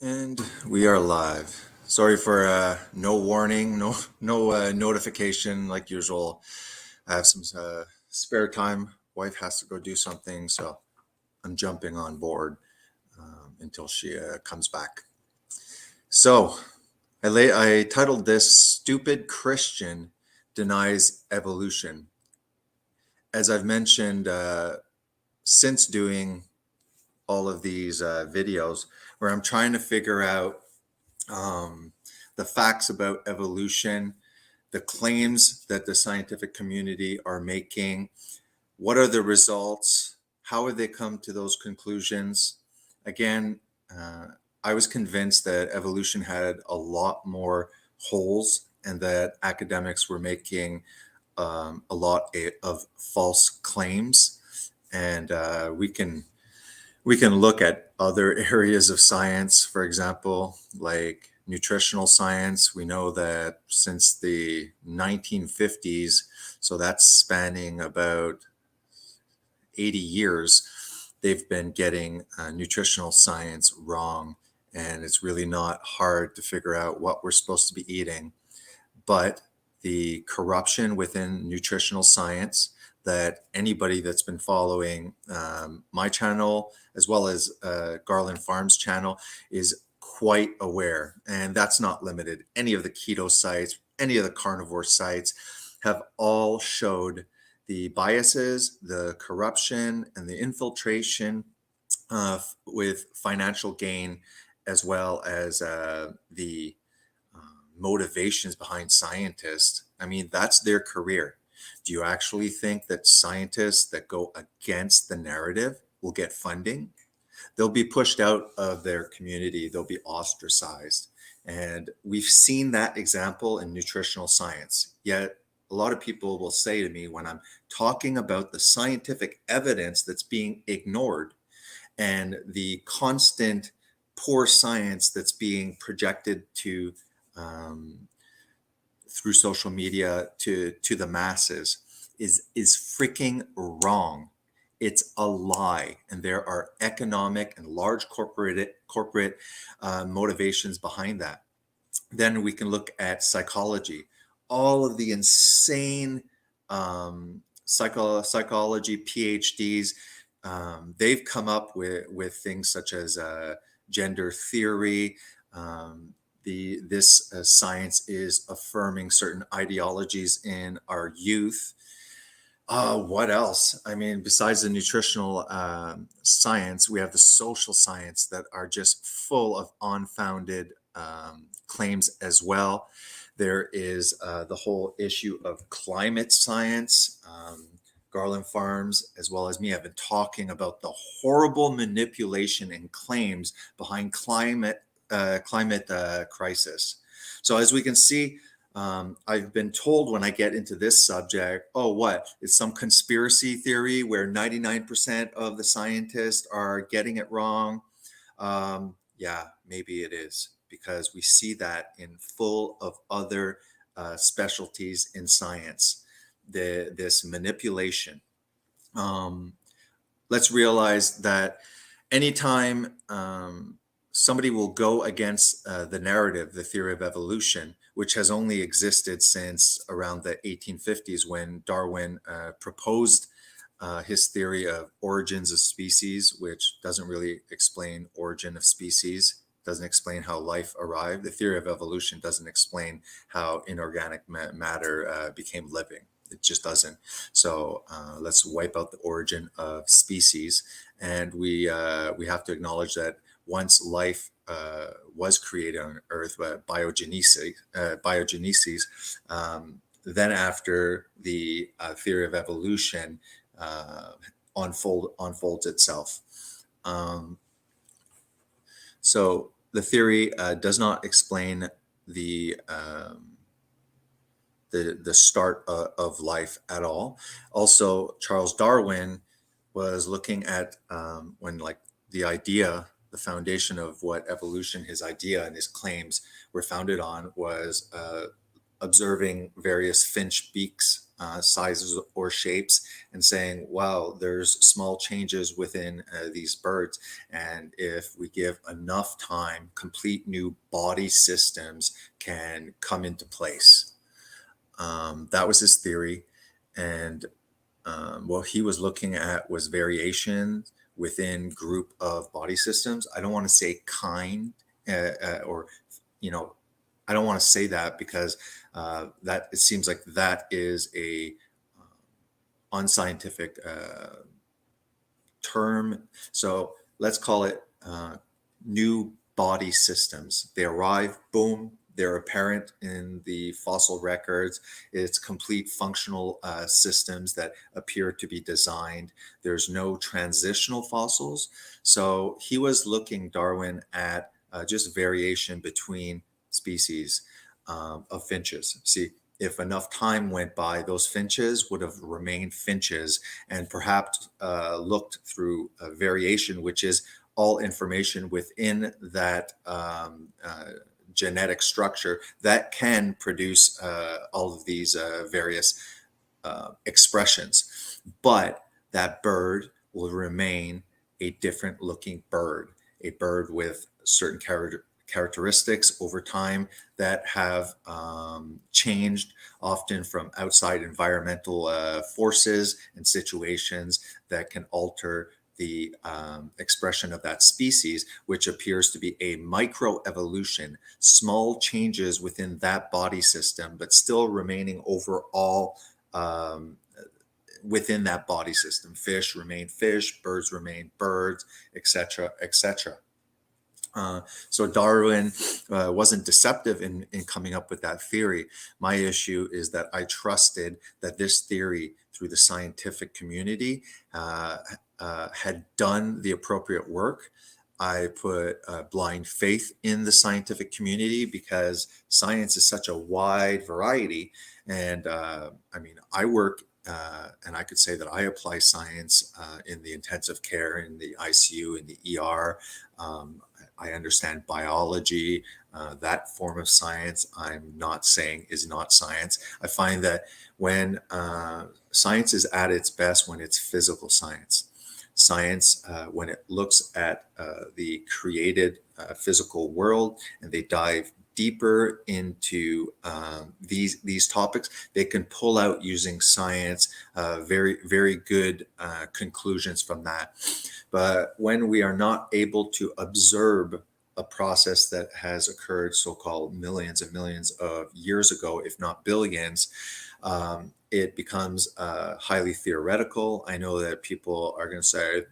And we are live. Sorry for no warning, no notification like usual. I have some spare time. Wife has to go do something, so I'm jumping on board until she comes back. So I titled this "Stupid Christian Denies Evolution." As I've mentioned since doing all of these videos, where I'm trying to figure out um, the facts about evolution, the claims that the scientific community are making, what are the results, how have they come to those conclusions. Again, uh, I was convinced that evolution had a lot more holes and that academics were making a lot of false claims. And we can look at other areas of science, for example, like nutritional science. We know that since the 1950s, so that's spanning about 80 years, they've been getting nutritional science wrong. And it's really not hard to figure out what we're supposed to be eating. But the corruption within nutritional science, that anybody that's been following my channel as well as Garland Farms channel is quite aware. And that's not limited. Any of the keto sites, any of the carnivore sites have all showed the biases, the corruption, and the infiltration with financial gain, as well as the motivations behind scientists. I mean, that's their career. Do you actually think that scientists that go against the narrative will get funding? They'll be pushed out of their community, they'll be ostracized. And we've seen that example in nutritional science. Yet, a lot of people will say to me when I'm talking about the scientific evidence that's being ignored and the constant poor science that's being projected to um, through social media to the masses is freaking wrong. It's a lie, and there are economic and large corporate motivations behind that. Then we can look at psychology. All of the insane psychology PhDs, they've come up with things such as gender theory. This science is affirming certain ideologies in our youth. What else? I mean, besides the nutritional science, we have the social science that are just full of unfounded claims as well. There is the whole issue of climate science. Garland Farms, as well as me, have been talking about the horrible manipulation and claims behind climate crisis. So as we can see, I've been told when I get into this subject, oh, what? It's some conspiracy theory where 99% of the scientists are getting it wrong. Yeah, maybe it is, because we see that in full of other specialties in science, this manipulation. Um, let's realize that anytime somebody will go against the narrative, the theory of evolution, which has only existed since around the 1850s when Darwin proposed his theory of origins of species, which doesn't really explain origin of species, doesn't explain how life arrived. The theory of evolution doesn't explain how inorganic matter became living. It just doesn't. So let's wipe out the origin of species, and we have to acknowledge that once life was created on Earth by biogenesis, then after the theory of evolution unfolds itself. Um, so the theory does not explain the the start of life at all. Also, Charles Darwin was looking at when like the foundation of what evolution, his idea and his claims were founded on was observing various finch beaks sizes or shapes and saying, wow, there's small changes within these birds. And if we give enough time, complete new body systems can come into place. That was his theory. And what he was looking at was variation within group of body systems. I don't want to say kind or, you know, I don't want to say that because that it seems like that is a unscientific term. So let's call it new body systems. They arrive, boom, they're apparent in the fossil records. It's complete functional systems that appear to be designed. There's no transitional fossils. So he was looking, Darwin, at just variation between species of finches. See, if enough time went by, those finches would have remained finches and perhaps looked through a variation, which is all information within that genetic structure that can produce all of these various expressions. But that bird will remain a different looking bird, a bird with certain characteristics over time that have changed often from outside environmental forces and situations that can alter the expression of that species, which appears to be a microevolution, small changes within that body system, but still remaining overall within that body system. Fish remain fish, birds remain birds, etc., etc. So Darwin wasn't deceptive in coming up with that theory. My issue is that I trusted that this theory through the scientific community had done the appropriate work. I put blind faith in the scientific community because science is such a wide variety. And I mean, I work and I could say that I apply science in the intensive care, in the ICU, in the ER. I understand biology, that form of science. I'm not saying is not science. I find that when science is at its best, when it's physical science. Science, when it looks at the created physical world and they dive deeper into these topics, they can pull out using science very good conclusions from that. But when we are not able to observe a process that has occurred so-called millions and millions of years ago, if not billions, it becomes highly theoretical. I know that people are going to say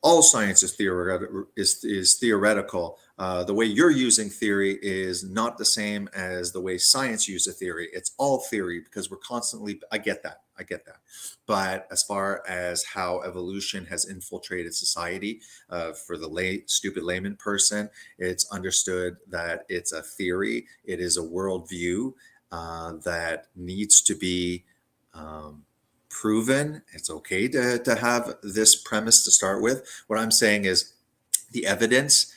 all science is theoretical. Is theoretical. The way you're using theory is not the same as the way science uses theory. It's all theory because we're constantly. I get that. I get that. But as far as how evolution has infiltrated society, for the stupid layman person, it's understood that it's a theory. It is a worldview that needs to be proven. It's okay to have this premise to start with. What I'm saying is the evidence.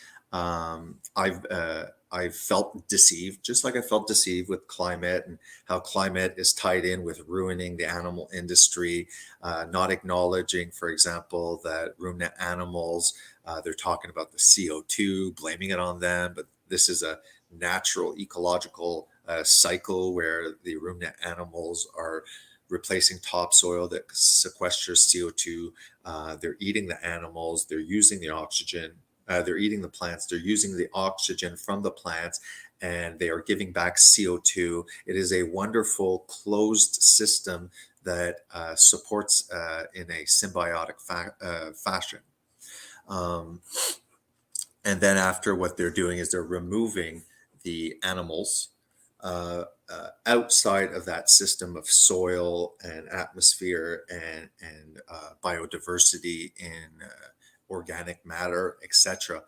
I've felt deceived, just like I felt deceived with climate and how climate is tied in with ruining the animal industry, not acknowledging, for example, that ruminant animals, they're talking about the CO2, blaming it on them, but this is a natural ecological cycle where the ruminant animals are replacing topsoil that sequesters CO2. They're eating the animals, they're using the oxygen, they're eating the plants, they're using the oxygen from the plants, and they are giving back CO2. It is a wonderful closed system that supports in a symbiotic fashion. And then after, what they're doing is they're removing the animals outside of that system of soil and atmosphere and biodiversity in organic matter, etc.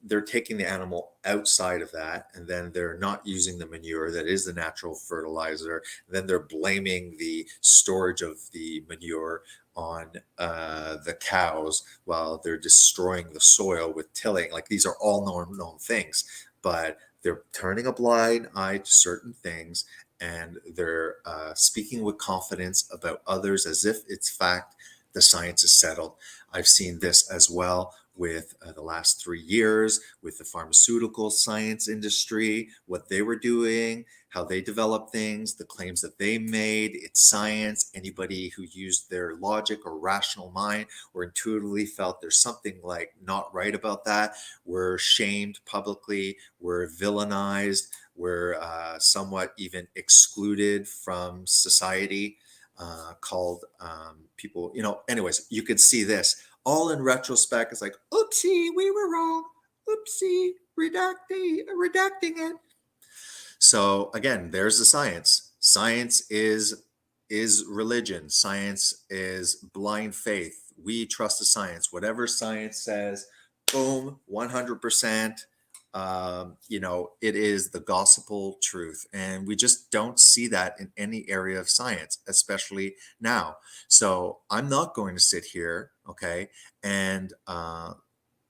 They're taking the animal outside of that, and then they're not using the manure that is the natural fertilizer. Then they're blaming the storage of the manure on the cows while they're destroying the soil with tilling. Like, these are all known things, but they're turning a blind eye to certain things, and they're speaking with confidence about others as if it's fact. The science is settled. I've seen this as well with the last 3 years with the pharmaceutical science industry, what they were doing, how they developed things, the claims that they made. It's science. Anybody who used their logic or rational mind or intuitively felt there's something like not right about that were shamed publicly, were villainized, were somewhat even excluded from society, called people, anyways, you could see this all in retrospect. It's like, oopsie, we were wrong. Oopsie, redacting it. So again, there's the science. Science is religion. Science is blind faith. We trust the science. Whatever science says, boom, 100%. It is the gospel truth, and we just don't see that in any area of science, especially now. So I'm not going to sit here, okay, and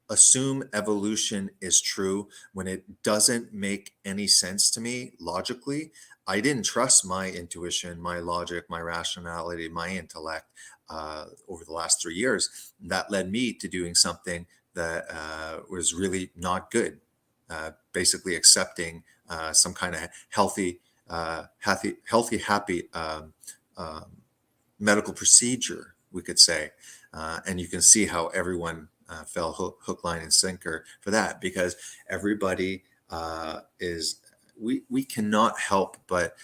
assume evolution is true when it doesn't make any sense to me logically. I didn't trust my intuition, my logic, my rationality, my intellect over the last 3 years. That led me to doing something that was really not good. Basically, accepting some kind of happy medical procedure, we could say. And you can see how everyone fell hook, line, and sinker for that, because everybody we cannot help but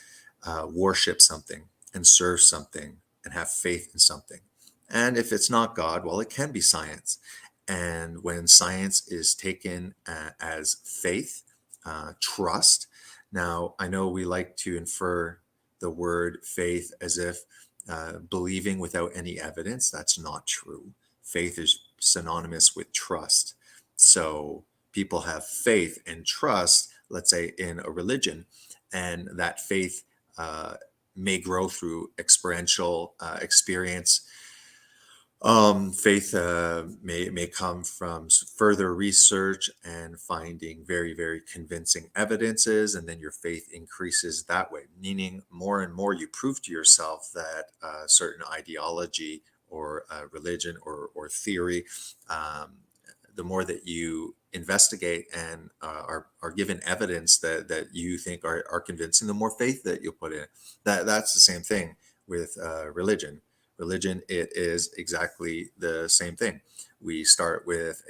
worship something and serve something and have faith in something. And if it's not God, well, it can be science. And when science is taken as faith, trust. Now, I know we like to infer the word faith as if believing without any evidence. That's not true. Faith is synonymous with trust. So people have faith and trust, let's say, in a religion, and that faith may grow through experiential experience. Faith may come from further research and finding very, very convincing evidences, and then your faith increases that way. Meaning, more and more you prove to yourself that a certain ideology or religion or theory, the more that you investigate and are given evidence that you think are convincing, the more faith that you'll put in. That's the same thing with religion. Religion, it is exactly the same thing. We start with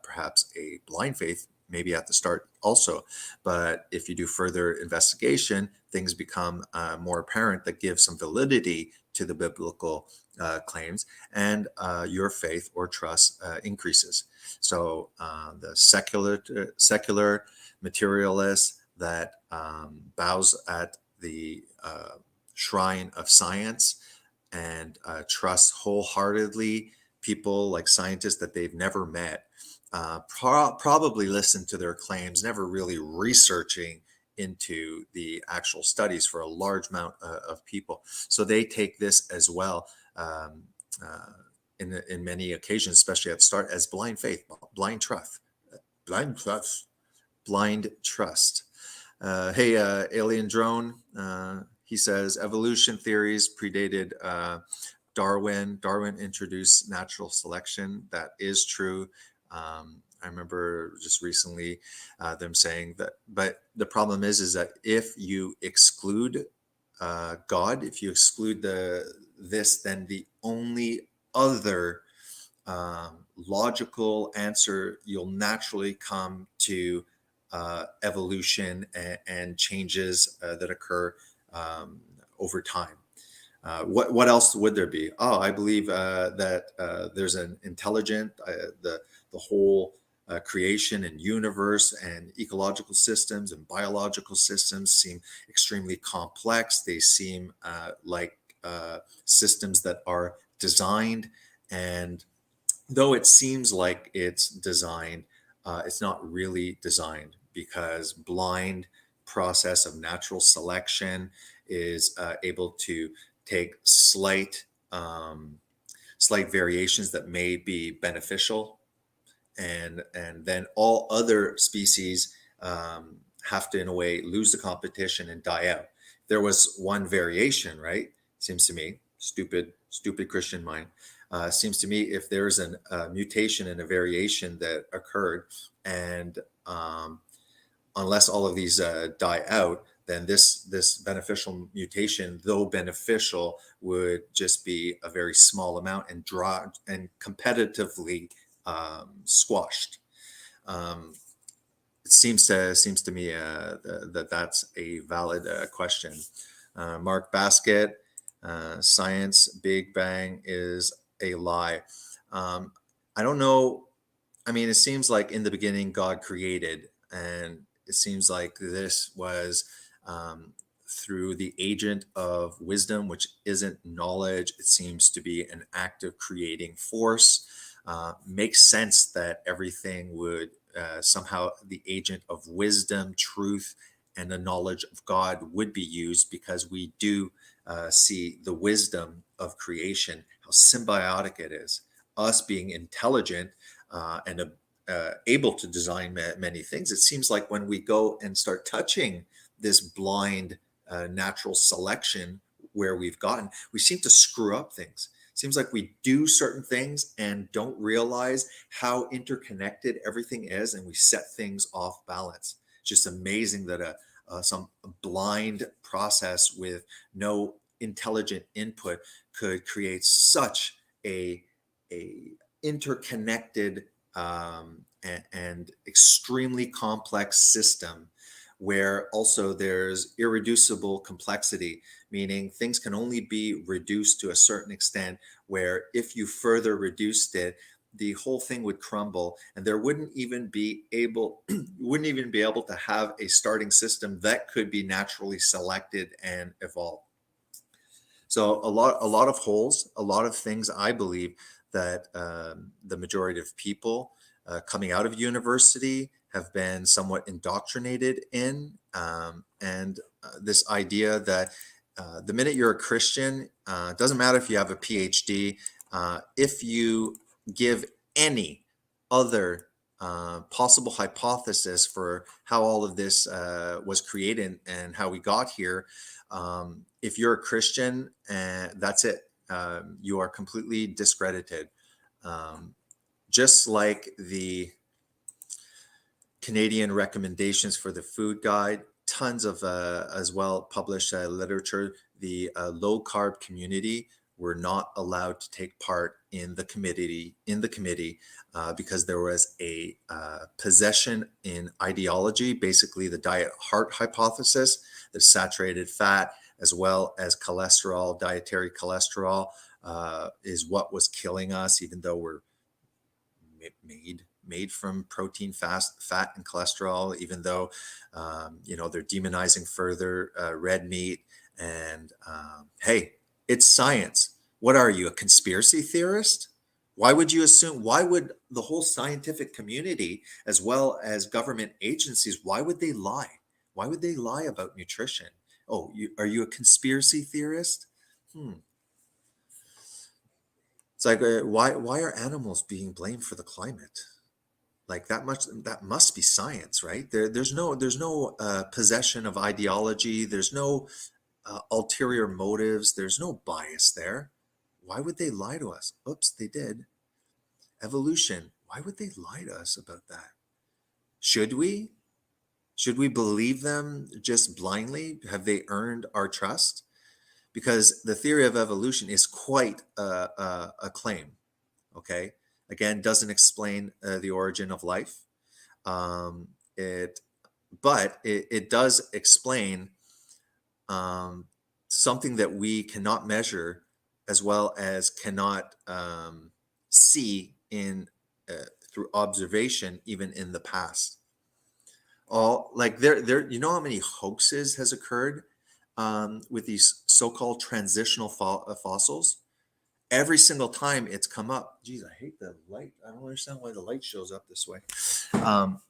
perhaps a blind faith, maybe at the start also, but if you do further investigation, things become more apparent that give some validity to the biblical claims, and your faith or trust increases. So the secular materialist that bows at the shrine of science and trust wholeheartedly people like scientists that they've never met, probably listen to their claims, never really researching into the actual studies for a large amount of people. So they take this as well, in many occasions, especially at the start, as blind faith, blind trust, blind trust, blind trust. Hey, Alien Drone, he says evolution theories predated Darwin. Darwin introduced natural selection. That is true. I remember just recently them saying that, but the problem is that if you exclude God, if you exclude this, then the only other logical answer you'll naturally come to evolution and changes that occur over time. What else would there be? Oh, I believe that there's an intelligent, the whole creation and universe and ecological systems and biological systems seem extremely complex. They seem like systems that are designed, and though it seems like it's designed, it's not really designed, because blind process of natural selection is able to take slight variations that may be beneficial, and then all other species have to, in a way, lose the competition and die out. there was one variation, right? Seems to me, stupid Christian mind. Seems to me if there's a mutation and a variation that occurred, and unless all of these die out, then this beneficial mutation, though beneficial, would just be a very small amount and competitively squashed. Um, it seems to me that that's a valid question. Mark Basket, science Big Bang is a lie. Um, I don't know. I mean, it seems like in the beginning God created, and it seems like this was through the agent of wisdom, which isn't knowledge. It seems to be an active creating force. Makes sense that everything would somehow the agent of wisdom, truth, and the knowledge of God would be used because we do see the wisdom of creation, how symbiotic it is. Us being intelligent and able to design many things. It seems like when we go and start touching this blind natural selection where we've gotten, we seem to screw up things. Seems like we do certain things and don't realize how interconnected everything is, and we set things off balance. It's just amazing that some blind process with no intelligent input could create such a interconnected and extremely complex system where also there's irreducible complexity, meaning things can only be reduced to a certain extent, where if you further reduced it, the whole thing would crumble and there wouldn't even be able to have a starting system that could be naturally selected and evolved. So a lot of holes, a lot of things I believe that the majority of people coming out of university have been somewhat indoctrinated in, and this idea that the minute you're a Christian, it doesn't matter if you have a PhD, if you give any other possible hypothesis for how all of this was created and how we got here, if you're a Christian, that's it. You are completely discredited. Um, just like the Canadian recommendations for the food guide, tons of as well published literature. The low carb community were not allowed to take part in the committee because there was a possession in ideology, basically the diet heart hypothesis, that saturated fat as well as cholesterol, dietary cholesterol, is what was killing us, even though we're made from protein, fat, and cholesterol. Even though they're demonizing further red meat, and hey, it's science. What are you, a conspiracy theorist? Why would you assume? Why would the whole scientific community, as well as government agencies, why would they lie? Why would they lie about nutrition? Oh, are you a conspiracy theorist? Hmm. It's like, why are animals being blamed for the climate? Like that must be science, right? There's no possession of ideology. There's no ulterior motives. There's no bias there. Why would they lie to us? Oops, they did. Evolution. Why would they lie to us about that? Should we? Should we believe them just blindly? Have they earned our trust? Because the theory of evolution is quite a claim. Okay, again, doesn't explain the origin of life. It but it does explain um, something that we cannot measure, as well as cannot see in through observation, even in the past. All like there, you know how many hoaxes has occurred with these so-called transitional fossils. Every single time it's come up. Geez, I hate the light. I don't understand why the light shows up this way. Um,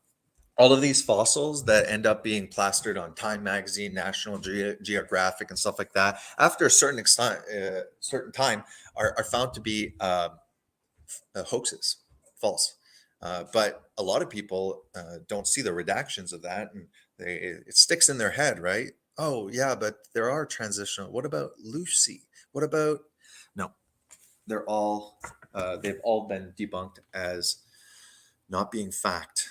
all of these fossils that end up being plastered on Time Magazine, National Geographic, and stuff like that, after a certain time, are found to be hoaxes, false. But a lot of people don't see the redactions of that, and it sticks in their head, right? Oh, yeah, but there are transitional. What about Lucy? What about no? They've all been debunked as not being fact.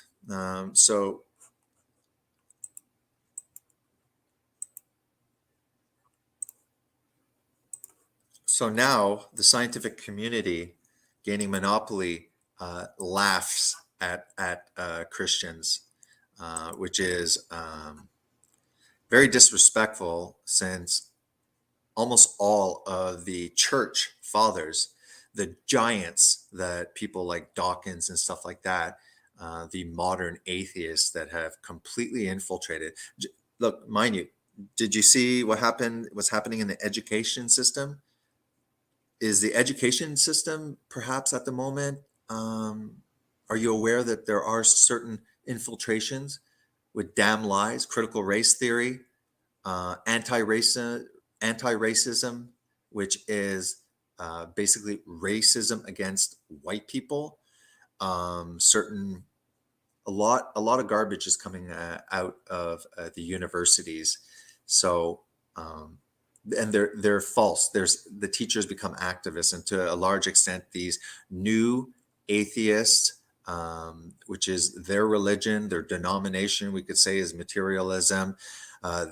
So now the scientific community gaining monopoly laughs at Christians, which is very disrespectful since almost all of the church fathers, the giants that people like Dawkins and stuff like that, the modern atheists that have completely infiltrated. Look, mind you, did you see what happened? What's happening in the education system? Is the education system perhaps at the moment? Um, are you aware that there are certain infiltrations with damn lies, critical race theory, anti-racism, which is basically racism against white people. Certain a lot of garbage is coming out of the universities. So and they're false. There's the teachers become activists, and to a large extent, these new atheists, which is their religion, their denomination, we could say, is materialism.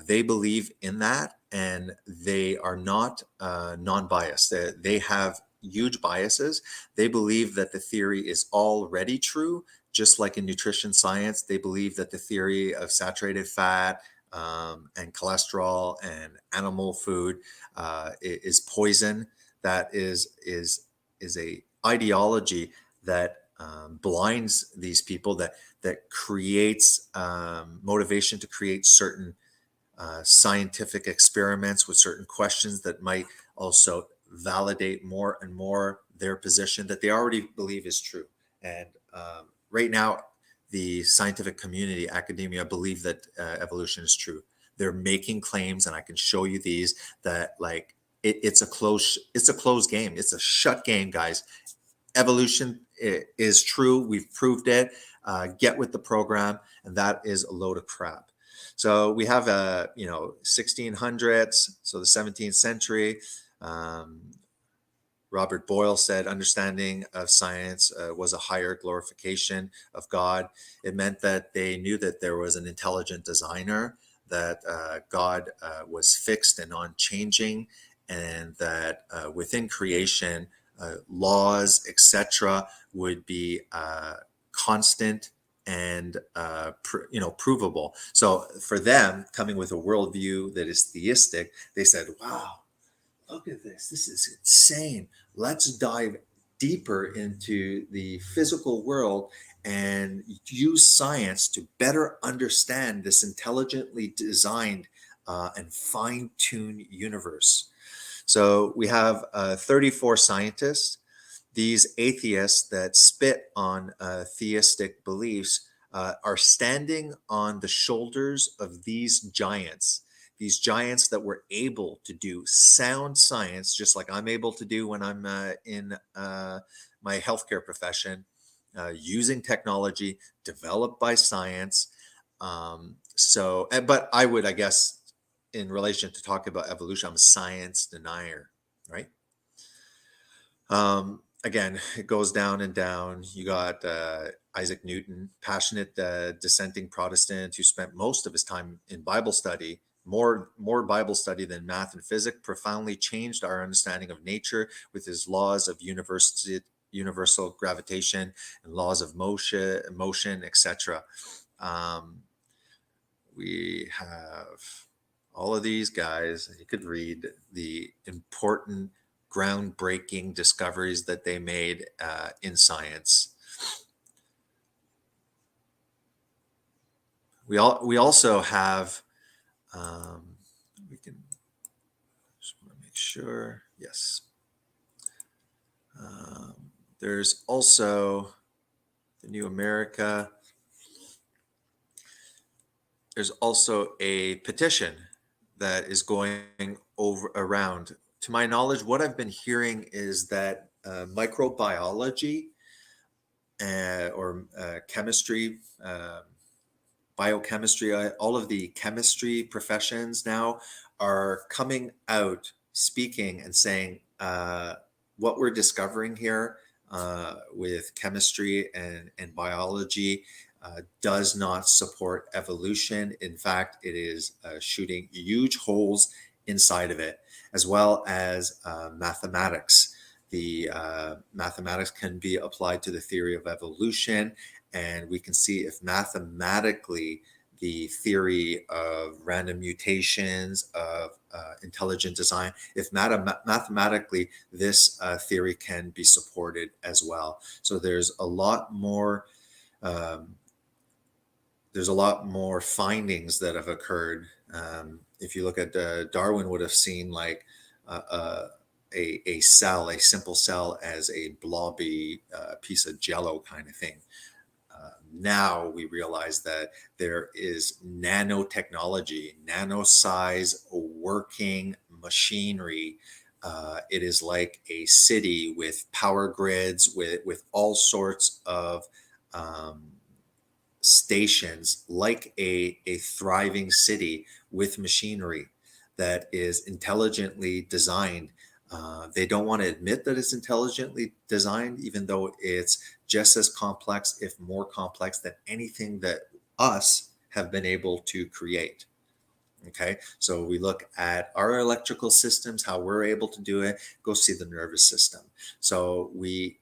They believe in that, and they are not non-biased. They have huge biases. They believe that the theory is already true, just like in nutrition science. They believe that the theory of saturated fat and cholesterol and animal food is poison. That is a ideology that blinds these people, that creates motivation to create certain scientific experiments with certain questions that might also validate more and more their position that they already believe is true. And right now, the scientific community, academia, believe that evolution is true. They're making claims, and I can show you these that like it's a closed game. It's a shut game, guys. Evolution is true. We've proved it. Get with the program, and that is a load of crap. So we have 1600s, so the 17th century. Um, Robert Boyle said understanding of science was a higher glorification of God. It meant that they knew that there was an intelligent designer, that God was fixed and unchanging, and that within creation, laws, etc., would be constant and provable. So for them, coming with a worldview that is theistic, they said, "Wow, look at this. This is insane. Let's dive deeper into the physical world and use science to better understand this intelligently designed and fine tuned universe." So we have 34 scientists. These atheists that spit on theistic beliefs are standing on the shoulders of these giants that were able to do sound science, just like I'm able to do when I'm in my healthcare profession, using technology developed by science. But I would, I guess, in relation to talking about evolution, I'm a science denier, right? Again, it goes down and down. You got Isaac Newton, passionate dissenting Protestant who spent most of his time in Bible study, more Bible study than math and physics, profoundly changed our understanding of nature with his laws of universal gravitation and laws of motion, etc. Um, we have all of these guys. You could read the important groundbreaking discoveries that they made in science. We also have we can just want to make sure. Yes, there's also the New America. There's also a petition that is going over around. To my knowledge, what I've been hearing is that microbiology or chemistry, biochemistry, all of the chemistry professions now are coming out speaking and saying what we're discovering here with chemistry and biology does not support evolution. In fact, it is shooting huge holes inside of it, as well as mathematics. The mathematics can be applied to the theory of evolution, and we can see if mathematically the theory of random mutations, of intelligent design, if mathematically this theory can be supported as well. So um, there's a lot more findings that have occurred. If you look at Darwin, would have seen like a cell, a simple cell, as a blobby piece of jello kind of thing. Now we realize that there is nanotechnology, nano-size working machinery. It is like a city with power grids, with all sorts of um, stations, like a thriving city with machinery that is intelligently designed. They don't want to admit that it's intelligently designed, even though it's just as complex, if more complex, than anything that us have been able to create. Okay, so we look at our electrical systems, how we're able to do it. Go see the nervous system. So we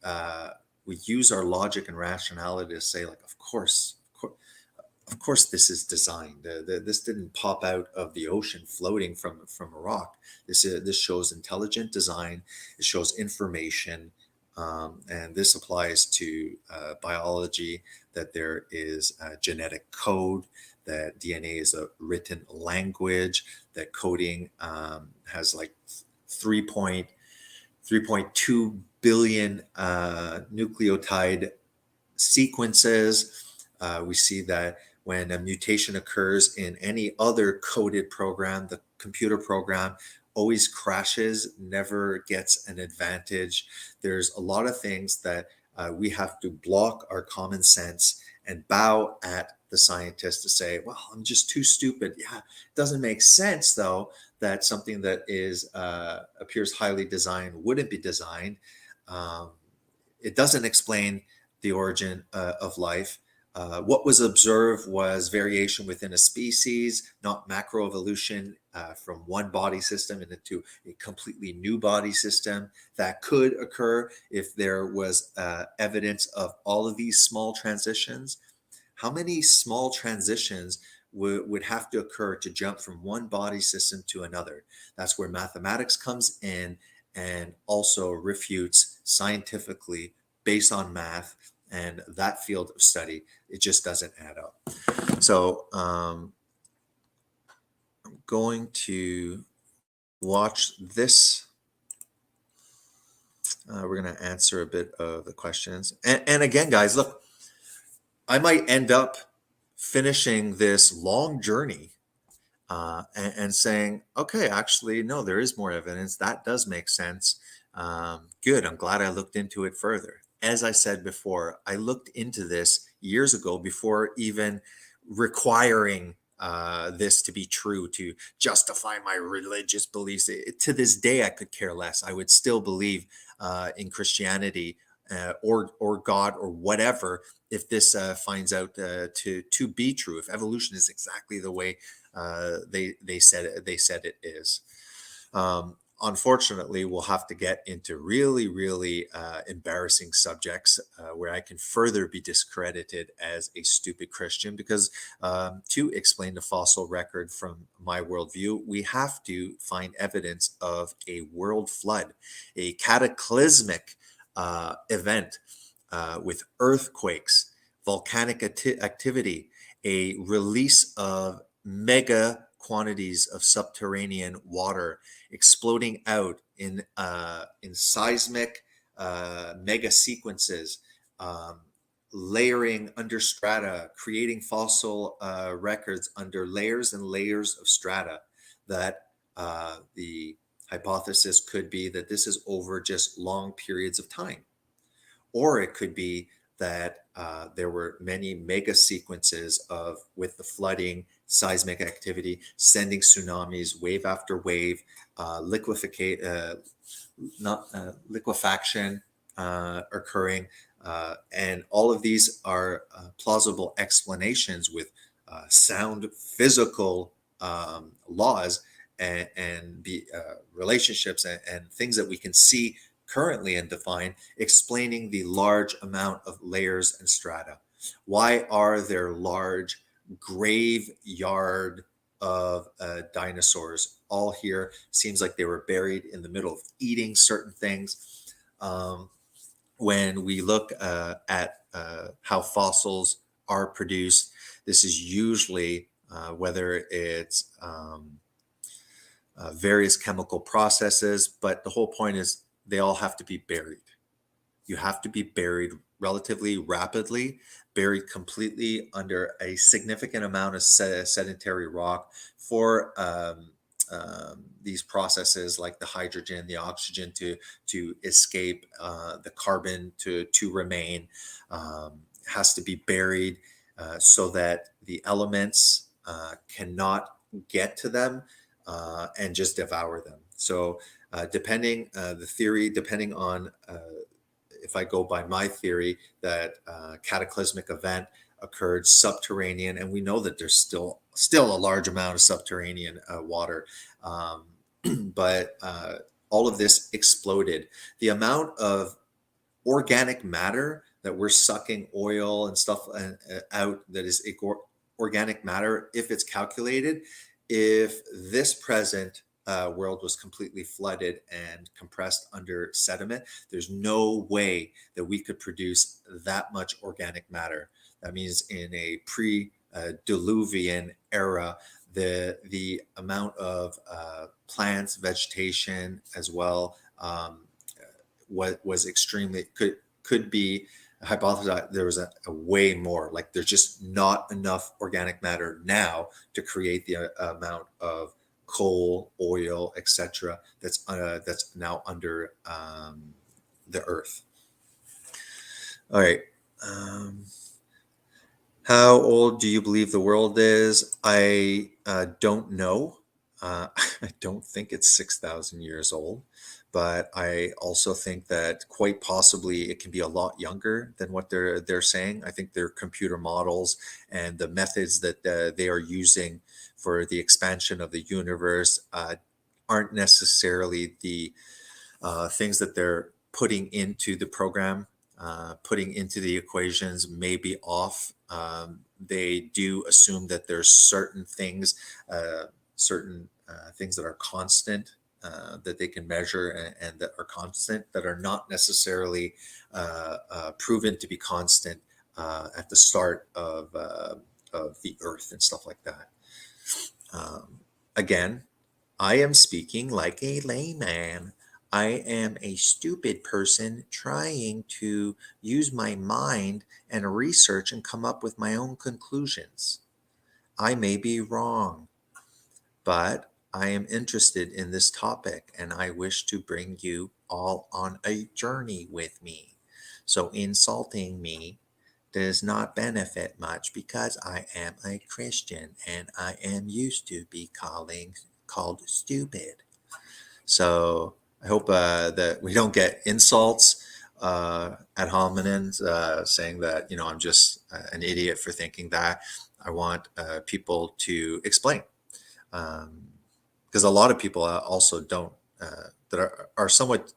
use our logic and rationality to say, like, of course, this is designed. This didn't pop out of the ocean floating from a rock. This shows intelligent design. It shows information, and this applies to biology. That there is genetic code. That DNA is a written language. That coding has like 3.2 billion nucleotide sequences. We see that when a mutation occurs in any other coded program, the computer program always crashes, never gets an advantage. There's a lot of things that we have to block our common sense and bow at the scientists to say, well, I'm just too stupid. Yeah, it doesn't make sense, though, that something that is appears highly designed wouldn't be designed. Um, it doesn't explain the origin of life. What was observed was variation within a species, not macroevolution from one body system into a completely new body system. That could occur if there was evidence of all of these small transitions. How many small transitions would have to occur to jump from one body system to another? That's where mathematics comes in and also refutes scientifically based on math and that field of study. It just doesn't add up. So I'm going to watch this. We're going to answer a bit of the questions. And again, guys, look, I might end up finishing this long journey and saying, okay, actually, no, there is more evidence. That does make sense. Good. I'm glad I looked into it further. As I said before, I looked into this years ago before even requiring this to be true to justify my religious beliefs. To this day, I could care less. I would still believe in Christianity or God or whatever if this finds out to be true. If evolution is exactly the way they said it is. Unfortunately, we'll have to get into really embarrassing subjects where I can further be discredited as a stupid Christian because to explain the fossil record from my worldview, we have to find evidence of a world flood, a cataclysmic event with earthquakes, volcanic activity, a release of mega quantities of subterranean water exploding out in seismic mega sequences, layering under strata, creating fossil records under layers and layers of strata. That the hypothesis could be that this is over just long periods of time, or it could be that there were many mega sequences of, with the flooding, seismic activity, sending tsunamis, wave after wave, not liquefaction occurring, and all of these are plausible explanations with sound physical laws and the relationships and things that we can see currently and define, explaining the large amount of layers and strata. Why are there large graveyard of dinosaurs all here? Seems like they were buried in the middle of eating certain things. When we look at how fossils are produced, this is usually whether it's various chemical processes, but the whole point is they all have to be buried. You have to be buried relatively rapidly, buried completely under a significant amount of sedentary rock for these processes like the hydrogen, the oxygen to escape, the carbon to remain. Has to be buried so that the elements cannot get to them and just devour them. So depending the theory, depending on if I go by my theory that cataclysmic event occurred subterranean, and we know that there's still a large amount of subterranean water, but all of this exploded. The amount of organic matter that we're sucking oil and stuff out that is organic matter, if it's calculated, if this present world was completely flooded and compressed under sediment, there's no way that we could produce that much organic matter. That means in a pre-diluvian era, the amount of plants, vegetation as well, was extremely could be hypothesized. There was a way more, like there's just not enough organic matter now to create the amount of coal, oil, etc. That's now under the earth. All right. How old do you believe the world is? I don't know. I don't think it's 6,000 years old, but I also think that quite possibly it can be a lot younger than what they're saying. I think their computer models and the methods that they are using for the expansion of the universe aren't necessarily the things that they're putting into the program, putting into the equations may be off. They do assume that there's certain things, certain things that are constant, that they can measure and that are constant, that are not necessarily proven to be constant at the start of the Earth and stuff like that. Again, I am speaking like a layman. I am a stupid person trying to use my mind and research and come up with my own conclusions. I may be wrong, but I am interested in this topic and I wish to bring you all on a journey with me. So insulting me does not benefit much because I am a Christian and I am used to be called stupid. So I hope that we don't get insults ad hominem saying that, I'm just an idiot for thinking that. I want people to explain. Because a lot of people also don't that are somewhat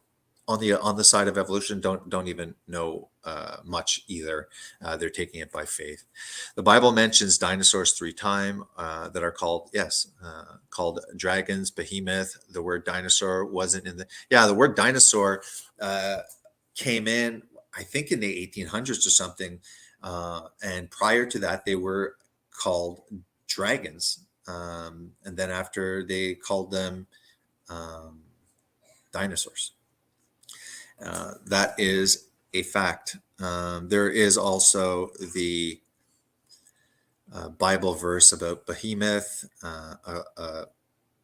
on the side of evolution don't even know much either. They're taking it by faith. The Bible mentions dinosaurs 3 times that are called called dragons, behemoth. The word dinosaur wasn't in the word dinosaur came in, I think, in the 1800s or something, and prior to that they were called dragons. And then after they called them dinosaurs. That is a fact. There is also the Bible verse about behemoth, a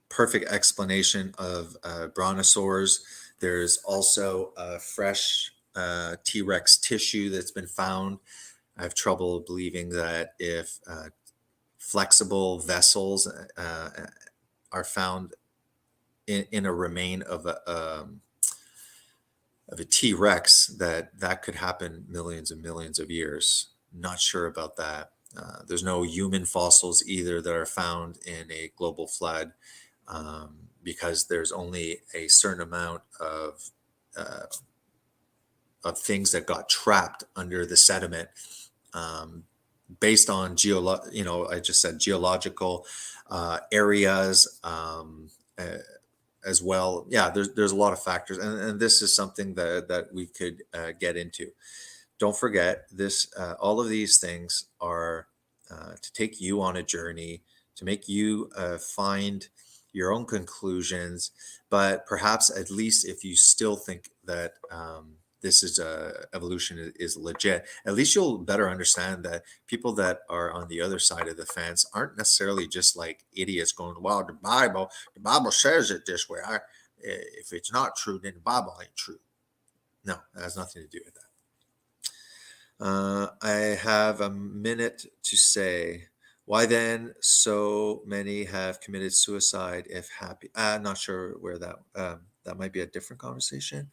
perfect explanation of brontosaurs. There's also a fresh T-Rex tissue that's been found. I have trouble believing that if flexible vessels are found in a remain of a T-Rex, that could happen millions and millions of years. Not sure about that. There's no human fossils either that are found in a global flood, because there's only a certain amount uh, of things that got trapped under the sediment, um, based on I just said geological areas, uh, as well. Yeah, there's a lot of factors, and this is something that we could get into. Don't forget this. All of these things are to take you on a journey, to make you find your own conclusions. But perhaps, at least if you still think that this is evolution is legit, at least you'll better understand that people that are on the other side of the fence aren't necessarily just like idiots going, "Well, the Bible says it this way. If it's not true, then the Bible ain't true." No, that has nothing to do with that. I have a minute to say, why then so many have committed suicide if happy? I'm not sure where that might be a different conversation.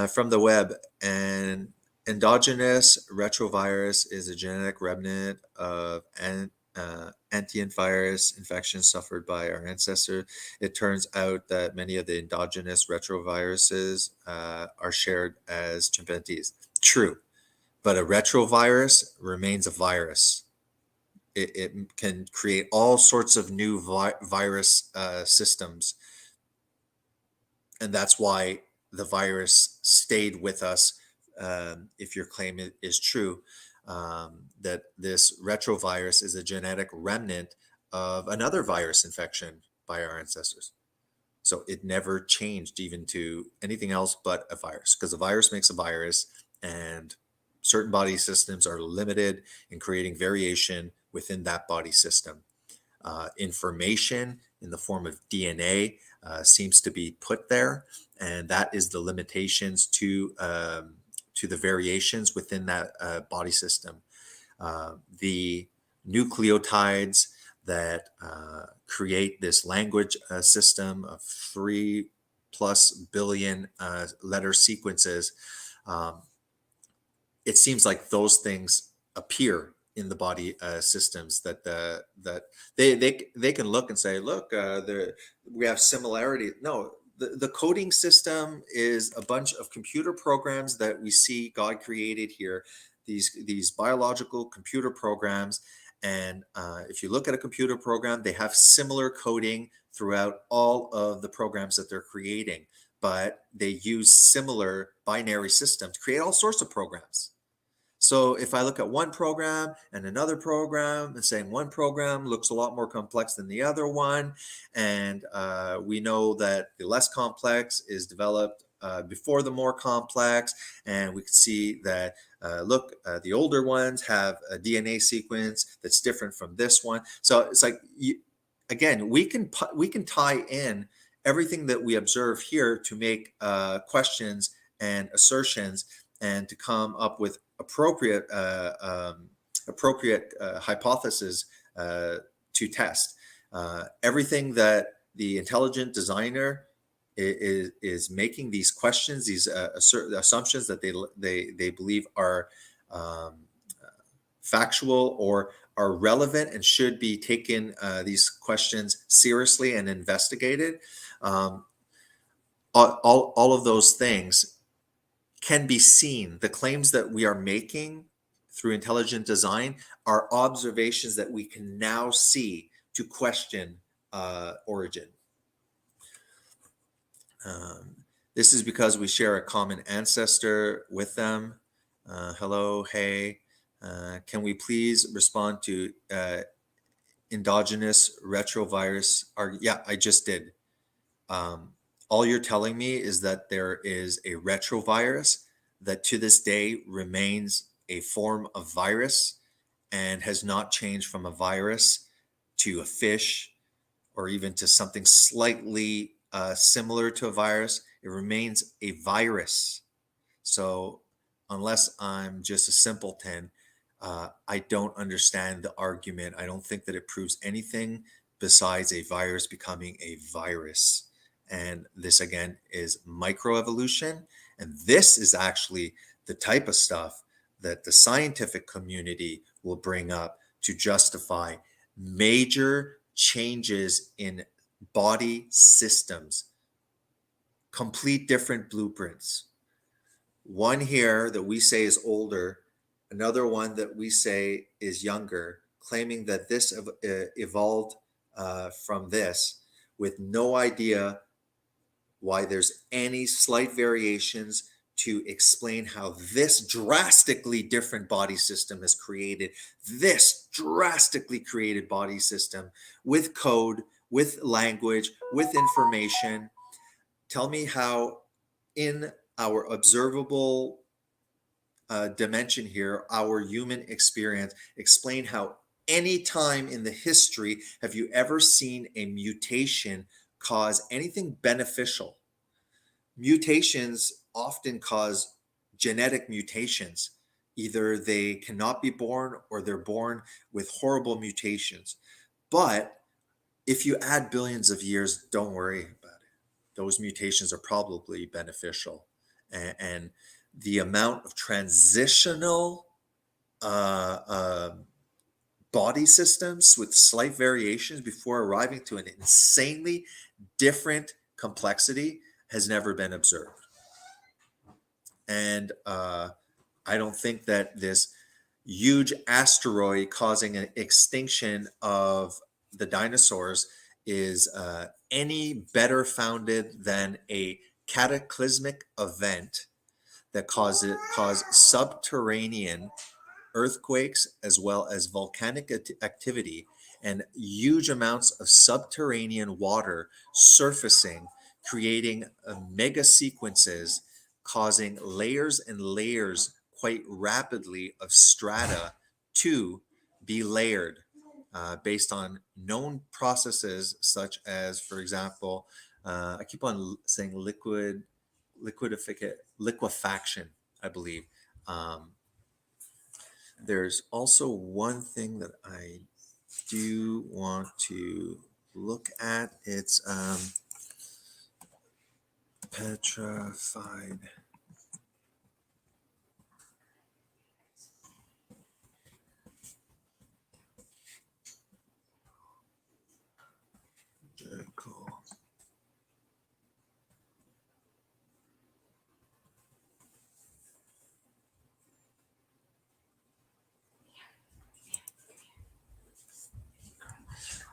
From the web, an endogenous retrovirus is a genetic remnant of antian virus infection suffered by our ancestors. It turns out that many of the endogenous retroviruses are shared as chimpanzees. True. But a retrovirus remains a virus. It can create all sorts of new virus systems. And that's why the virus stayed with us, if your claim is true, that this retrovirus is a genetic remnant of another virus infection by our ancestors. So it never changed even to anything else but a virus, because a virus makes a virus, and certain body systems are limited in creating variation within that body system. Information in the form of DNA seems to be put there, and that is the limitations to the variations within that body system. The nucleotides that create this language system of 3+ billion letter sequences. It seems like those things appear in the body systems that they can look and say, look, we have similarity. No, the coding system is a bunch of computer programs that we see God created here. These biological computer programs, and if you look at a computer program, they have similar coding throughout all of the programs that they're creating, but they use similar binary systems to create all sorts of programs. So if I look at one program and another program and saying one program looks a lot more complex than the other one, and we know that the less complex is developed before the more complex, and we can see that the older ones have a DNA sequence that's different from this one. So it's like, again, we can tie in everything that we observe here to make questions and assertions, and to come up with appropriate hypotheses to test. Everything that the intelligent designer is making these questions, these assumptions that they believe are factual or are relevant and should be taken, these questions seriously and investigated. All of those things can be seen. The claims that we are making through intelligent design are observations that we can now see to question origin. This is because we share a common ancestor with them. Hello, hey. Can we please respond to endogenous retrovirus? Yeah, I just did. All you're telling me is that there is a retrovirus that to this day remains a form of virus and has not changed from a virus to a fish or even to something slightly similar to a virus. It remains a virus. So unless I'm just a simpleton, I don't understand the argument. I don't think that it proves anything besides a virus becoming a virus. And this again is microevolution. And this is actually the type of stuff that the scientific community will bring up to justify major changes in body systems, complete different blueprints. One here that we say is older, another one that we say is younger, claiming that this evolved from this, with no idea why there's any slight variations to explain how this drastically different body system is created, this drastically created body system with code, with language, with information. Tell me how, in our observable dimension here, our human experience, explain how any time in the history have you ever seen a mutation cause anything beneficial? Mutations often cause genetic mutations. Either they cannot be born or they're born with horrible mutations. But if you add billions of years, don't worry about it. Those mutations are probably beneficial. And the amount of transitional uh, uh, body systems with slight variations before arriving to an insanely different complexity has never been observed. And I don't think that this huge asteroid causing an extinction of the dinosaurs is any better founded than a cataclysmic event that caused subterranean earthquakes as well as volcanic activity and huge amounts of subterranean water surfacing, creating mega sequences, causing layers and layers quite rapidly of strata to be layered based on known processes such as, for example, I keep on saying liquefaction, I believe. Um, there's also one thing that I do want to look at. It's petrified. Cool.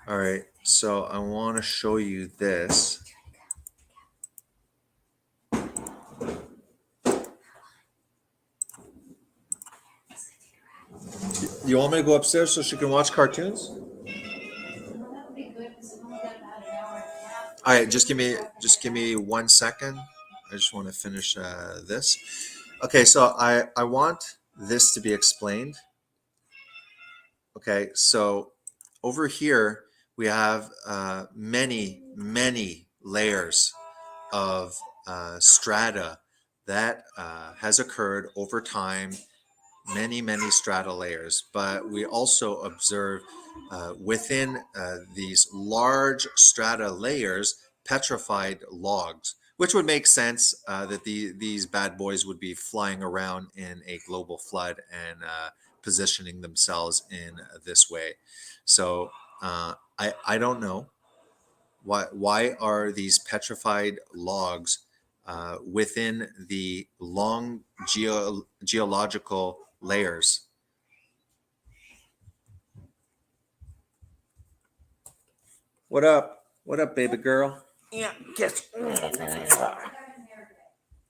All right, so I want to show you this. You want me to go upstairs so she can watch cartoons? All right, just give me 1 second. I just want to finish this. Okay, so I want this to be explained. Okay, so over here we have many layers of strata that has occurred over time, many strata layers. But we also observe within these large strata layers petrified logs, which would make sense that these bad boys would be flying around in a global flood and positioning themselves in this way. So I don't know why are these petrified logs within the long geological layers. What up? What up, baby girl? Yeah, guess.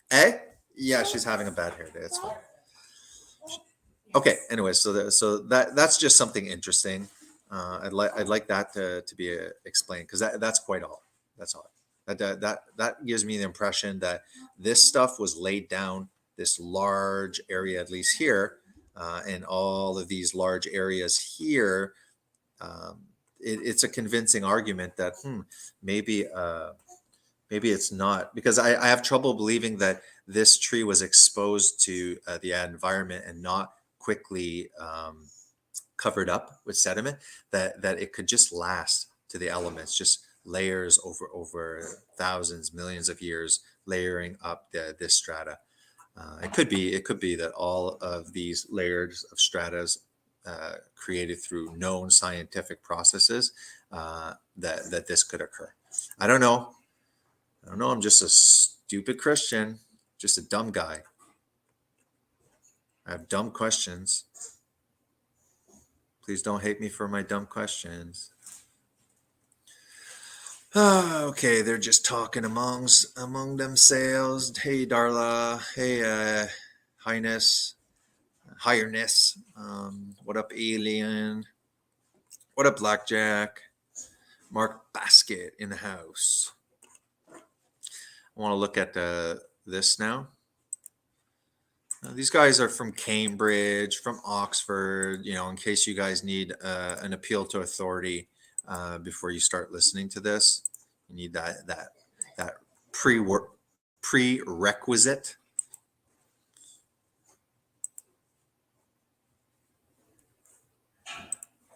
Eh? Yeah, she's having a bad hair day. It's fine. Okay. Anyway, so that's just something interesting. I'd like that to be explained because that's quite all. That's all. That gives me the impression that this stuff was laid down, this large area, at least here, and all of these large areas here. Um, it's a convincing argument that maybe maybe it's not, because I have trouble believing that this tree was exposed to the environment and not quickly covered up with sediment, that it could just last to the elements, just layers over thousands, millions of years, layering up this strata. It could be that all of these layers of stratas created through known scientific processes, that this could occur. I don't know. I'm just a stupid Christian, just a dumb guy. I have dumb questions. Please don't hate me for my dumb questions. Okay, they're just talking among themselves. Hey, Darla. Hey, Highness. Higherness. What up, Alien? What up, Blackjack? Mark Basket in the house. I want to look at this now. These guys are from Cambridge, from Oxford, in case you guys need an appeal to authority before you start listening to this. You need that prerequisite.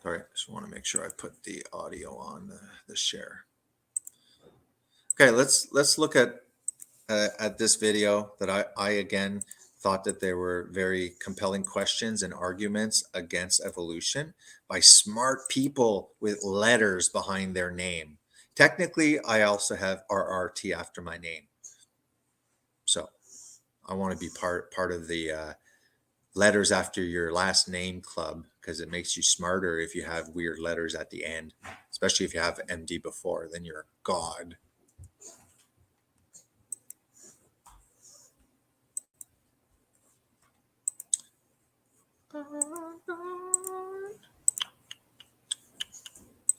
Sorry, just want to make sure I put the audio on the share. Okay, let's look at this video that I again thought that there were very compelling questions and arguments against evolution by smart people with letters behind their name. Technically, I also have RRT after my name, so I want to be part of the letters after your last name club, because it makes you smarter if you have weird letters at the end, especially if you have MD before, then you're a god.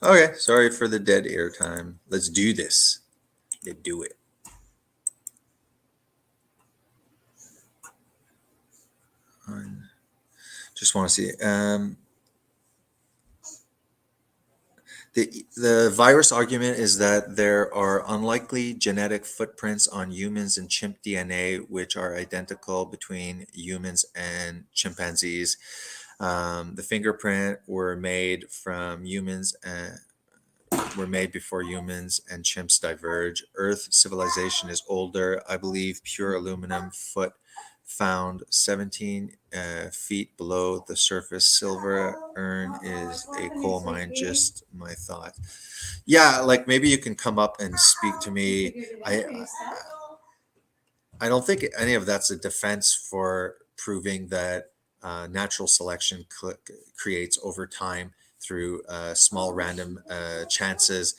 Okay, sorry for the dead air time. Let's do this. Let's do it. Just want to see. The virus argument is that there are unlikely genetic footprints on humans and chimp DNA, which are identical between humans and chimpanzees. The fingerprint were made from humans and were made before humans and chimps diverge. Earth civilization is older. I believe pure aluminum foot found 17 feet below the surface. Silver urn is a coal mine. Just my thought. Yeah, like maybe you can come up and speak to me. I don't think any of that's a defense for proving that natural selection creates over time through small random chances,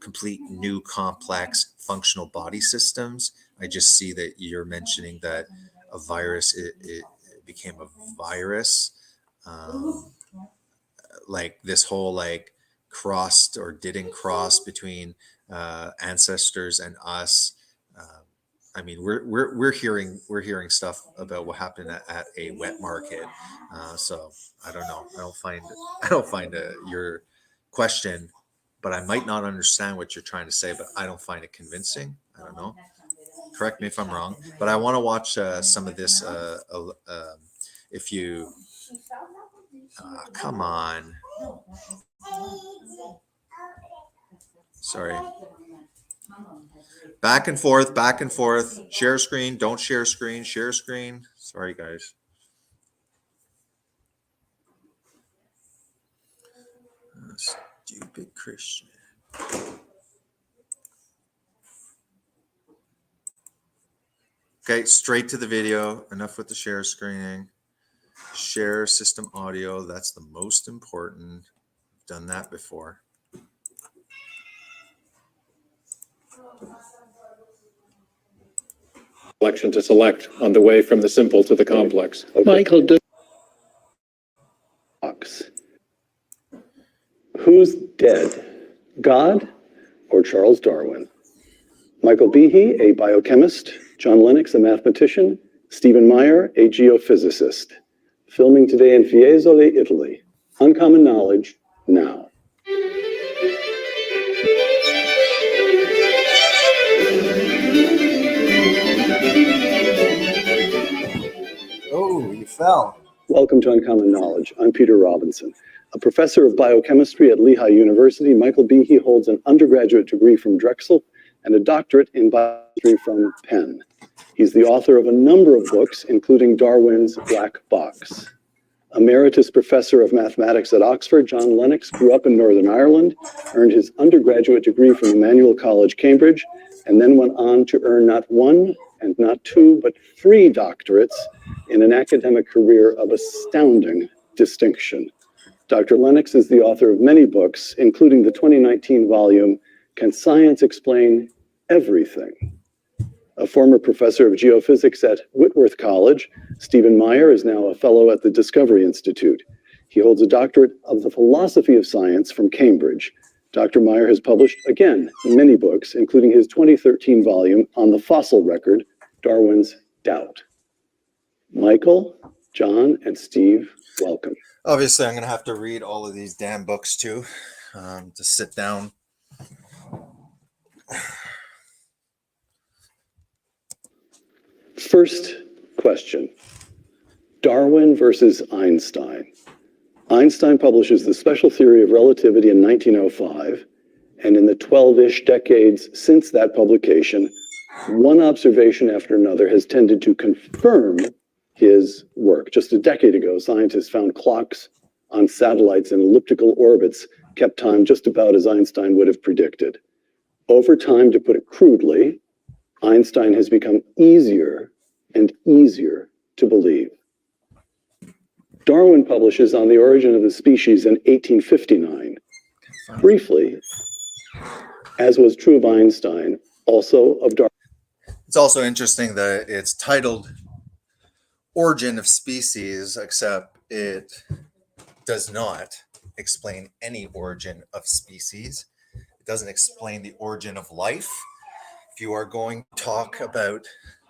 complete new complex functional body systems. I just see that you're mentioning that a virus, it became a virus, like this whole like crossed or didn't cross between ancestors and us. I mean, we're hearing stuff about what happened at a wet market. So I don't know. I don't find your question, but I might not understand what you're trying to say. But I don't find it convincing. I don't know. Correct me if I'm wrong. But I want to watch some of this. If you come on, sorry. Back and forth. Share screen. Don't share screen. Share screen. Sorry, guys. Stupid Christian. Okay, straight to the video. Enough with the share screening. Share system audio. That's the most important. I've done that before. Selection to select on the way from the simple to the complex. Okay. Michael Fox. Who's dead, God or Charles Darwin? Michael Behe, a biochemist. John Lennox, a mathematician. Stephen Meyer, a geophysicist. Filming today in Fiesole, Italy. Uncommon Knowledge, now. fell. Welcome to Uncommon Knowledge. I'm Peter Robinson. A professor of biochemistry at Lehigh University, Michael Behe holds an undergraduate degree from Drexel and a doctorate in biochemistry from Penn. He's the author of a number of books, including Darwin's Black Box. Emeritus professor of mathematics at Oxford, John Lennox grew up in Northern Ireland, earned his undergraduate degree from Emmanuel College, Cambridge, and then went on to earn not one and not two, but 3 doctorates in an academic career of astounding distinction. Dr. Lennox is the author of many books, including the 2019 volume, Can Science Explain Everything? A former professor of geophysics at Whitworth College, Stephen Meyer is now a fellow at the Discovery Institute. He holds a doctorate of the philosophy of science from Cambridge. Dr. Meyer has published, again, many books, including his 2013 volume on the fossil record, Darwin's Doubt. Michael, John, and Steve, welcome. Obviously, I'm going to have to read all of these damn books too, to sit down. First question, Darwin versus Einstein. Einstein publishes the special theory of relativity in 1905, and in the 12-ish decades since that publication, one observation after another has tended to confirm his work. Just a decade ago, scientists found clocks on satellites in elliptical orbits kept time just about as Einstein would have predicted. Over time, to put it crudely, Einstein has become easier and easier to believe. Darwin publishes On the Origin of the Species in 1859. Briefly, as was true of Einstein, also of Darwin. It's also interesting that it's titled Origin of Species, except it does not explain any origin of species. It doesn't explain the origin of life. If you are going to talk about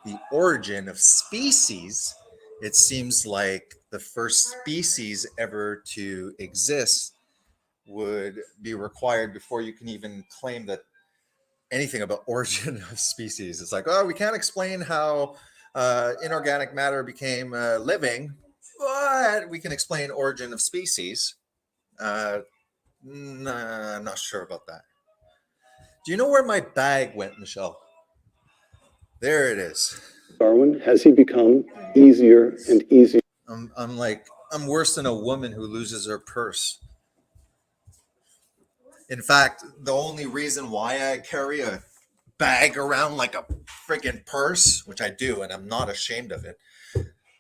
the origin of species, it seems like the first species ever to exist would be required before you can even claim that anything about origin of species. It's like, oh, we can't explain how inorganic matter became living, but we can explain origin of species. Nah, I'm not sure about that. Do you know where my bag went, Michelle? There it is. Darwin, has he become easier and easier? I'm worse than a woman who loses her purse. In fact, the only reason why I carry a bag around like a freaking purse, which I do, and I'm not ashamed of it.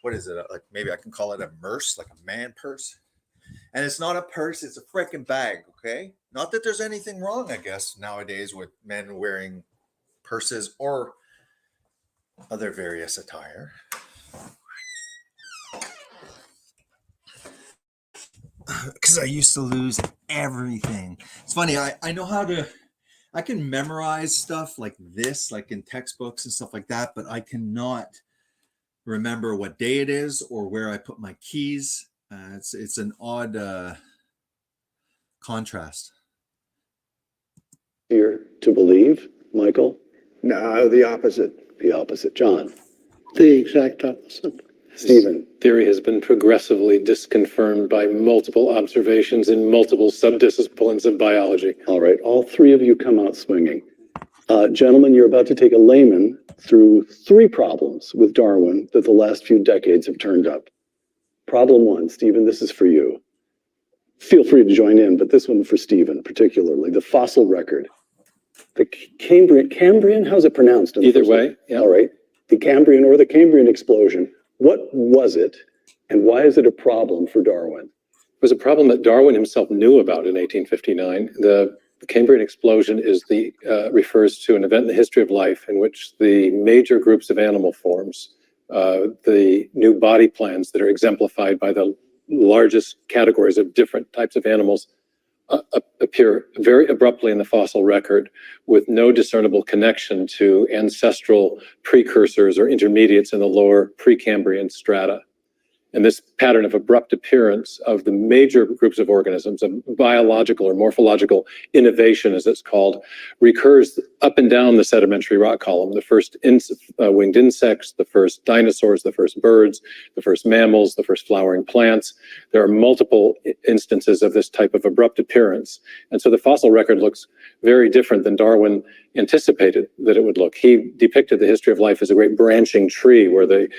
What is it? Like maybe I can call it a merce, like a man purse. And it's not a purse, it's a freaking bag, okay? Not that there's anything wrong, I guess, nowadays with men wearing purses or other various attire. Because I used to lose everything. It's funny, I know how to, I can memorize stuff like this, like in textbooks and stuff like that, but I cannot remember what day it is or where I put my keys. It's an odd contrast. Easier to believe, Michael? No, the opposite. The opposite. John? The exact opposite. Stephen? Theory has been progressively disconfirmed by multiple observations in multiple subdisciplines of biology. All right, all 3 of you come out swinging. Gentlemen, you're about to take a layman through 3 problems with Darwin that the last few decades have turned up. Problem 1, Stephen, this is for you. Feel free to join in, but this one for Stephen particularly, the fossil record. The Cambrian, how's it pronounced? Either way, yeah. All right, the Cambrian or the Cambrian explosion. What was it, and why is it a problem for Darwin? It was a problem that Darwin himself knew about in 1859. The Cambrian explosion refers to an event in the history of life in which the major groups of animal forms, the new body plans that are exemplified by the largest categories of different types of animals, appear very abruptly in the fossil record with no discernible connection to ancestral precursors or intermediates in the lower Precambrian strata. And this pattern of abrupt appearance of the major groups of organisms, of biological or morphological innovation, as it's called, recurs up and down the sedimentary rock column. The first winged insects, the first dinosaurs, the first birds, the first mammals, the first flowering plants. There are multiple instances of this type of abrupt appearance. And so the fossil record looks very different than Darwin anticipated that it would look. He depicted the history of life as a great branching tree where the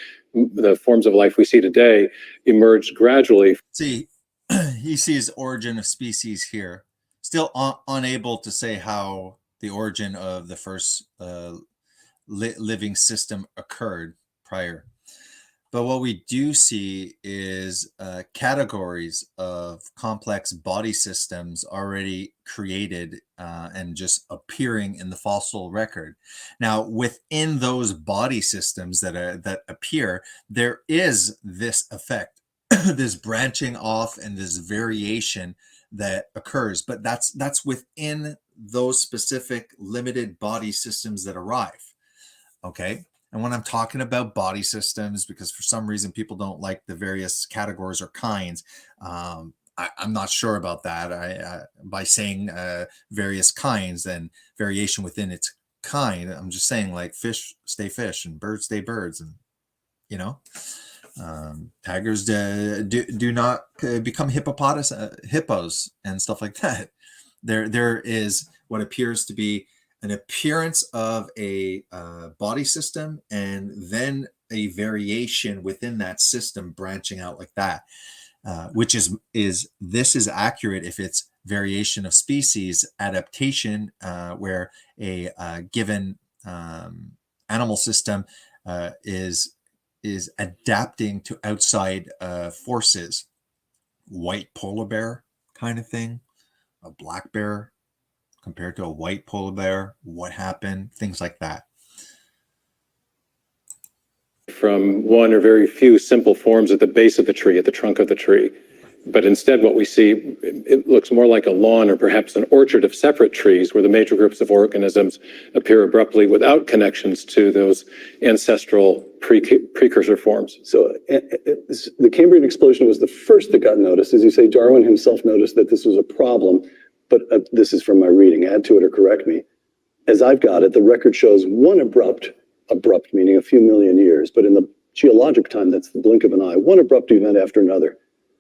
forms of life we see today emerged gradually. See, he sees origin of species here. Still unable to say how the origin of the first living system occurred prior. But what we do see is categories of complex body systems already created and just appearing in the fossil record. Now, within those body systems that appear, there is this effect, this branching off and this variation that occurs. But that's within those specific limited body systems that arrive. Okay. And when I'm talking about body systems, because for some reason people don't like the various categories or kinds, I'm not sure about that. By saying various kinds and variation within its kind, I'm just saying like fish stay fish and birds stay birds, and tigers do not become hippos and stuff like that. There is what appears to be an appearance of a body system and then a variation within that system branching out like that, which is accurate if it's variation of species adaptation, where a given animal system is adapting to outside forces. White polar bear kind of thing, a black bear compared to a white polar bear, what happened, things like that. From one or very few simple forms at the base of the tree, at the trunk of the tree. But instead what we see, it looks more like a lawn or perhaps an orchard of separate trees where the major groups of organisms appear abruptly without connections to those ancestral precursor forms. So the Cambrian explosion was the first that got noticed. As you say, Darwin himself noticed that this was a problem. But this is from my reading, add to it or correct me. As I've got it, the record shows one abrupt meaning a few million years, but in the geologic time, that's the blink of an eye, one abrupt event after another.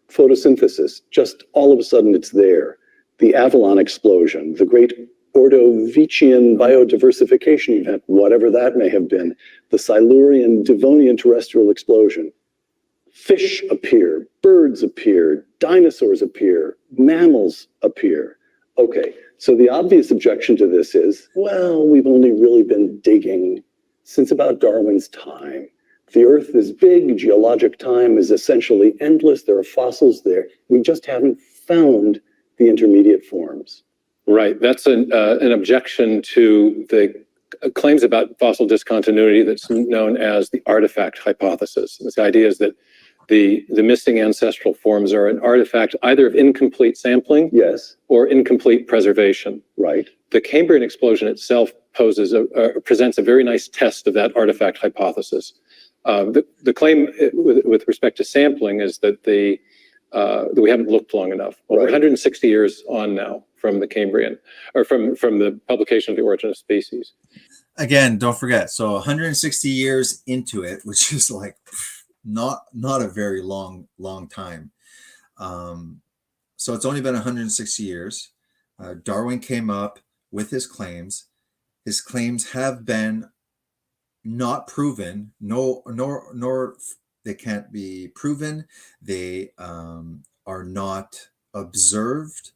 Photosynthesis, just all of a sudden it's there. The Avalon explosion, the great Ordovician biodiversification event, whatever that may have been, the Silurian Devonian terrestrial explosion. Fish appear, birds appear, dinosaurs appear, mammals appear. Okay, so the obvious objection to this is, well, we've only really been digging since about Darwin's time. The Earth is big, geologic time is essentially endless, there are fossils there. We just haven't found the intermediate forms. Right, that's an objection to the claims about fossil discontinuity that's known as the artifact hypothesis. This idea is that the missing ancestral forms are an artifact either of incomplete sampling, yes, or incomplete preservation. Right. The Cambrian explosion itself presents a very nice test of that artifact hypothesis. The claim with respect to sampling is that that we haven't looked long enough. Well, we're 160 years on now from the Cambrian, or from the publication of The Origin of Species. Again, don't forget. So 160 years into it, which is like not a very long time. So it's only been 160 years. Darwin came up with his claims. His claims have been not proven, nor they can't be proven. They are not observed.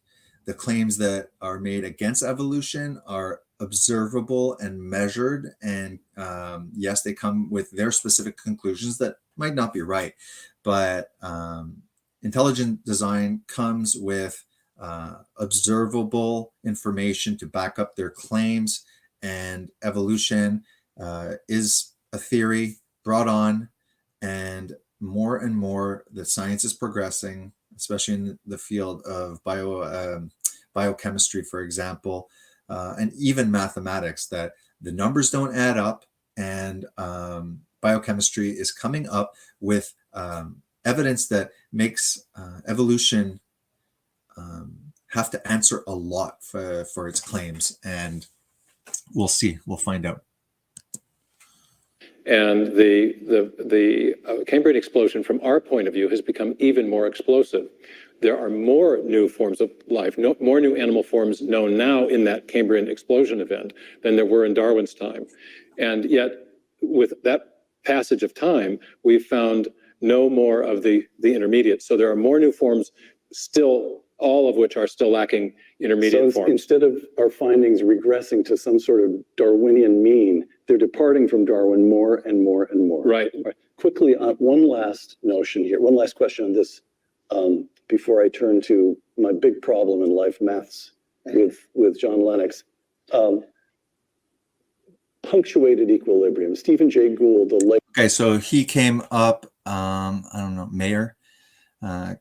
The claims that are made against evolution are observable and measured. And yes, they come with their specific conclusions that might not be right. But intelligent design comes with observable information to back up their claims. And evolution is a theory brought on, and more the science is progressing, especially in the field of biochemistry, for example, and even mathematics, that the numbers don't add up, and biochemistry is coming up with evidence that makes evolution have to answer a lot for its claims, and we'll see. We'll find out. And the Cambrian explosion, from our point of view, has become even more explosive. There are more new forms of life, more new animal forms known now in that Cambrian explosion event than there were in Darwin's time. And yet, with that passage of time, we've found no more of the intermediate. So there are more new forms still, all of which are still lacking intermediate forms. Instead of our findings regressing to some sort of Darwinian mean, they're departing from Darwin more and more and more. Right. Quickly, one last notion here, one last question on this before I turn to my big problem in life, maths, with John Lennox. Punctuated equilibrium. Stephen Jay Gould, the late. Okay, so he came up, I don't know, Mayer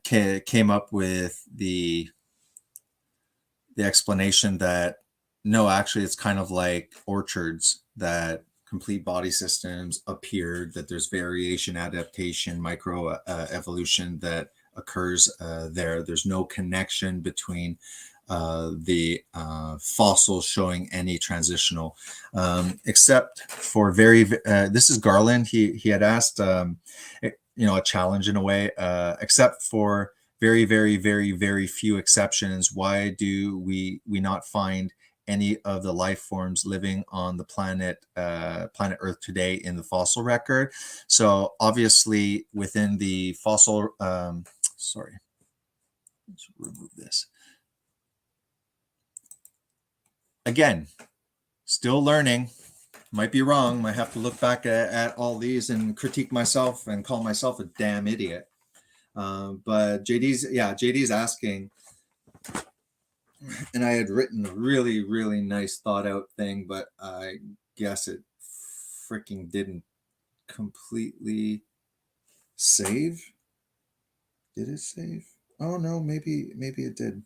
came up with the explanation that no, actually it's kind of like orchards, that complete body systems appeared, that there's variation, adaptation, micro evolution that occurs there. There's no connection between the fossils showing any transitional, except for this is Garland. He had asked, a challenge in a way, except for very, very, very, very few exceptions. Why do we not find any of the life forms living on the planet Earth today in the fossil record? So obviously within the fossil, sorry, let's remove this. Again, still learning, might be wrong, might have to look back at all these and critique myself and call myself a damn idiot. But JD's asking, and I had written a really, really nice thought out thing, but I guess it freaking didn't completely save. Did it save? Oh no, maybe it did.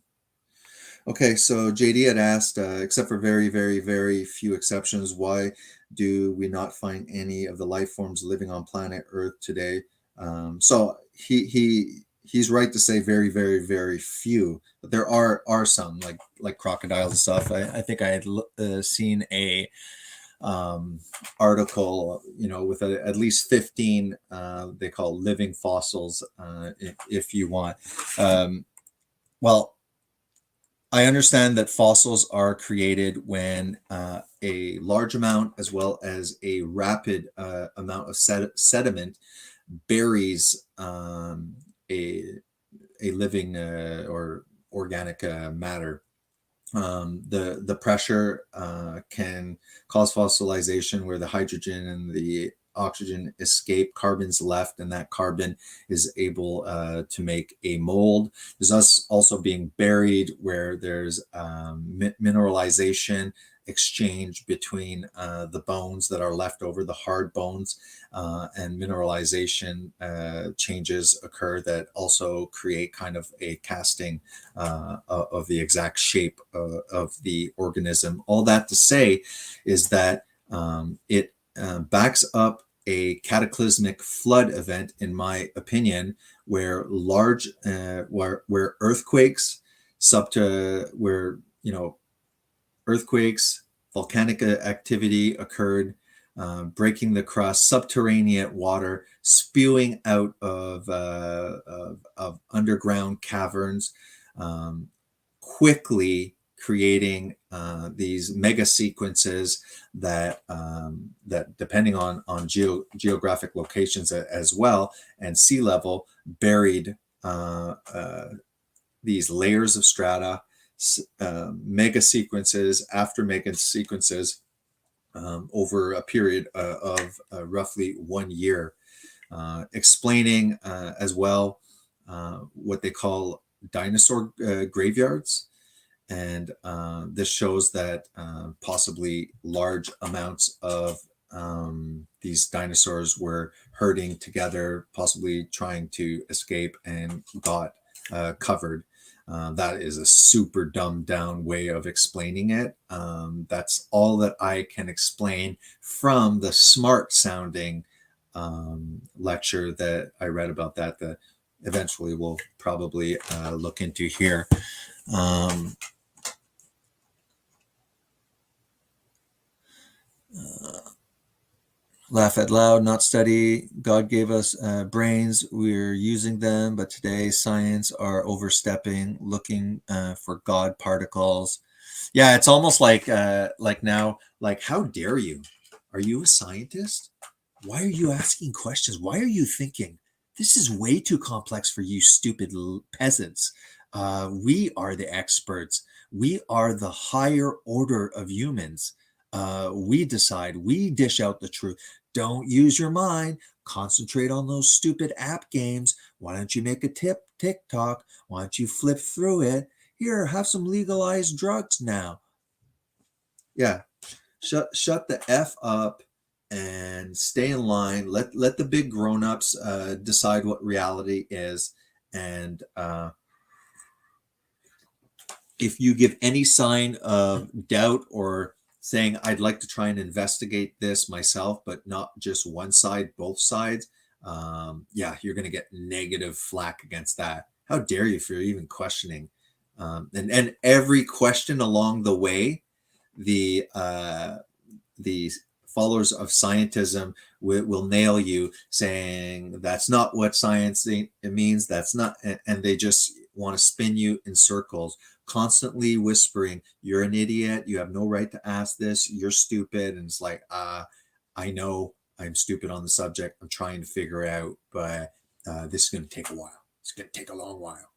Okay, so JD had asked, except for very, very, very few exceptions, why do we not find any of the life forms living on planet Earth today? So he's right to say very, very, very few, but there are some like crocodiles and stuff. I think I had seen a article, with at least 15 they call living fossils, if you want. Well, I understand that fossils are created when a large amount as well as a rapid amount of sediment buries a living or organic matter. The pressure can cause fossilization, where the hydrogen and the oxygen escape, carbon's left, and that carbon is able to make a mold. There's us also being buried, where there's mineralization exchange between the bones that are left over, the hard bones, and mineralization changes occur that also create kind of a casting of the exact shape of the organism. All that to say is that it backs up a cataclysmic flood event, in my opinion, where large where earthquakes, earthquakes, volcanic activity occurred, breaking the crust, subterranean water spewing out of underground caverns, quickly creating these mega sequences that depending on geographic locations as well, and sea level, buried these layers of strata, mega sequences after mega sequences over a period of roughly 1 year, explaining as well what they call dinosaur graveyards. And this shows that possibly large amounts of these dinosaurs were herding together, possibly trying to escape, and got covered. That is a super dumbed down way of explaining it. That's all that I can explain from the smart sounding lecture that I read about that eventually we'll probably look into here. Laugh out loud, not study. God gave us brains. We're using them, but today science are overstepping, looking for God particles. Yeah, it's almost like now, like, how dare you? Are you a scientist? Why are you asking questions? Why are you thinking? This is way too complex for you stupid peasants. We are the experts. We are the higher order of humans. We decide. We dish out the truth. Don't use your mind. Concentrate on those stupid app games. Why don't you make a TikTok? Why don't you flip through it? Here, have some legalized drugs now. Yeah, shut the F up and stay in line. Let the big grown-ups decide what reality is. And if you give any sign of doubt or saying, I'd like to try and investigate this myself, but not just one side, both sides, yeah, you're going to get negative flack against that. How dare you if you're even questioning? And every question along the way, the followers of scientism will nail you, saying that's not what science it means. That's not, and they just want to spin you in circles, constantly whispering, "You're an idiot. You have no right to ask this. You're stupid." And it's like, I know I'm stupid on the subject. I'm trying to figure it out, but this is going to take a while. It's going to take a long while.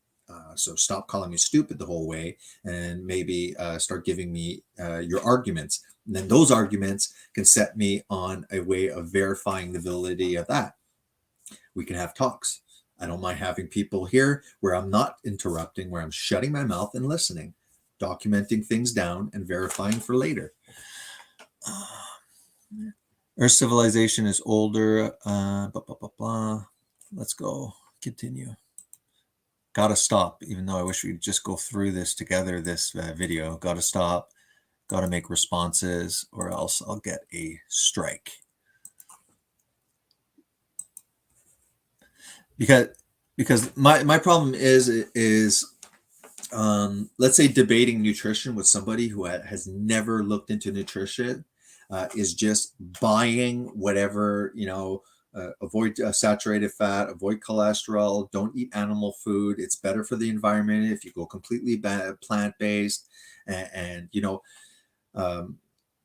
So stop calling me stupid the whole way, and maybe start giving me your arguments. And then those arguments can set me on a way of verifying the validity of that. We can have talks. I don't mind having people here where I'm not interrupting, where I'm shutting my mouth and listening, documenting things down and verifying for later. Earth civilization is older. Blah, blah, blah, blah. Let's go. Continue. Gotta stop, even though I wish we'd just go through this together, this video. Gotta stop. Gotta make responses, or else I'll get a strike. Because my problem is let's say debating nutrition with somebody who has never looked into nutrition, is just buying whatever, avoid saturated fat, avoid cholesterol, don't eat animal food. It's better for the environment if you go completely plant-based. And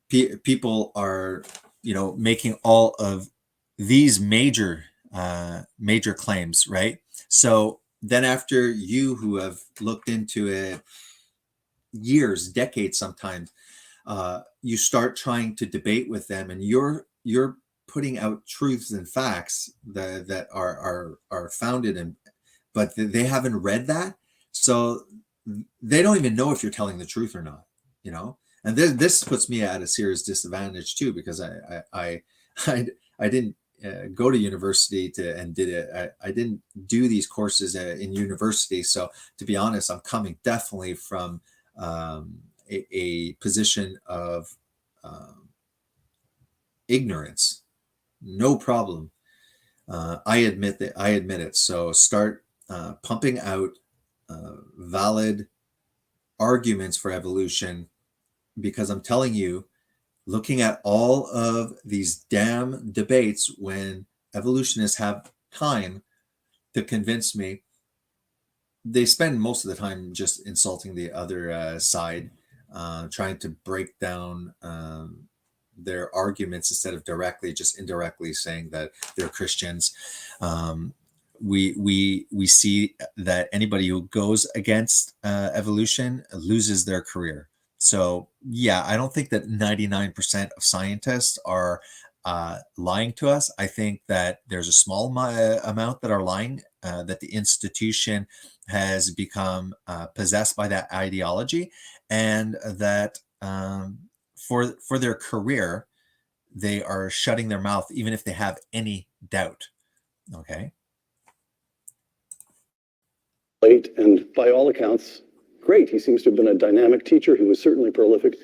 people are, making all of these major claims, right? So then after you who have looked into it years, decades sometimes, you start trying to debate with them, and you're putting out truths and facts that are founded in, but they haven't read that, so they don't even know if you're telling the truth or not, and this puts me at a serious disadvantage too, because I didn't go to university I didn't do these courses in university. So to be honest, I'm coming definitely from a position of ignorance. No problem. I admit it. So start pumping out valid arguments for evolution, because I'm telling you, looking at all of these damn debates, when evolutionists have time to convince me, they spend most of the time just insulting the other side, trying to break down their arguments instead of directly, just indirectly saying that they're Christians. We see that anybody who goes against evolution loses their career. So yeah, I don't think that 99% of scientists are lying to us. I think that there's a small amount that are lying, that the institution has become possessed by that ideology, and that for their career, they are shutting their mouth even if they have any doubt. Okay. Late, and by all accounts, great. He seems to have been a dynamic teacher. He was certainly prolific.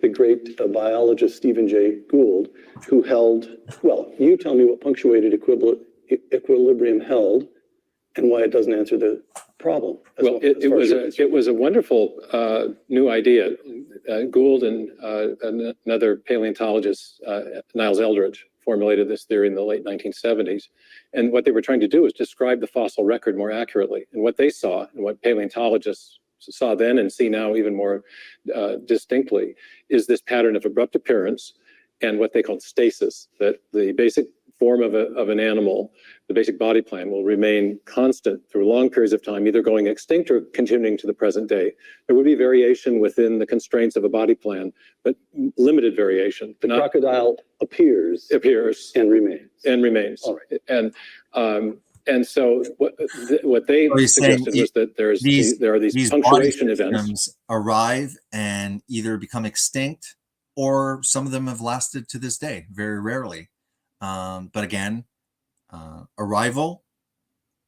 the great biologist Stephen Jay Gould, who held, well, you tell me what punctuated equilibrium held and why it doesn't answer the problem. Well, it was a wonderful new idea. Gould and another paleontologist, Niles Eldredge, formulated this theory in the late 1970s. And what they were trying to do was describe the fossil record more accurately. And what they saw, and what paleontologists saw then and see now even more distinctly, is this pattern of abrupt appearance and what they called stasis, that the basic form of an animal, the basic body plan, will remain constant through long periods of time, either going extinct or continuing to the present day. There would be variation within the constraints of a body plan, but limited variation. The crocodile appears and remains. All right. And so what they suggested was that there are these punctuation events arrive and either become extinct, or some of them have lasted to this day, very rarely. But again, arrival,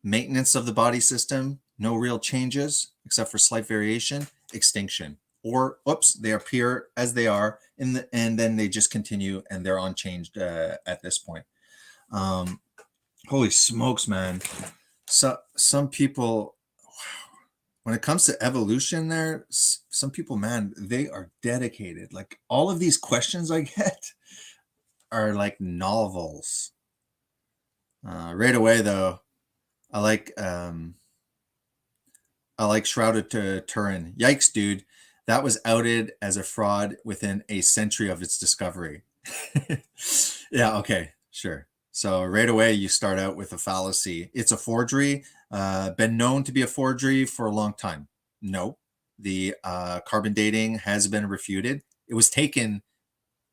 maintenance of the body system, no real changes except for slight variation, extinction, or oops, they appear as they are and then they just continue and they're unchanged at this point. Holy smokes, man. So some people, when it comes to evolution there, some people, man, they are dedicated. Like all of these questions I get are like novels. Right away though, I like Shrouded to Turin. Yikes, dude. That was outed as a fraud within a century of its discovery. Yeah, okay, sure. So right away you start out with a fallacy. It's a forgery, been known to be a forgery for a long time. No, the carbon dating has been refuted. It was taken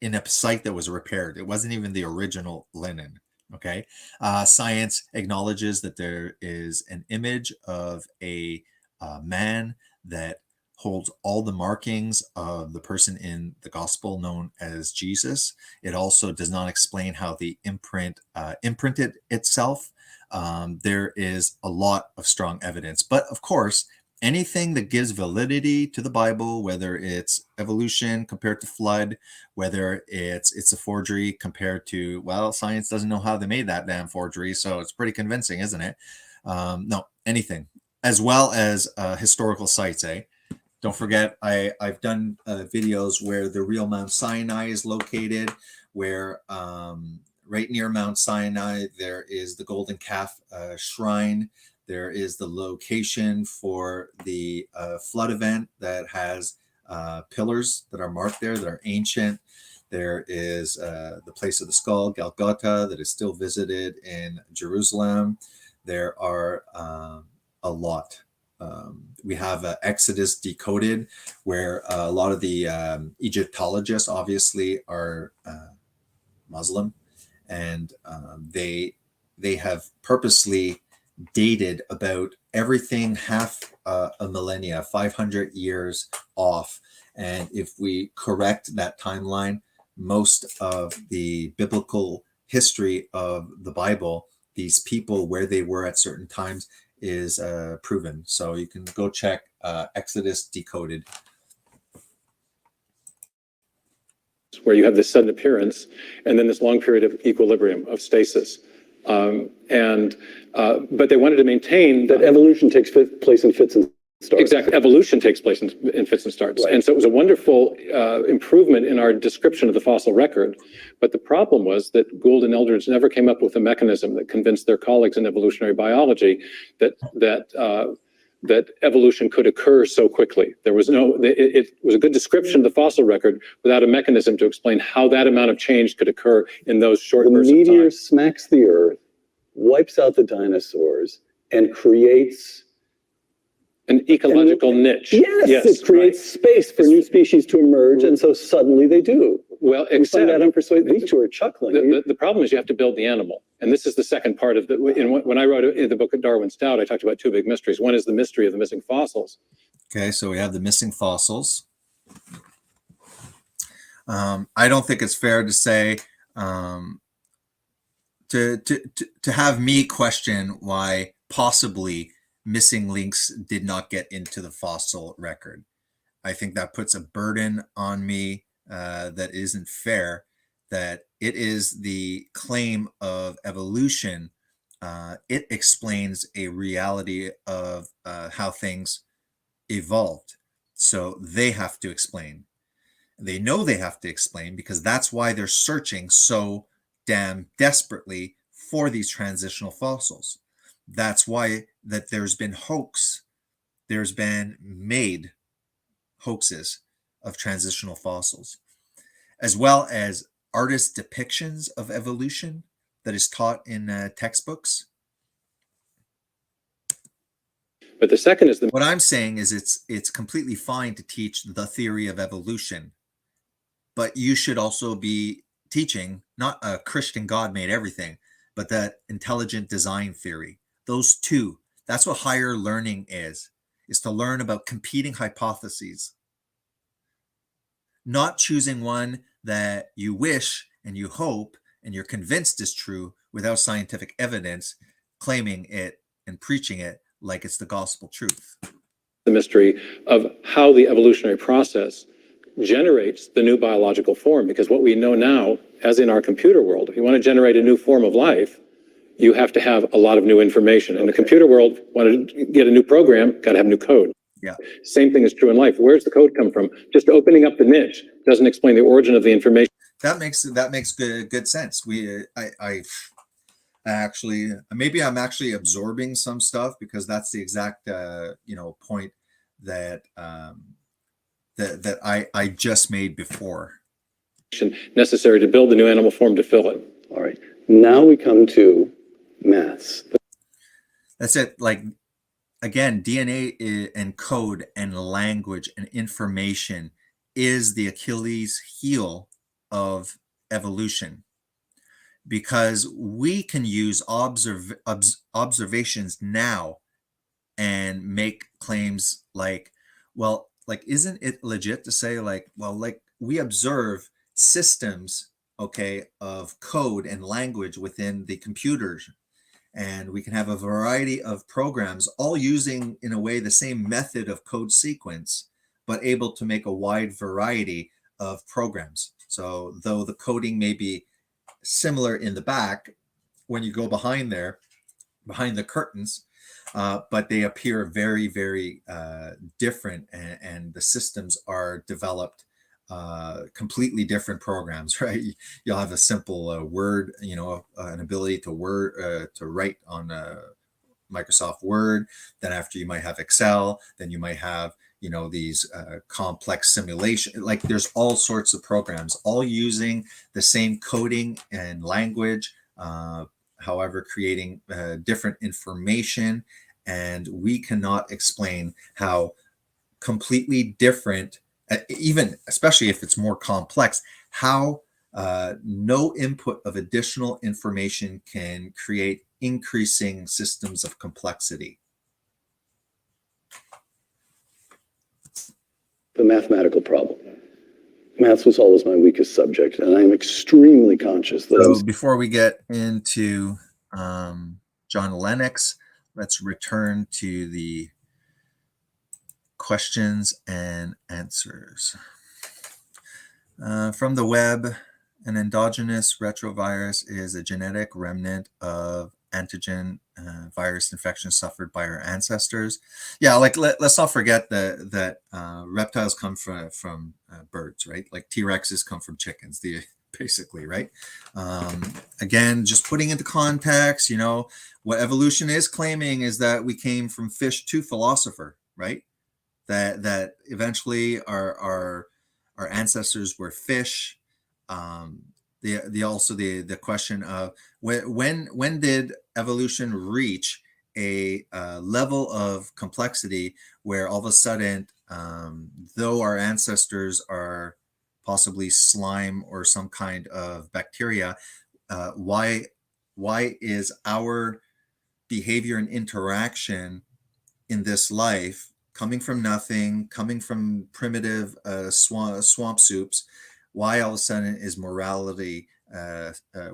in a site that was repaired. It wasn't even the original linen. Okay. Science acknowledges that there is an image of a man that holds all the markings of the person in the gospel known as Jesus. It also does not explain how the imprint imprinted itself. There is a lot of strong evidence, but of course, anything that gives validity to the Bible, whether it's evolution compared to flood, whether it's a forgery compared to, well, science doesn't know how they made that damn forgery, so it's pretty convincing, isn't it? No, anything, as well as historical sites, eh? Don't forget, I've done videos where the real Mount Sinai is located, where right near Mount Sinai, there is the Golden Calf Shrine. There is the location for the flood event that has pillars that are marked there that are ancient. There is the place of the skull, Golgotha, that is still visited in Jerusalem. There are a lot. We have Exodus Decoded, where a lot of the Egyptologists obviously are Muslim, and they have purposely dated about everything half a millennia, 500 years off. And if we correct that timeline, most of the biblical history of the Bible, these people, where they were at certain times, is proven. So you can go check Exodus Decoded. Where you have this sudden appearance and then this long period of equilibrium, of stasis. But they wanted to maintain that evolution takes place in fits and starts. Exactly. Evolution takes place in fits and starts. Right. And so it was a wonderful improvement in our description of the fossil record. But the problem was that Gould and Eldredge never came up with a mechanism that convinced their colleagues in evolutionary biology that evolution could occur so quickly. There was it was a good description of the fossil record without a mechanism to explain how that amount of change could occur in those short bursts of time. The meteor smacks the earth, wipes out the dinosaurs, and creates an ecological niche. Yes, it creates space for new species to emerge, and so suddenly they do. Well, we find that unpersuasive. These two are chuckling. The problem is you have to build the animal, and this is the second part of when I wrote in the book of Darwin's Doubt, I talked about two big mysteries. One is the mystery of the missing fossils. Okay, so we have the missing fossils. I don't think it's fair to say to have me question why possibly missing links did not get into the fossil record. I think that puts a burden on me that isn't fair, that it is the claim of evolution. It explains a reality of how things evolved. So they have to explain. They know they have to explain because that's why they're searching so damn desperately for these transitional fossils. That's why that there's been there's been made hoaxes of transitional fossils, as well as artist depictions of evolution that is taught in textbooks. But the second is What I'm saying is it's completely fine to teach the theory of evolution, but you should also be teaching not a Christian God made everything, but that intelligent design theory. Those two, that's what higher learning is to learn about competing hypotheses, not choosing one that you wish and you hope and you're convinced is true without scientific evidence, claiming it and preaching it like it's the gospel truth. the mystery of how the evolutionary process generates the new biological form. Because what we know now, as in our computer world, if you want to generate a new form of life, you have to have a lot of new information. In the computer world, want to get a new program, got to have new code. Yeah. Same thing is true in life. Where's the code come from? Just opening up the niche doesn't explain the origin of the information. That makes good sense. I actually, maybe I'm actually absorbing some stuff because that's the exact point that that I just made before. Necessary to build the new animal form to fill it. All right. Now we come to maths. That's it. Like, again, DNA and code and language and information is the Achilles heel of evolution, because we can use observations now and make claims like, well, like, isn't it legit to say like, well, like we observe systems, okay, of code and language within the computers, and we can have a variety of programs all using in a way the same method of code sequence, but able to make a wide variety of programs. So though the coding may be similar in the back, when you go behind the curtains, but they appear very, very different, and the systems are developed completely different programs, right? You'll have a simple Word, an ability to write on Microsoft Word. Then after you might have Excel, then you might have these complex simulation. Like there's all sorts of programs, all using the same coding and language, however, creating different information. And we cannot explain how completely different, even especially if it's more complex, how no input of additional information can create increasing systems of complexity. The mathematical problem. Maths was always my weakest subject, and I am extremely conscious that So before we get into John Lennox, let's return to the questions and answers. From the web, an endogenous retrovirus is a genetic remnant of antigen virus infection suffered by our ancestors. Yeah, like let's not forget that reptiles come from birds, right? Like T-Rexes come from chickens, basically, right? Again, just putting into context, what evolution is claiming is that we came from fish to philosopher, right? That eventually our ancestors were fish. The question of when did evolution reach a level of complexity where all of a sudden, though our ancestors are possibly slime or some kind of bacteria, why is our behavior and interaction in this life coming from nothing, coming from primitive swamp soups? Why all of a sudden is morality?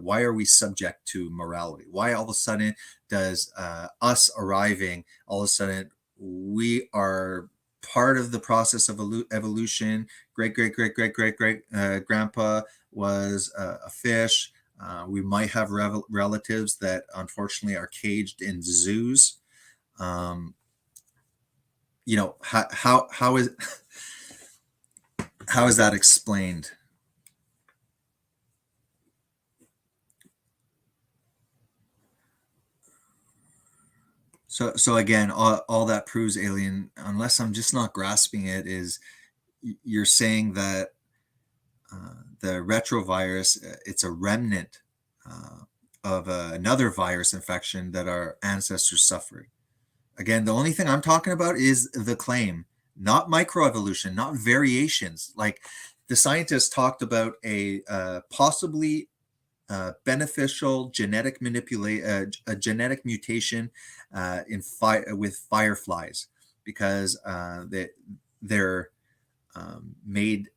Why are we subject to morality? Why all of a sudden does us arriving, all of a sudden we are part of the process of evolution. Great grandpa was a fish. We might have relatives that unfortunately are caged in zoos. How is how is that explained? So again, all that proves, Alien, unless I'm just not grasping it, is you're saying that the retrovirus, it's a remnant of another virus infection that our ancestors suffered. Again, the only thing I'm talking about is the claim, not microevolution, not variations. Like the scientists talked about a possibly beneficial genetic a genetic mutation with fireflies, because they're made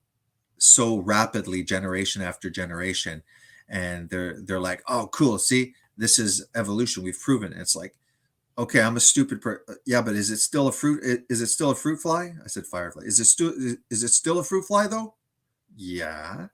so rapidly generation after generation, and they're like, oh cool, see, this is evolution, we've proven it. It's like, okay, I'm a stupid yeah, but is it still a fruit? Is it still a fruit fly? I said firefly. Is it still a fruit fly though? Yeah.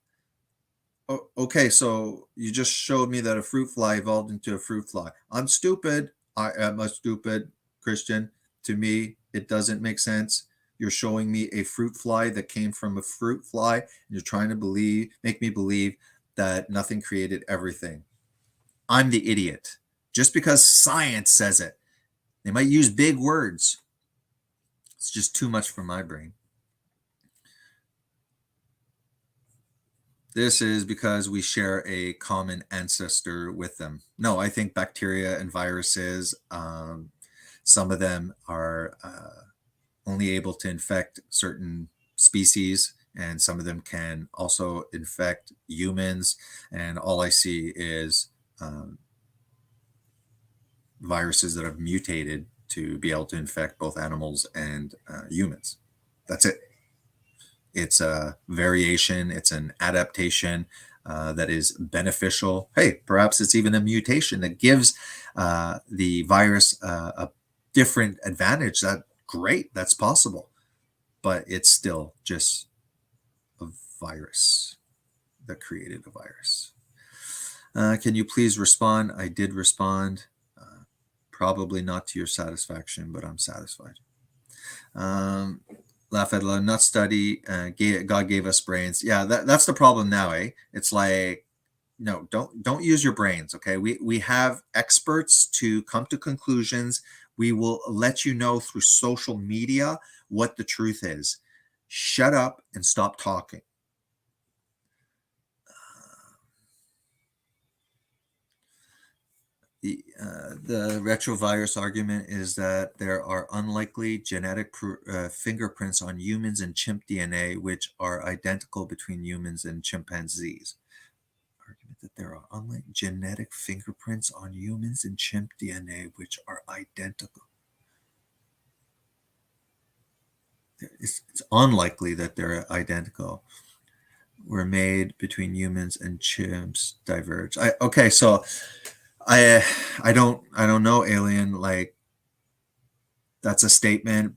Oh, okay, so you just showed me that a fruit fly evolved into a fruit fly. I'm stupid. I am a stupid Christian. To me, it doesn't make sense. You're showing me a fruit fly that came from a fruit fly, and you're trying to make me believe that nothing created everything. I'm the idiot. Just because science says it. They might use big words. It's just too much for my brain. This is because we share a common ancestor with them. No, I think bacteria and viruses, some of them are only able to infect certain species, and some of them can also infect humans. And all I see is viruses that have mutated to be able to infect both animals and humans. That's it. It's a variation. It's an adaptation that is beneficial. Hey, perhaps it's even a mutation that gives the virus a different advantage. That's great. That's possible. But it's still just a virus that created a virus. Can you please respond? I did respond. Probably not to your satisfaction, but I'm satisfied. Lafayette, not study. God gave us brains. Yeah, that's the problem now, eh? It's like, no, don't use your brains. Okay, we have experts to come to conclusions. We will let you know through social media what the truth is. Shut up and stop talking. The retrovirus argument is that there are unlikely genetic fingerprints on humans and chimp DNA, which are identical between humans and chimpanzees. Argument that there are unlikely genetic fingerprints on humans and chimp DNA, which are identical. It's unlikely that they're identical. Were made between humans and chimps diverge. Okay, so I don't know, Alien. Like, that's a statement.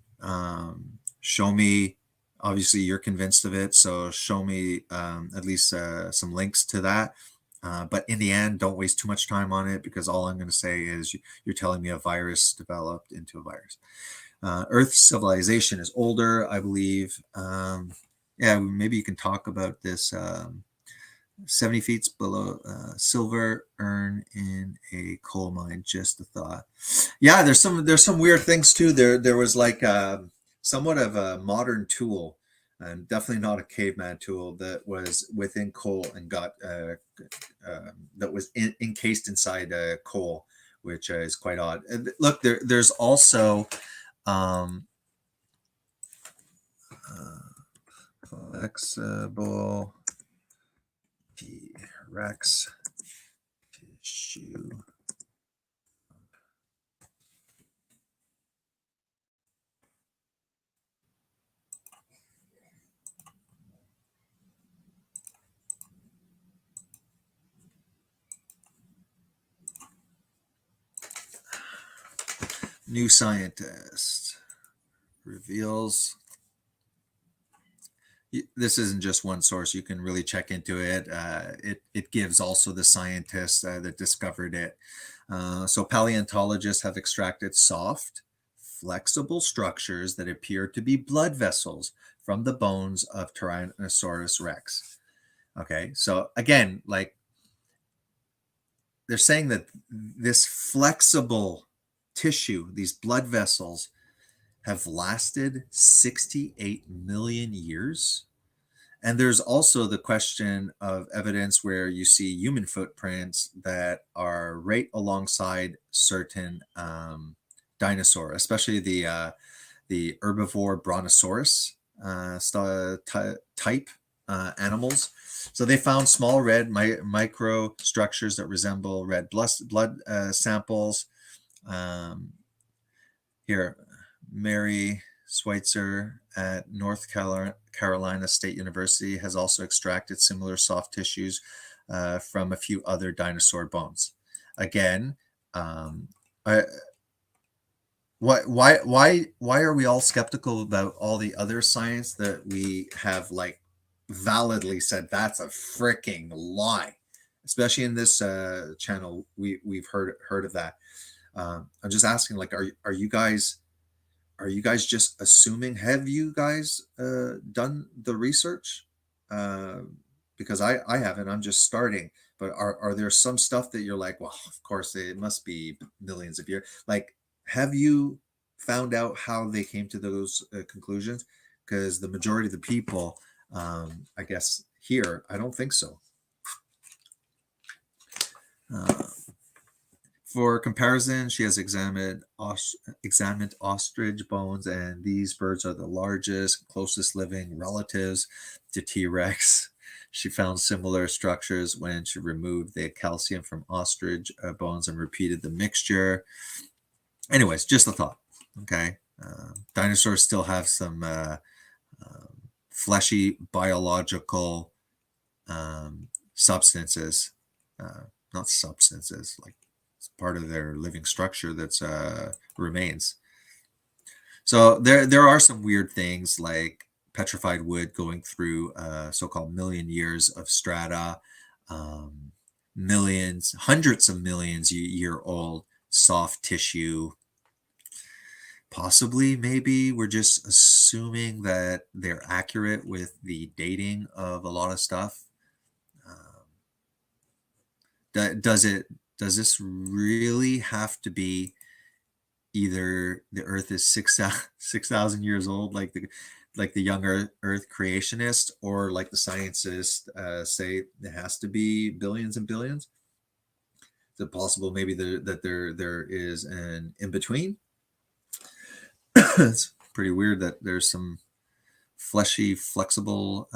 Show me. Obviously, you're convinced of it, so show me at least some links to that. But in the end, don't waste too much time on it, because all I'm going to say is you're telling me a virus developed into a virus. Earth's civilization is older, I believe. Yeah, maybe you can talk about this. 70 feet below silver urn in a coal mine. Just a thought. Yeah, there's some weird things too. There was like somewhat of a modern tool, and definitely not a caveman tool, that was within coal and got that was encased inside coal, which is quite odd. And look, there's also flexible T-Rex tissue. New scientist reveals this isn't just one source. You can really check into it. It gives also the scientists that discovered it. So paleontologists have extracted soft, flexible structures that appear to be blood vessels from the bones of Tyrannosaurus rex. Okay, so again, like they're saying that this flexible tissue, these blood vessels, have lasted 68 million years. And there's also the question of evidence where you see human footprints that are right alongside certain dinosaur, especially the herbivore Brontosaurus type animals. So they found small red micro structures that resemble red blood samples. Here, Mary Schweitzer at North Carolina State University has also extracted similar soft tissues from a few other dinosaur bones. Again, why are we all skeptical about all the other science that we have like validly said that's a freaking lie? Especially in this channel, we've heard of that. I'm just asking, like, are you guys just assuming? Have you guys done the research? Because I haven't. I'm just starting. But are there some stuff that you're like, well, of course it must be millions of years. Like, have you found out how they came to those conclusions? Because the majority of the people, I guess here, I don't think so. For comparison, she has examined ostrich bones, and these birds are the largest, closest living relatives to T-Rex. She found similar structures when she removed the calcium from ostrich bones and repeated the mixture. Anyways, just a thought. Okay, dinosaurs still have some fleshy biological substances, not substances, like part of their living structure that's remains. So there are some weird things like petrified wood going through so-called million years of strata, millions, hundreds of millions year old soft tissue. Possibly, maybe we're just assuming that they're accurate with the dating of a lot of stuff. Does this really have to be either the Earth is 6,000 years old, like the young Earth creationists, or like the scientists say it has to be billions and billions? Is it possible maybe that there is an in between? It's pretty weird that there's some fleshy, flexible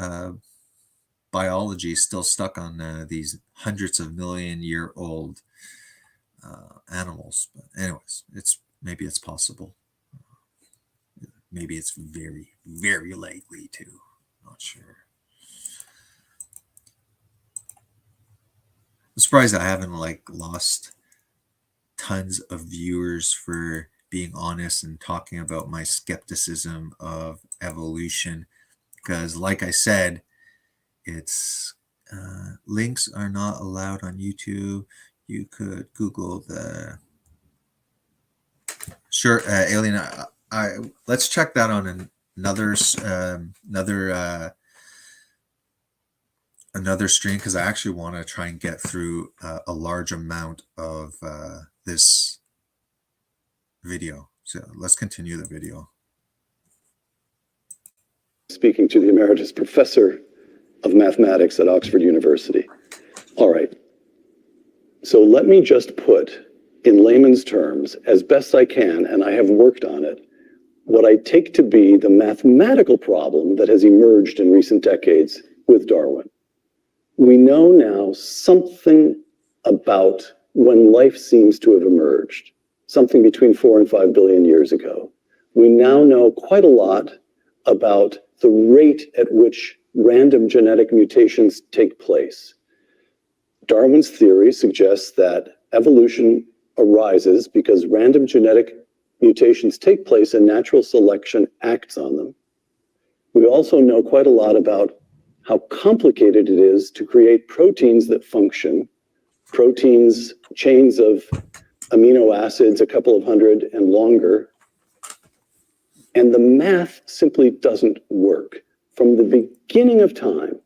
biology still stuck on these hundreds of million-year old animals. But anyways, maybe it's possible. Maybe it's very, very likely too. Not sure. I'm surprised I haven't lost tons of viewers for being honest and talking about my skepticism of evolution, because like I said, it's links are not allowed on YouTube. You could Google the alien. Let's check that on another stream, because I actually want to try and get through a large amount of this video. So let's continue the video. Speaking to the Emeritus Professor of Mathematics at Oxford University. All right. So let me just put in layman's terms, as best I can, and I have worked on it, what I take to be the mathematical problem that has emerged in recent decades with Darwin. We know now something about when life seems to have emerged, something between 4 and 5 billion years ago. We now know quite a lot about the rate at which random genetic mutations take place. Darwin's theory suggests that evolution arises because random genetic mutations take place and natural selection acts on them. We also know quite a lot about how complicated it is to create proteins that function, proteins, chains of amino acids, a couple of hundred and longer. And the math simply doesn't work. From the beginning of time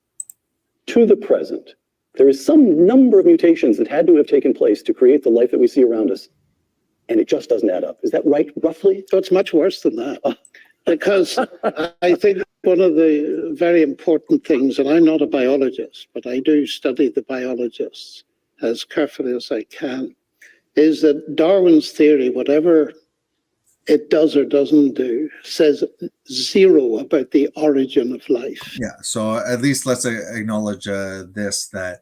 to the present, there is some number of mutations that had to have taken place to create the life that we see around us. And it just doesn't add up. Is that right, roughly? So it's much worse than that. Because I think one of the very important things, and I'm not a biologist, but I do study the biologists as carefully as I can, is that Darwin's theory, whatever it does or doesn't do, says zero about the origin of life. Yeah. So at least let's acknowledge this, that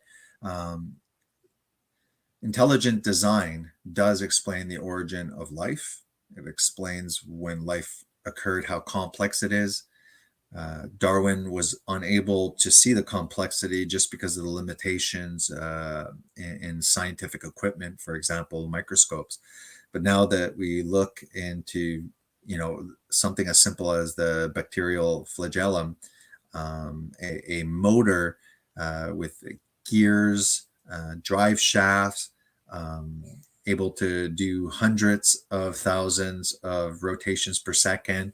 intelligent design does explain the origin of life. It explains when life occurred, how complex it is. Darwin was unable to see the complexity just because of the limitations in scientific equipment, for example, microscopes. But now that we look into, something as simple as the bacterial flagellum, a motor with gears, drive shafts, able to do hundreds of thousands of rotations per second,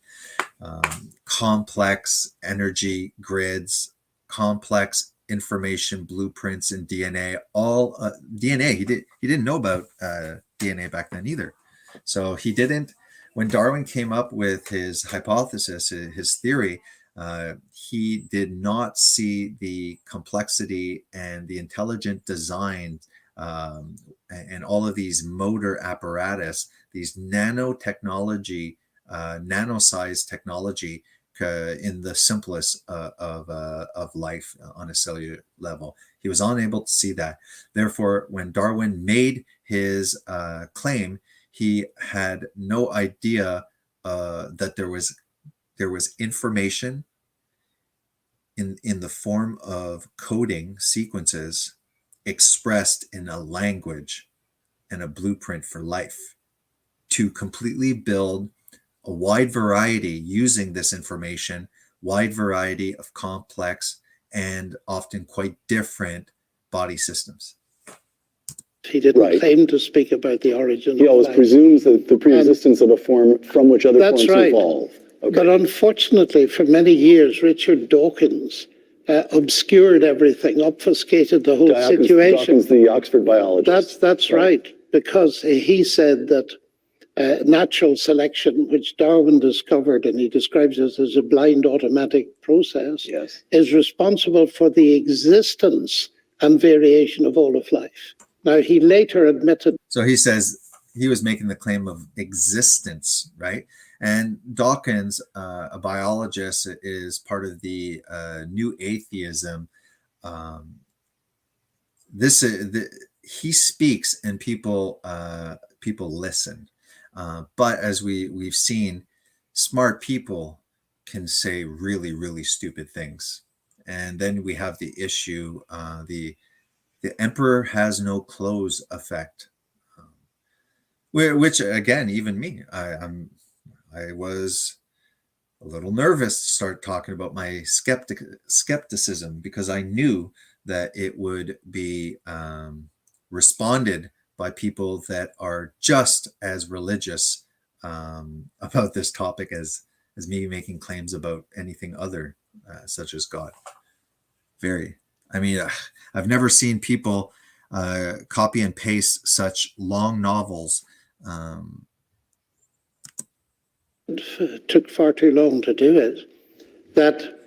complex energy grids, complex information blueprints in DNA. All DNA. He didn't know about DNA back then either. So he didn't. When Darwin came up with his hypothesis, his theory, he did not see the complexity and the intelligent design and all of these motor apparatus, these nanotechnology, nano-sized technology in the simplest of life on a cellular level. He was unable to see that. Therefore, when Darwin made his claim, he had no idea that there was information in the form of coding sequences expressed in a language and a blueprint for life to completely build a wide variety using this information, wide variety of complex and often quite different body systems. He didn't Right. claim to speak about the origin He of always life. presumes that the pre-existence of a form from which other That's forms right. evolve. Okay. But unfortunately, for many years, Richard Dawkins obscured everything, obfuscated the whole situation. Dawkins, the Oxford biologist. That's right, because he said that natural selection, which Darwin discovered, and he describes it as a blind automatic process, Yes. is responsible for the existence and variation of all of life. Now, he later admitted. So he says he was making the claim of existence, right? And Dawkins, a biologist, is part of the new atheism. He speaks and people listen. But as we've seen, smart people can say really, really stupid things. And then we have the issue, the emperor has no clothes effect, which again, even me, I was a little nervous to start talking about my skepticism because I knew that it would be responded by people that are just as religious about this topic as me making claims about anything other, such as God. I've never seen people copy and paste such long novels. It took far too long to do it, that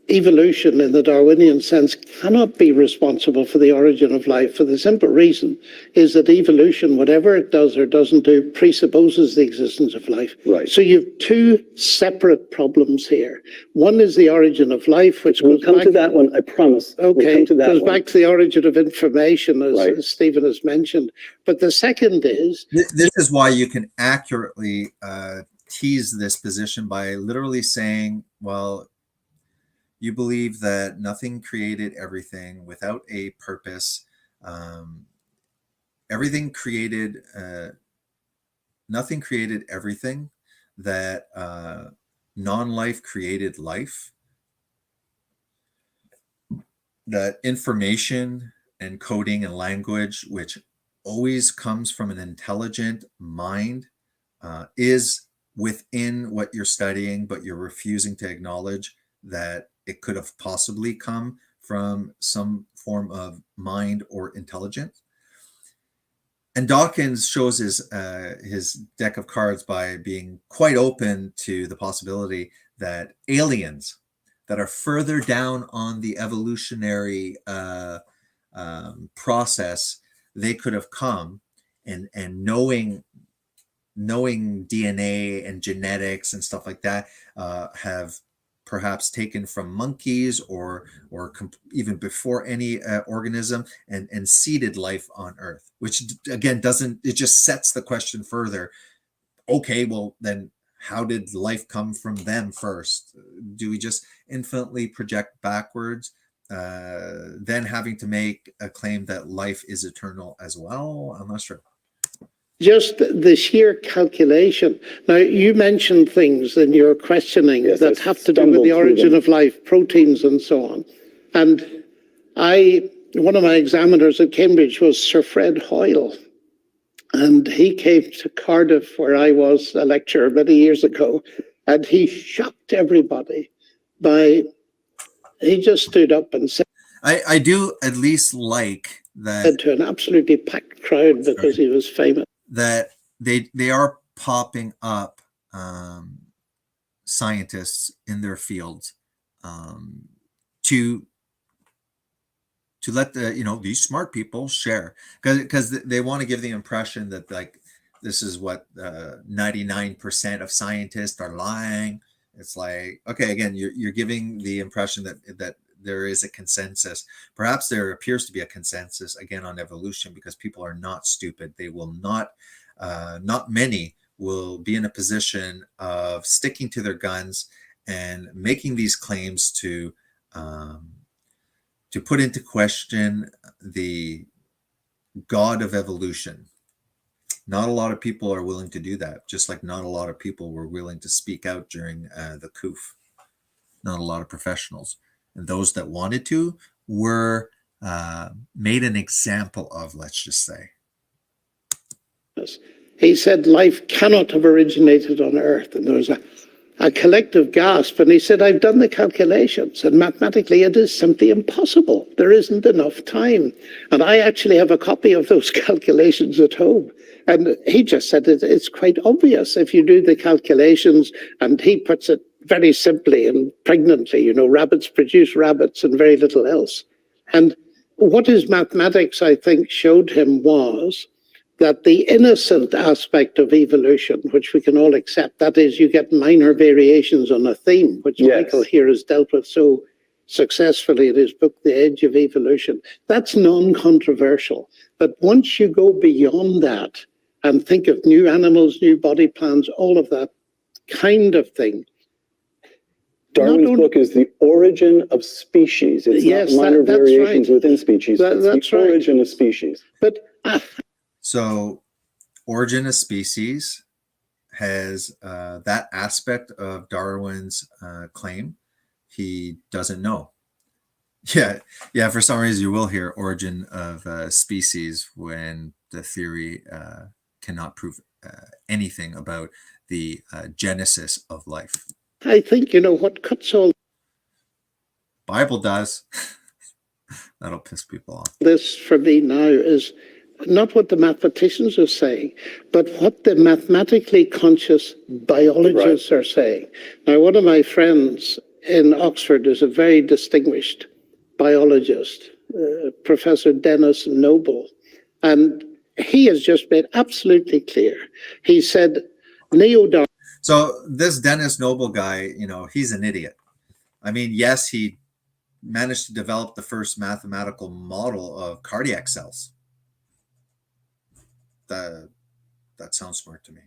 evolution in the Darwinian sense cannot be responsible for the origin of life for the simple reason is that evolution, whatever it does or doesn't do, presupposes the existence of life. Right. So you have two separate problems here. One is the origin of life, which We'll goes come back to that one, I promise. We'll Okay, come to that goes one. back to the origin of information, as Right. Stephen has mentioned. But the second is, This is why you can accurately tease this position by literally saying, well, you believe that nothing created everything without a purpose. Nothing created everything, that non-life created life. that information and coding and language, which always comes from an intelligent mind, is within what you're studying, but you're refusing to acknowledge that it could have possibly come from some form of mind or intelligence. And Dawkins shows his deck of cards by being quite open to the possibility that aliens that are further down on the evolutionary process, they could have come, and knowing DNA and genetics and stuff like that, have perhaps taken from monkeys or even before any organism, and seeded life on Earth, which again it just sets the question further. Okay, well then how did life come from them first? Do we just infinitely project backwards, then having to make a claim that life is eternal as well? I'm not sure. Just the sheer calculation. Now, you mentioned things in your questioning Yes, that I have to do with stumbled the through origin them. of life, proteins and so on. And one of my examiners at Cambridge was Sir Fred Hoyle. And he came to Cardiff, where I was a lecturer many years ago, and he shocked everybody he just stood up and said I do at least like that to an absolutely packed crowd, because he was famous, that they are popping up scientists in their fields, to let these smart people share, because they want to give the impression that like this is what 99% of scientists are lying. It's like, okay, again, you're giving the impression that there is a consensus. Perhaps there appears to be a consensus again on evolution, because people are not stupid. They will not many will be in a position of sticking to their guns and making these claims to put into question the God of evolution. Not a lot of people are willing to do that, just like not a lot of people were willing to speak out during the coup. Not a lot of professionals. And those that wanted to were made an example of, let's just say. he said life cannot have originated on Earth. And there was a collective gasp. And he said, I've done the calculations, and mathematically it is simply impossible. There isn't enough time. And I actually have a copy of those calculations at home. And he just said it's quite obvious if you do the calculations. And he puts it very simply and pregnantly, rabbits produce rabbits and very little else. And what his mathematics, I think, showed him was that the innocent aspect of evolution, which we can all accept, that is, you get minor variations on a theme, which Yes. Michael here has dealt with so successfully in his book, The Edge of Evolution, that's non-controversial. But once you go beyond that and think of new animals, new body plans, all of that kind of thing. Darwin's only- book is The Origin of Species. It's Yes, not minor that's variations right. within species. It's That's the right. origin of species. But So Origin of Species has that aspect of Darwin's claim he doesn't know. Yeah. For some reason, you will hear Origin of Species when the theory cannot prove anything about the genesis of life. I think, what cuts all Bible does. That'll piss people off. this for me now is not what the mathematicians are saying, but what the mathematically conscious biologists are saying. Now, one of my friends in Oxford is a very distinguished biologist, Professor Dennis Noble, and he has just made absolutely clear. He said, neo-Darwinism. So this Dennis Noble guy, he's an idiot. I mean, yes, he managed to develop the first mathematical model of cardiac cells. That sounds smart to me.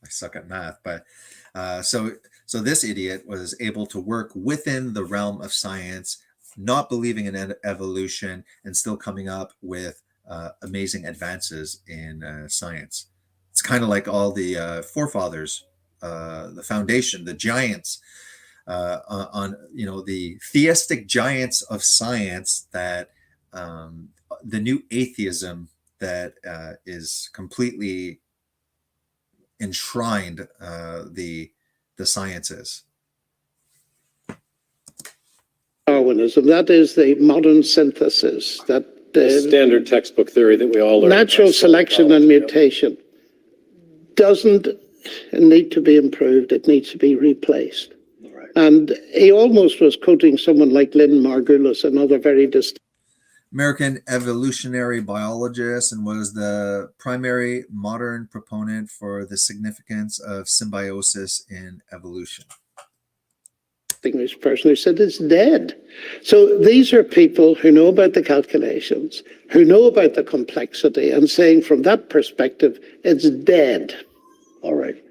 I suck at math, but so this idiot was able to work within the realm of science, not believing in evolution, and still coming up with amazing advances in science. It's kind of like all the forefathers, the foundation, the giants on the theistic giants of science, that the new atheism that is completely enshrined the sciences. Darwinism, that is the modern synthesis, that Standard textbook theory that we all learn. natural selection and mutation doesn't need to be improved, it needs to be replaced. Right. And he almost was quoting someone like Lynn Margulis, another very distinct American evolutionary biologist, and was the primary modern proponent for the significance of symbiosis in evolution. distinguished person who said it's dead. So these are people who know about the calculations, who know about the complexity, and saying from that perspective, it's dead. All right.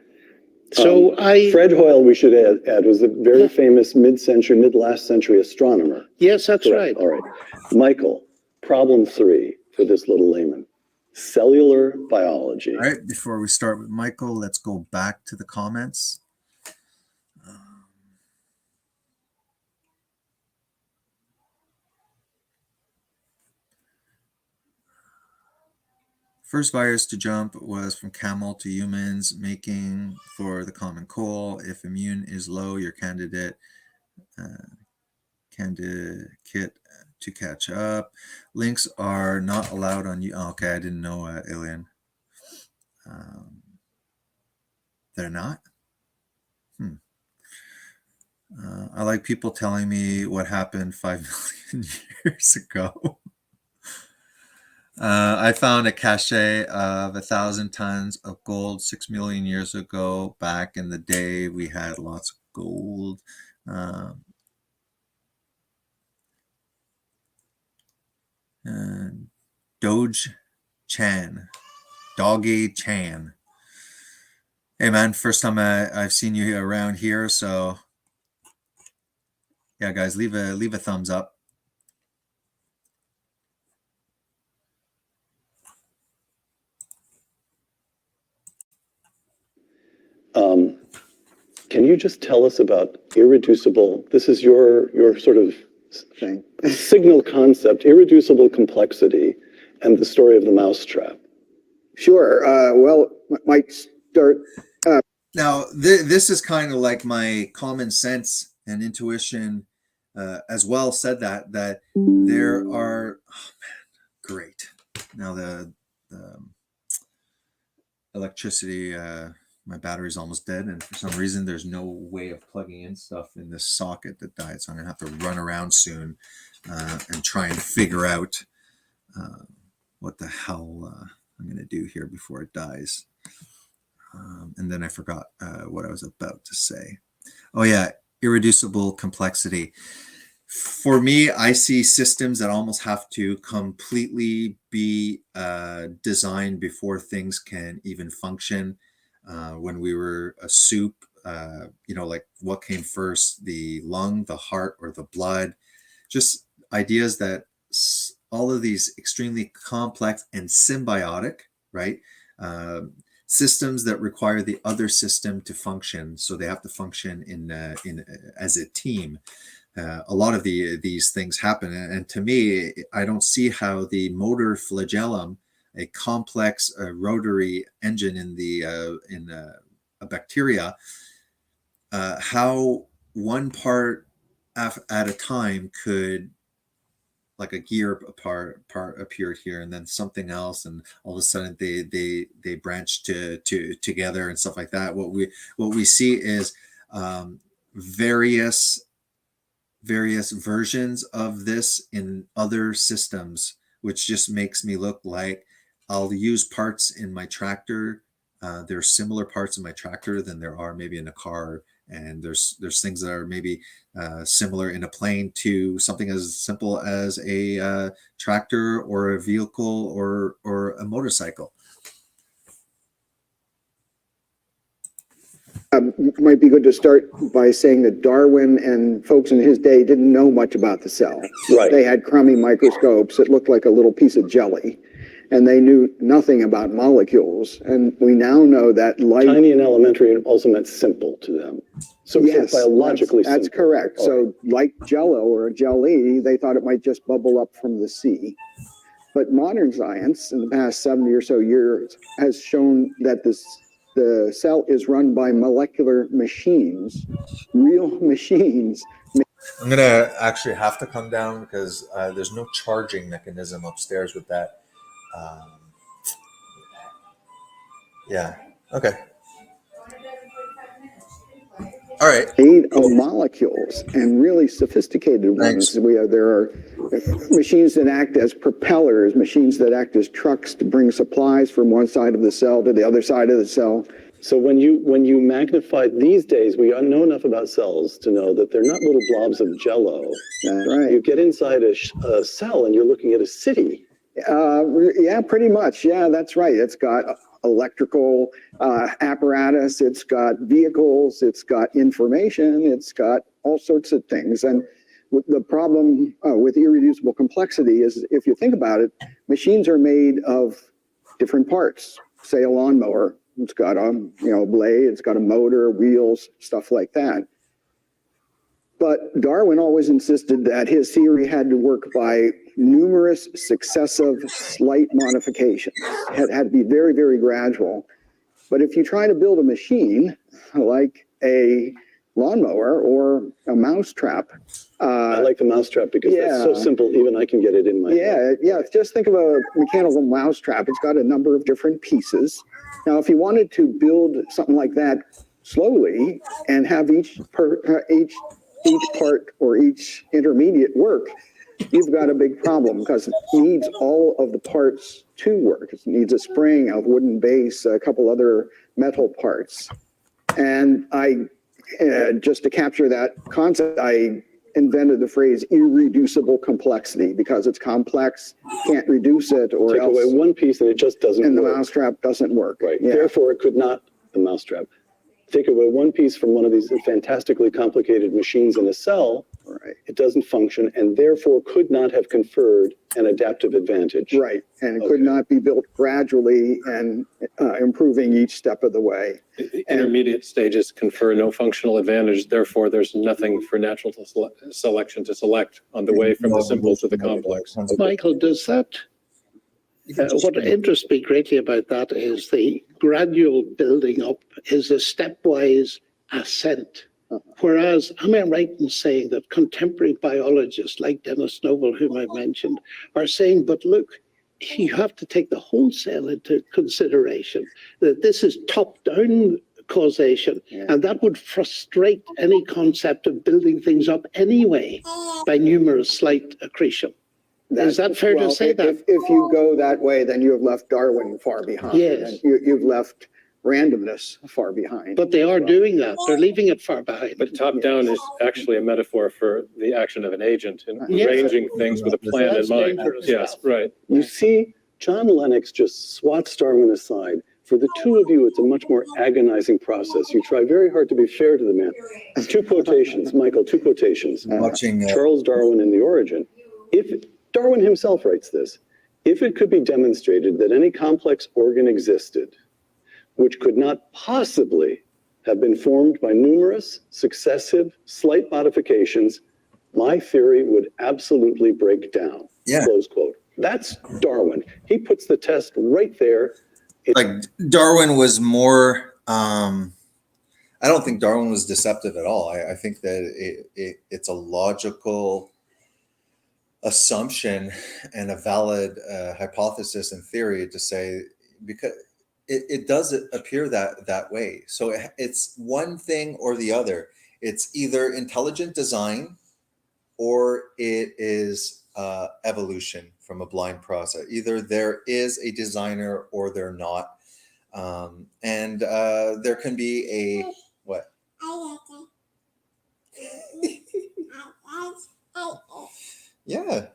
So Fred Hoyle, we should add, was a very famous mid-last century astronomer. Yes, that's right. All right. Michael, problem 3 for this little layman. Cellular biology. All right, before we start with Michael, let's go back to the comments. First virus to jump was from camel to humans, making for the common cold. If immune is low, your candidate to catch up. Links are not allowed on you. Oh, okay, I didn't know, Alien. They're not? I like people telling me what happened 5 million years ago. I found a cache of 1,000 tons of gold 6 million years ago. Back in the day, we had lots of gold. And Doge Chan, Doggy Chan. Hey man, first time I've seen you around here, so yeah, guys, leave a thumbs up. Can you just tell us about irreducible? This is your sort of thing. Signal concept, irreducible complexity, and the story of the mousetrap. Sure. Well, might start. Now, this is kind of like my common sense and intuition as well said that there are, oh man, great. Now the electricity, my battery's almost dead, and for some reason there's no way of plugging in stuff in this socket that died, so I'm gonna have to run around soon and try and figure out what the hell I'm gonna do here before it dies. And then I forgot what I was about to say. Oh yeah, irreducible complexity. For me, I see systems that almost have to completely be designed before things can even function. When we were a soup, like what came first, the lung, the heart, or the blood? Just ideas that all of these extremely complex and symbiotic, right? Systems that require the other system to function, so they have to function in as a team. A lot of these things happen, and to me, I don't see how the motor flagellum, a complex rotary engine in a bacteria, how one part at a time could, like a gear part appeared here, and then something else, and all of a sudden they branch together and stuff like that. What we see is various versions of this in other systems, which just makes me look like I'll use parts in my tractor. There's similar parts in my tractor than there are maybe in a car, and there's things that are maybe similar in a plane to something as simple as a tractor or a vehicle or a motorcycle. Might be good to start by saying that Darwin and folks in his day didn't know much about the cell. Right. They had crummy microscopes. It looked like a little piece of jelly. and they knew nothing about molecules. And we now know that life. Tiny and elementary also meant simple to them. So Yes, it's biologically that's simple. correct. All So like Jello or a jelly, they thought it might just bubble up from the sea. But modern science in the past 70 or so years has shown that the cell is run by molecular machines, real machines. I'm gonna actually have to come down because there's no charging mechanism upstairs with that. Yeah. Okay. All right. Made of molecules and really sophisticated ones. Thanks. There are machines that act as propellers, machines that act as trucks to bring supplies from one side of the cell to the other side of the cell. So when you magnify these days, we know enough about cells to know that they're not little blobs of jello. That's right. You get inside a cell and you're looking at a city. Yeah, pretty much. Yeah, that's right. It's got electrical apparatus, it's got vehicles, it's got information, it's got all sorts of things. And the problem with irreducible complexity is, if you think about it, machines are made of different parts. Say a lawnmower, it's got a blade, it's got a motor, wheels, stuff like that. But Darwin always insisted that his theory had to work by numerous successive slight modifications. It had to be very, very gradual. But if you try to build a machine like a lawnmower or a mousetrap. I like the mousetrap because that's so simple, even I can get it in my head. Yeah. Just think of a mechanical mousetrap. It's got a number of different pieces. Now, if you wanted to build something like that slowly and have each part or each intermediate work, you've got a big problem because it needs all of the parts to work. It needs a spring, a wooden base, a couple other metal parts. And just to capture that concept, I invented the phrase irreducible complexity because it's complex, can't reduce it, or Take else away one piece and it just doesn't and the work. mousetrap doesn't work. Right. Yeah. Therefore, it could not, the mousetrap. Take away one piece from one of these fantastically complicated machines in a cell, Right. it doesn't function and therefore could not have conferred an adaptive advantage. Right. And it could not be built gradually and improving each step of the way. The intermediate stages confer no functional advantage, therefore there's nothing for natural selection to select on the way from the simple to the complex. Michael, does that, what interests me greatly about that is the gradual building up is a stepwise ascent. Whereas, am I right in saying that contemporary biologists like Dennis Noble, whom I mentioned, are saying, but look, you have to take the whole cell into consideration, that this is top-down causation, and that would frustrate any concept of building things up anyway by numerous slight accretion. Is that fair to say that? If you go that way, then you have left Darwin far behind. Yes. And you've left randomness far behind. But they are doing that. They're leaving it far behind. But top down is actually a metaphor for the action of an agent and Yes. arranging things with a plan in That's mind. dangerous Yes, stuff. right. You see, John Lennox just swats Darwin aside. For the two of you, it's a much more agonizing process. You try very hard to be fair to the man. Two quotations, Michael, two quotations. Watching Charles Darwin in The Origin. If Darwin himself writes this, if it could be demonstrated that any complex organ existed, which could not possibly have been formed by numerous successive slight modifications, my theory would absolutely break down. Yeah. Close quote. That's Darwin. He puts the test right there. like Darwin was more I don't think Darwin was deceptive at all. I think that it's a logical assumption and a valid hypothesis and theory to say, because it does appear that way. So it's one thing or the other. It's either intelligent design or it is evolution from a blind process. Either there is a designer or they're not. And there can be a, what? Yeah.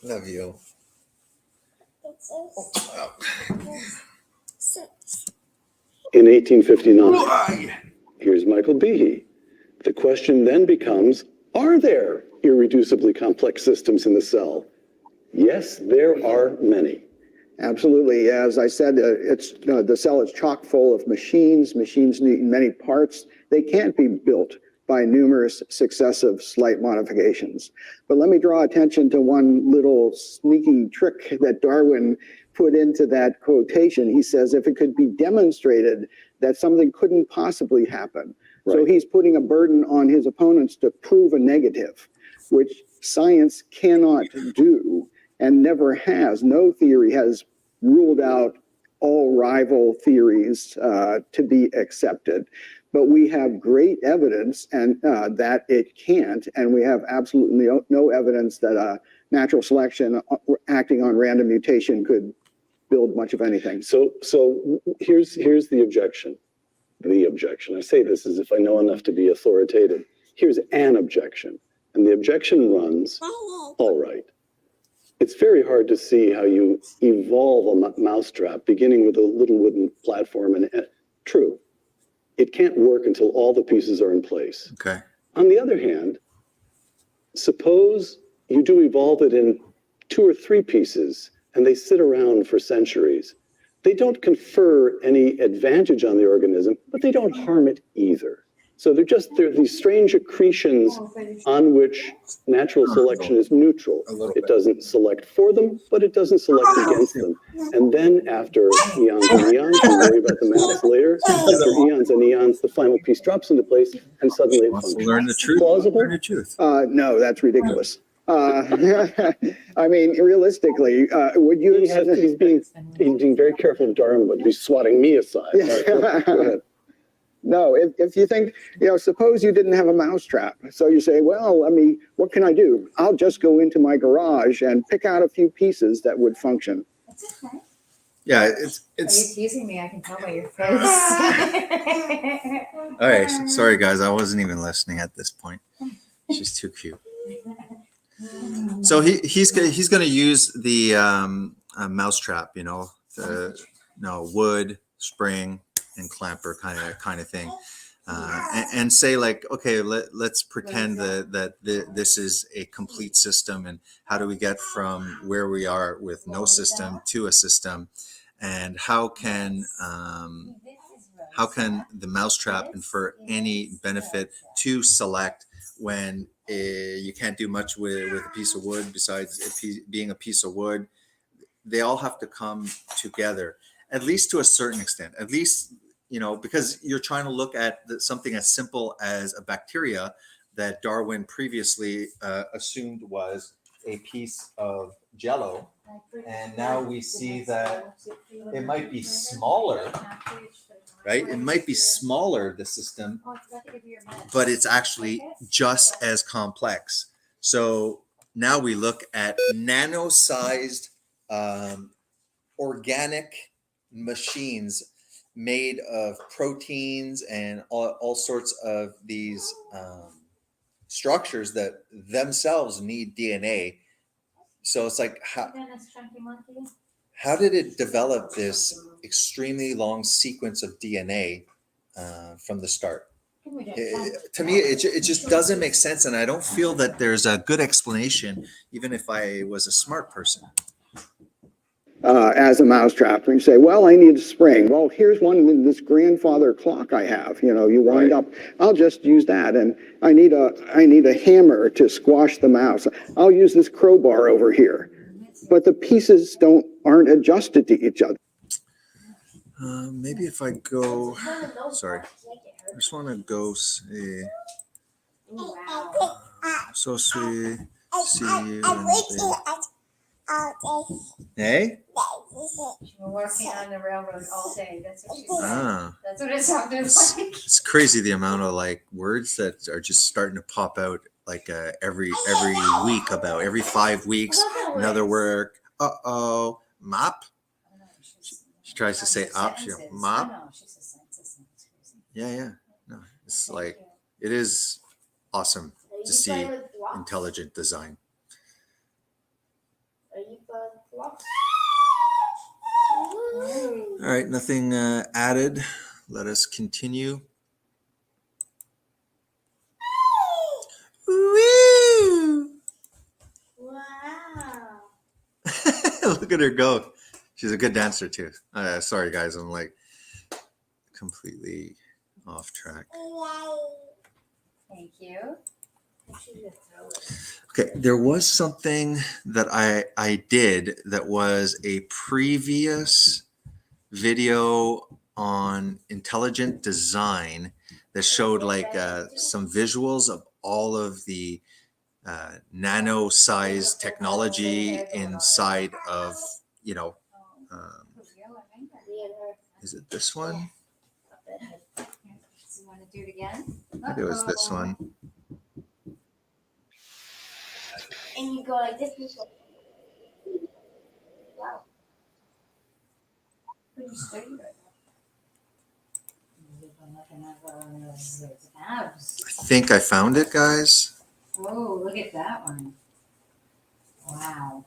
Love you. In 1859, here's Michael Behe. The question then becomes, are there irreducibly complex systems in the cell? Yes, there are many. Absolutely. As I said, the cell is chock full of machines. Machines need many parts. They can't be built by numerous successive slight modifications. But let me draw attention to one little sneaky trick that Darwin put into that quotation. He says, if it could be demonstrated that something couldn't possibly happen. So Right. he's putting a burden on his opponents to prove a negative, which science cannot do and never has. No theory has ruled out all rival theories to be accepted. But we have great evidence and that it can't, and we have absolutely no evidence that natural selection acting on random mutation could build much of anything. So here's the objection. The objection. I say this as if I know enough to be authoritative. Here's an objection. And the objection runs, all right. It's very hard to see how you evolve a mousetrap beginning with a little wooden platform. And true, it can't work until all the pieces are in place. Okay. On the other hand, suppose you do evolve it in 2 or 3 pieces and they sit around for centuries. They don't confer any advantage on the organism, but they don't harm it either. So they're these strange accretions on which natural selection is neutral. It doesn't select for them, but it doesn't select against them. And then after eons and eons, we worry about the maths later. After eons and eons, the final piece drops into place and suddenly it Wants to functions. learn the truth. Plausible? Learn the truth. No, that's ridiculous. I mean, realistically, would you? He's being very careful of Darwin, but he's swatting me aside. Go ahead. No, if you think, suppose you didn't have a mousetrap. So you say, well, what can I do? I'll just go into my garage and pick out a few pieces that would function. That's okay. Yeah, Are you it's teasing me? I can tell by your face. all right. Sorry, guys, I wasn't even listening at this point. She's too cute. So he's going to use the mousetrap, wood, spring, and clamper kind of thing, and say like, okay, let's pretend that this is a complete system, and how do we get from where we are with no system to a system, and how can the mousetrap infer any benefit to select when you can't do much with a piece of wood besides being a piece of wood? They all have to come together, at least to a certain extent, at least, because you're trying to look at something as simple as a bacteria that Darwin previously assumed was a piece of jello. And now we see that it might be smaller, right? It might be smaller, the system, but it's actually just as complex. So now we look at nano-sized organic machines made of proteins and all sorts of these structures that themselves need DNA. So it's like, how did it develop this extremely long sequence of DNA from the start? To me, it just doesn't make sense, and I don't feel that there's a good explanation, even if I was a smart person. As a mousetrap, and you say, well, I need a spring. Well, here's one in this grandfather clock I have. You wind up. I'll just use that, and I need a hammer to squash the mouse. I'll use this crowbar over here, but the pieces aren't adjusted to each other. Maybe if I go, sorry, I just want to go see. So sweet, see you. Hey? We're working on the railroad all day. That's what she said. Ah, That's what it sounded like. it's crazy the amount of like words that are just starting to pop out like every week, about every 5 weeks, another word. Uh-oh, mop. She tries to say up, she goes, mop. Yeah. No, it's like, it is awesome to see intelligent design. All right, nothing added. Let us continue. Look at her go. She's a good dancer too. Sorry guys, I'm like completely off track. Thank you. Okay, there was something that I did that was a previous video on intelligent design that showed like some visuals of all of the nano size technology inside of, you know, is it this one? You want to do it again? Maybe it was this one. And you go like this. Wow. Pretty straight right now. Abs. I think I found it, guys. Oh, look at that one. Wow.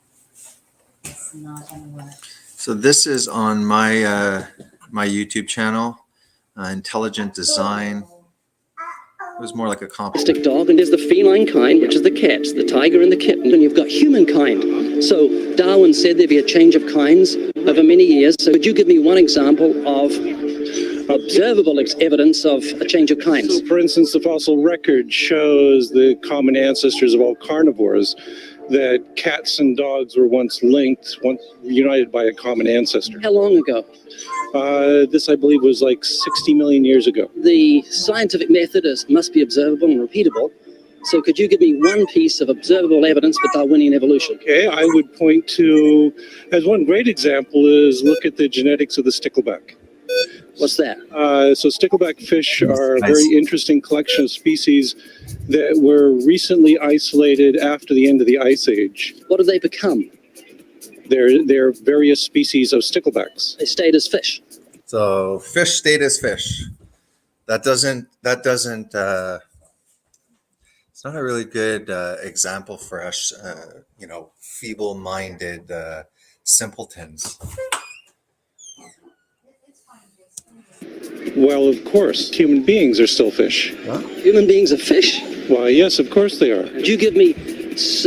It's not gonna work. So this is on my my YouTube channel, Intelligent Design. It was more like a compliment. Dog, and there's the feline kind, which is the cats, the tiger and the kitten, and you've got humankind. So Darwin said there'd be a change of kinds over many years. So could you give me one example of observable evidence of a change of kinds? So, for instance, the fossil record shows the common ancestors of all carnivores, that cats and dogs were once linked, once united by a common ancestor. How long ago? This, I believe, was like 60 million years ago. The scientific method must be observable and repeatable. So could you give me one piece of observable evidence for Darwinian evolution? Okay, I would point to, as one great example, is look at the genetics of the stickleback. What's that? So stickleback fish are a Nice. very interesting collection of species that were recently isolated after the end of the Ice Age. What do they become? They're various species of sticklebacks. They stayed as fish. So fish stayed as fish. That doesn't it's not a really good example for us, you know, feeble-minded simpletons. Well, of course, human beings are still fish. Human beings are fish. Why, yes, of course they are. Could you give me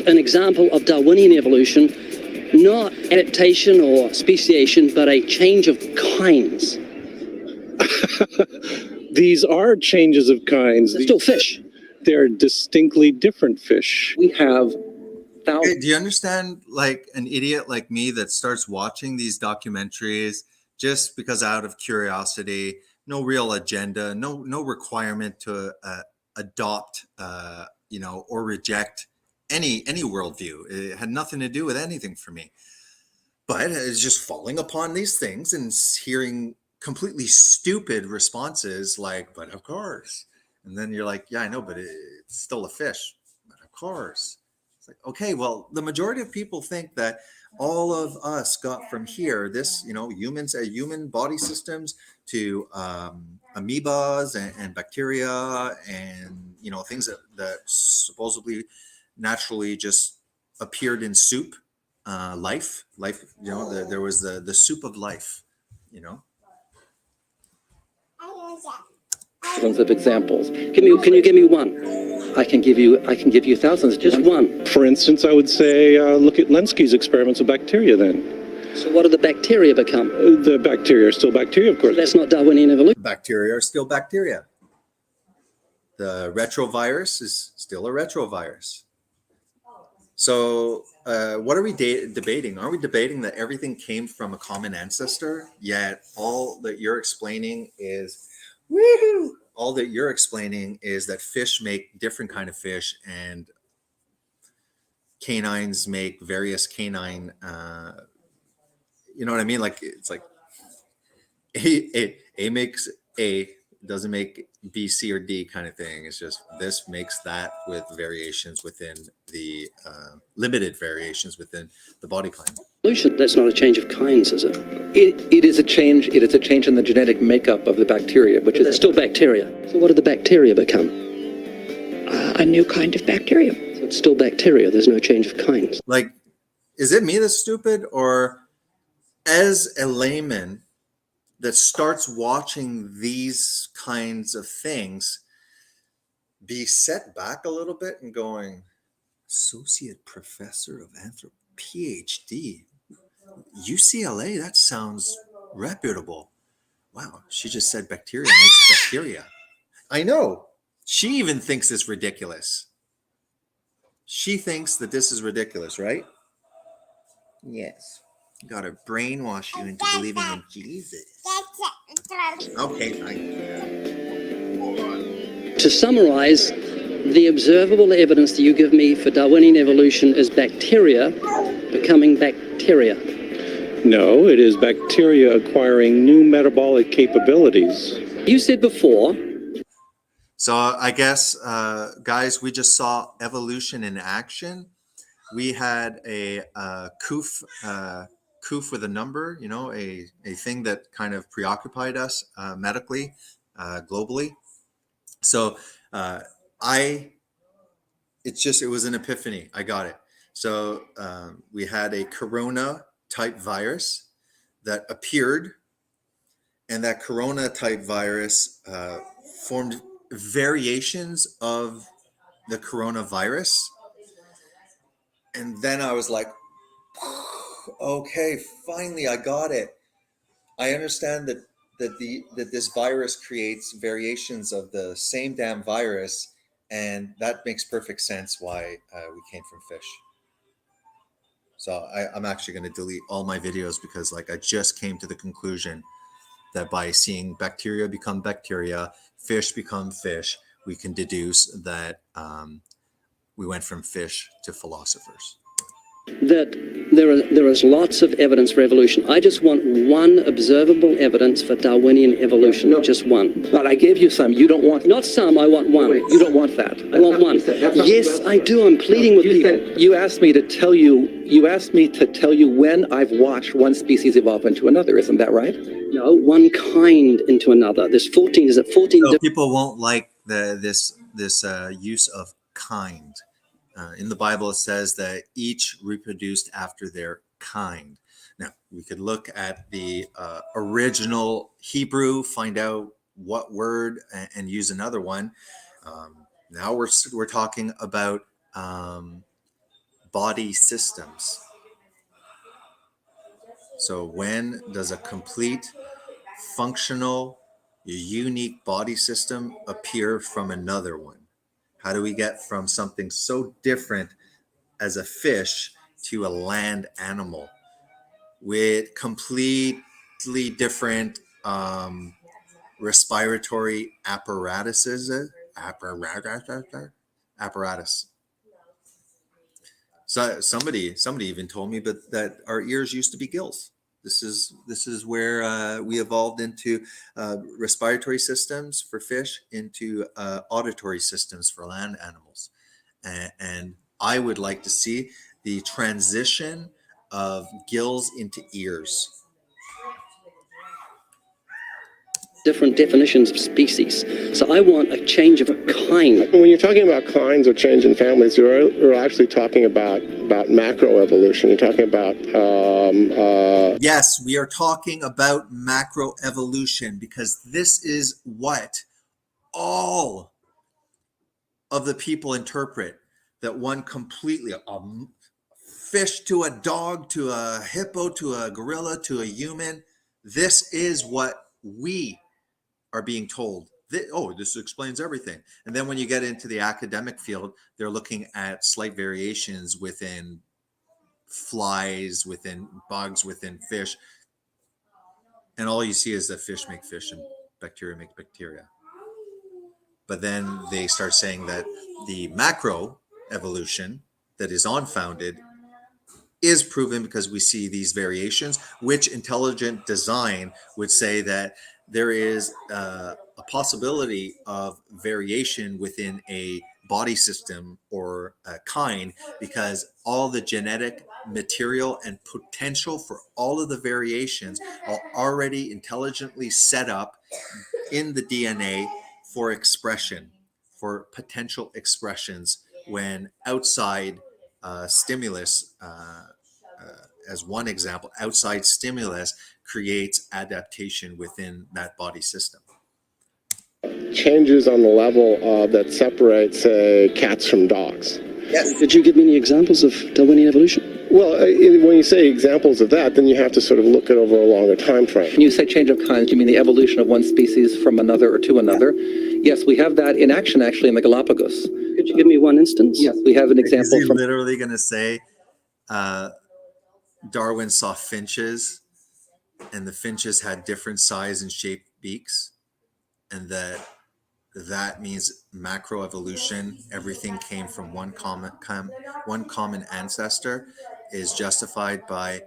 an example of Darwinian evolution, not adaptation or speciation, but a change of kinds? These are changes of kinds. They're still fish. They're distinctly different fish. We have Hey, thousands. do you understand, like an idiot like me that starts watching these documentaries just because out of curiosity, no real agenda, no requirement to adopt, you know, or reject any worldview. It had nothing to do with anything for me. But it's just falling upon these things and hearing completely stupid responses like, "But of course," and then you're like, "Yeah, I know, but it's still a fish." But of course. It's like, okay, well, the majority of people think that all of us got from here, this, you know, humans, human body systems to amoebas and bacteria and, you know, things that supposedly naturally just appeared in soup, life, you know, there was the soup of life, you know. Thousands of examples. Can you give me one? I can give you thousands. Just one. For instance, I would say look at Lenski's experiments with bacteria then. So what do the bacteria become? The bacteria are still bacteria, of course. That's not Darwinian evolution. Bacteria are still bacteria. The retrovirus is still a retrovirus. So what are we debating? Are we debating that everything came from a common ancestor, yet all that you're explaining is, woohoo! All that you're explaining is that fish make different kind of fish and canines make various canine, you know what I mean? Like, it's like A makes A, doesn't make B, C, or D kind of thing. It's just this makes that with variations within the limited variations within the body plan. Evolution. That's not a change of kinds, is it? It is a change. It is a change in the genetic makeup of the bacteria, which They're is still bacteria. So what do the bacteria become? a new kind of bacteria. So it's still bacteria. There's no change of kinds. Like, is it me that's stupid, or as a layman that starts watching these kinds of things, be set back a little bit and going, associate professor of PhD, UCLA, that sounds reputable. Wow, she just said bacteria makes bacteria. I know. She even thinks it's ridiculous. She thinks that this is ridiculous, right? Yes. Gotta brainwash you into believing in Jesus. Okay, fine. To summarize, the observable evidence that you give me for Darwinian evolution is bacteria becoming bacteria. No, it is bacteria acquiring new metabolic capabilities. You said before, So I guess, guys, we just saw evolution in action. We had a coof with a number, you know, a thing that kind of preoccupied us medically, globally. So it was an epiphany. I got it. So we had a corona type virus that appeared, and that corona type virus formed variations of the coronavirus. And then I was like, okay, finally I got it. I understand that this virus creates variations of the same damn virus, and that makes perfect sense why we came from fish. So I'm actually going to delete all my videos because like I just came to the conclusion that by seeing bacteria become bacteria, fish become fish, we can deduce that we went from fish to philosophers. that there is lots of evidence for evolution. I just want one observable evidence for Darwinian evolution, just one. But I gave you some. You don't want. Not some, I want one. You don't want that. I want one. Yes, I do. I'm pleading with people. You asked me to tell you. You asked me to tell you when I've watched one species evolve into another. Isn't that right? No, one kind into another. There's 14. Is it 14? So people won't like this use of kind. In the Bible, it says that each reproduced after their kind. Now, we could look at the original Hebrew, find out what word, and use another one. Now we're talking about body systems. So when does a complete, functional, unique body system appear from another one? How do we get from something so different as a fish to a land animal with completely different respiratory apparatuses? Apparatus. So somebody even told me that our ears used to be gills. This is where we evolved into respiratory systems for fish, into auditory systems for land animals. And I would like to see the transition of gills into ears. Different definitions of species. So I want a change of a kind. When you're talking about kinds or change in families, you're actually talking about macroevolution. You're talking about Yes, we are talking about macroevolution, because this is what all of the people interpret, that one completely, a fish to a dog, to a hippo, to a gorilla, to a human. This is what we are being told. This explains everything. And then when you get into the academic field, they're looking at slight variations within flies, within bugs, within fish. And all you see is that fish make fish and bacteria make bacteria. But then they start saying that the macro evolution that is unfounded is proven because we see these variations, which intelligent design would say that there is a possibility of variation within a body system or a kind, because all the genetic material and potential for all of the variations are already intelligently set up in the DNA for expression, for potential expressions when outside stimulus, as one example, outside stimulus creates adaptation within that body system. changes on the level that separates, say, cats from dogs. Yes. Could you give me any examples of Darwinian evolution? Well, when you say examples of that, then you have to sort of look at over a longer time frame. When you say change of kinds, you mean the evolution of one species from another or to another? Yes, we have that in action actually in the Galapagos. Could you give me one instance? Yes, we have an Is example he from. literally going to say Darwin saw finches and the finches had different size and shaped beaks, and that means macroevolution, everything came from one common ancestor, is justified by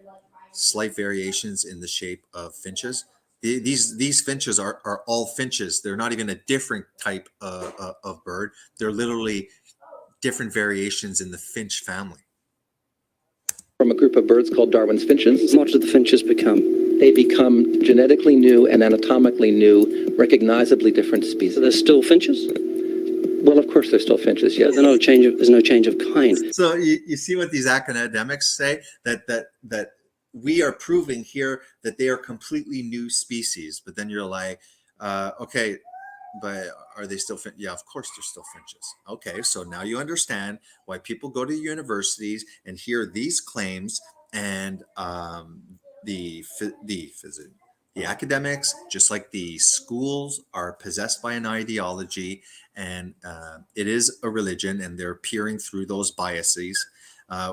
slight variations in the shape of finches. These finches are all finches. They're not even a different type of bird. They're literally different variations in the finch family. From a group of birds called Darwin's finches. What did the finches become? They become genetically new and anatomically new, recognizably different species. So they're still finches? Well, of course, they're still finches, yes. There's no change of kind. So you see what these academics say, that we are proving here that they are completely new species, but then you're like, okay, but are they still yeah, of course they're still finches. Okay, so now you understand why people go to universities and hear these claims, and the academics, just like the schools, are possessed by an ideology, and it is a religion, and they're peering through those biases.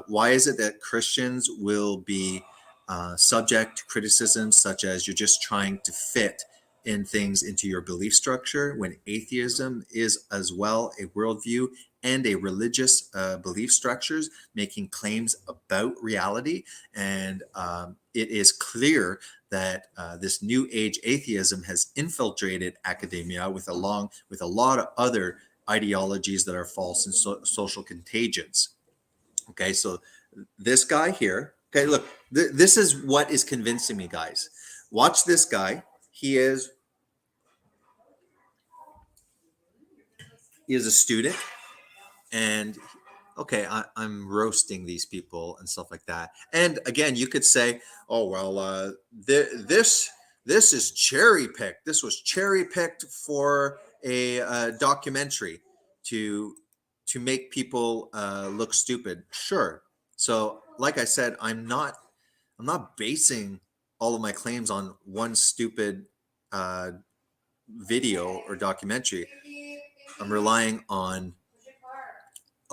Why is it that Christians will be subject to criticism such as you're just trying to fit in things into your belief structure, when atheism is as well a worldview and a religious belief structures making claims about reality? And it is clear that this new age atheism has infiltrated academia with a lot of other ideologies that are false and social contagions. Okay, so this guy here, okay, look, this is what is convincing me, guys. Watch this guy. He is a student, and okay, I'm roasting these people and stuff like that. And again, you could say, oh, well, this is cherry picked. This was cherry picked for a documentary to make people look stupid. Sure. So like I said, I'm not basing all of my claims on one stupid video or documentary. I'm relying on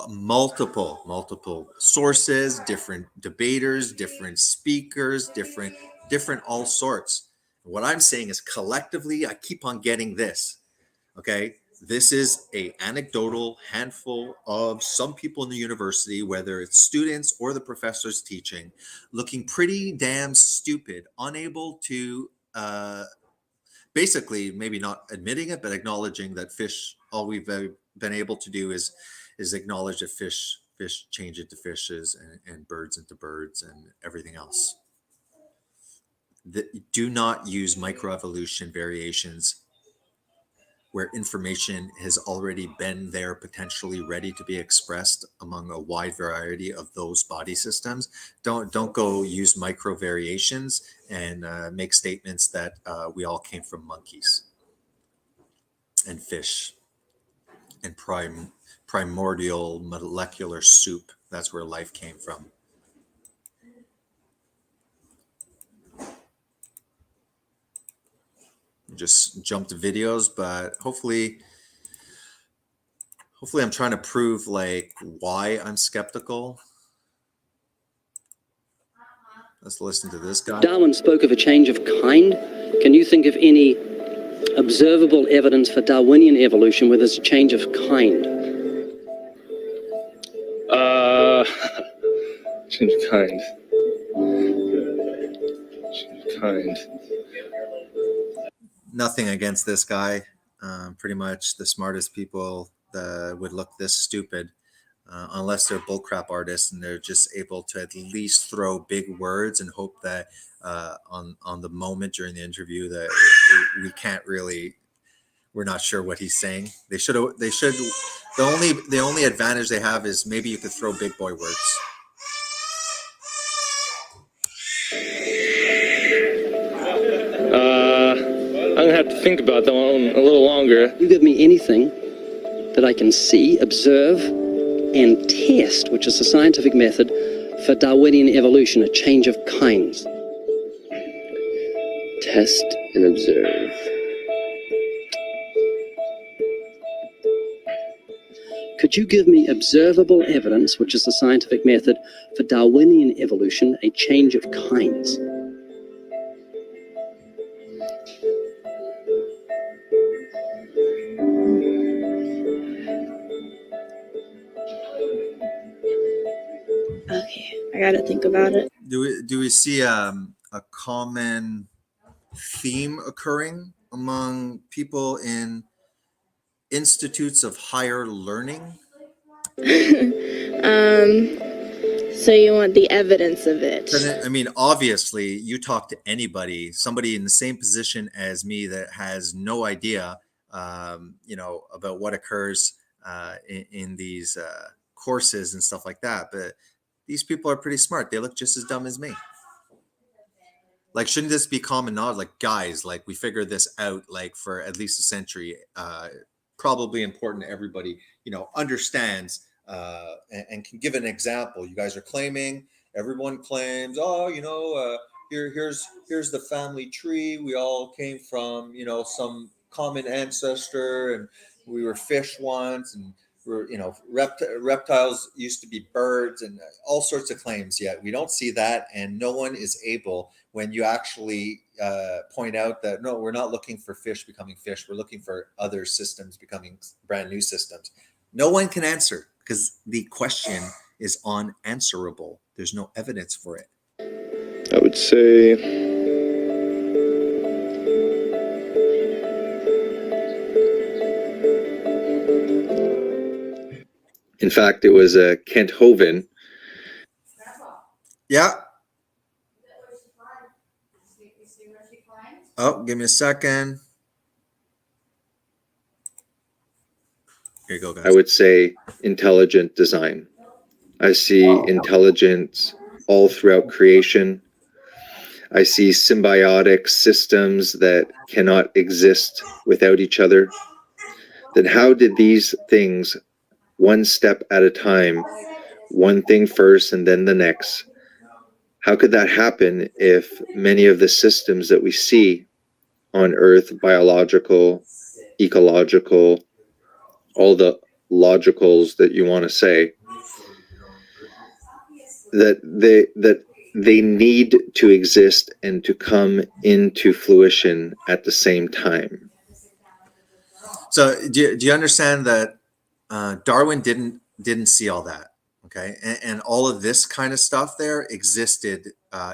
multiple sources, different debaters, different speakers, different all sorts. What I'm saying is collectively, I keep on getting this. Okay, this is a anecdotal handful of some people in the university, whether it's students or the professors teaching, looking pretty damn stupid, unable to basically maybe not admitting it, but acknowledging that fish, all we've been able to do is acknowledge that fish change into fishes and birds into birds and everything else. Do not use microevolution variations where information has already been there, potentially ready to be expressed among a wide variety of those body systems. Don't go use micro variations and make statements that we all came from monkeys and fish and primordial molecular soup. That's where life came from. Just jump to videos, but hopefully I'm trying to prove like why I'm skeptical. Let's listen to this guy. Darwin spoke of a change of kind. Can you think of any observable evidence for Darwinian evolution where there's a change of kind? Change of kind. Change of kind. Nothing against this guy. Pretty much the smartest people would look this stupid unless they're bullcrap artists and they're just able to at least throw big words and hope that on the moment during the interview that we're not sure what he's saying. The only advantage they have is maybe you could throw big boy words. I'm gonna have to think about that one a little longer. You give me anything that I can see, observe, and test, which is a scientific method for Darwinian evolution, a change of kinds? Test and observe. Could you give me observable evidence, which is the scientific method, for Darwinian evolution, a change of kinds? Okay, I gotta think about it. Do we see a common theme occurring among people in institutes of higher learning? So you want the evidence of it? I mean, obviously, you talk to anybody, somebody in the same position as me that has no idea, about what occurs in these courses and stuff like that. But these people are pretty smart. They look just as dumb as me. Like, shouldn't this be common knowledge? Like, guys, like, we figured this out, like, for at least a century. Probably important to everybody, understands and can give an example. You guys are claiming, everyone claims, here's the family tree. We all came from, some common ancestor, and we were fish once, and we're, reptiles used to be birds, and all sorts of claims. Yet we don't see that, and no one is able, when you actually point out that, no, we're not looking for fish becoming fish. We're looking for other systems becoming brand new systems. No one can answer because the question is unanswerable. There's no evidence for it. I would say In fact, it was Kent Hovind. Yeah. Oh, give me a second. Here you go, guys. I would say intelligent design. I see intelligence all throughout creation. I see symbiotic systems that cannot exist without each other. Then how did these things, one step at a time, one thing first and then the next, how could that happen if many of the systems that we see on Earth, biological, ecological, all the logicals that you want to say, that they need to exist and to come into fruition at the same time? So do you understand that Darwin didn't see all that? Okay, and all of this kind of stuff there existed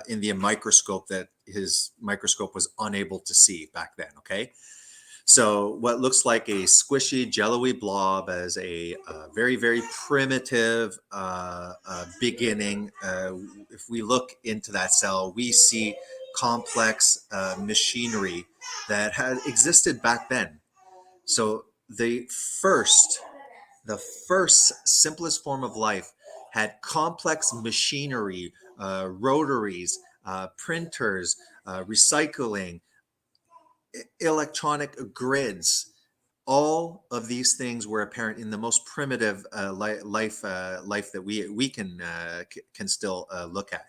in the microscope that his microscope was unable to see back then. Okay, so what looks like a squishy, jello-y blob as a very, very primitive beginning. If we look into that cell, we see complex machinery that had existed back then. So the first simplest form of life had complex machinery, rotaries, printers, recycling, electronic grids. All of these things were apparent in the most primitive life that we can still look at.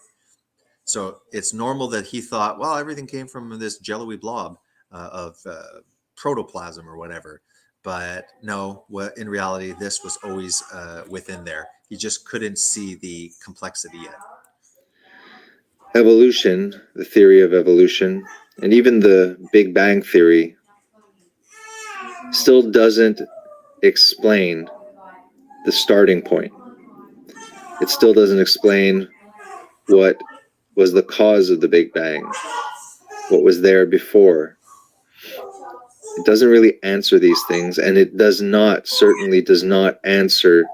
So it's normal that he thought, well, everything came from this jello-y blob of protoplasm or whatever. But no, in reality, this was always within there. He just couldn't see the complexity yet. Evolution, the theory of evolution, and even the Big Bang theory still doesn't explain the starting point. It still doesn't explain what was the cause of the Big Bang, what was there before. It doesn't really answer these things, and it certainly does not answer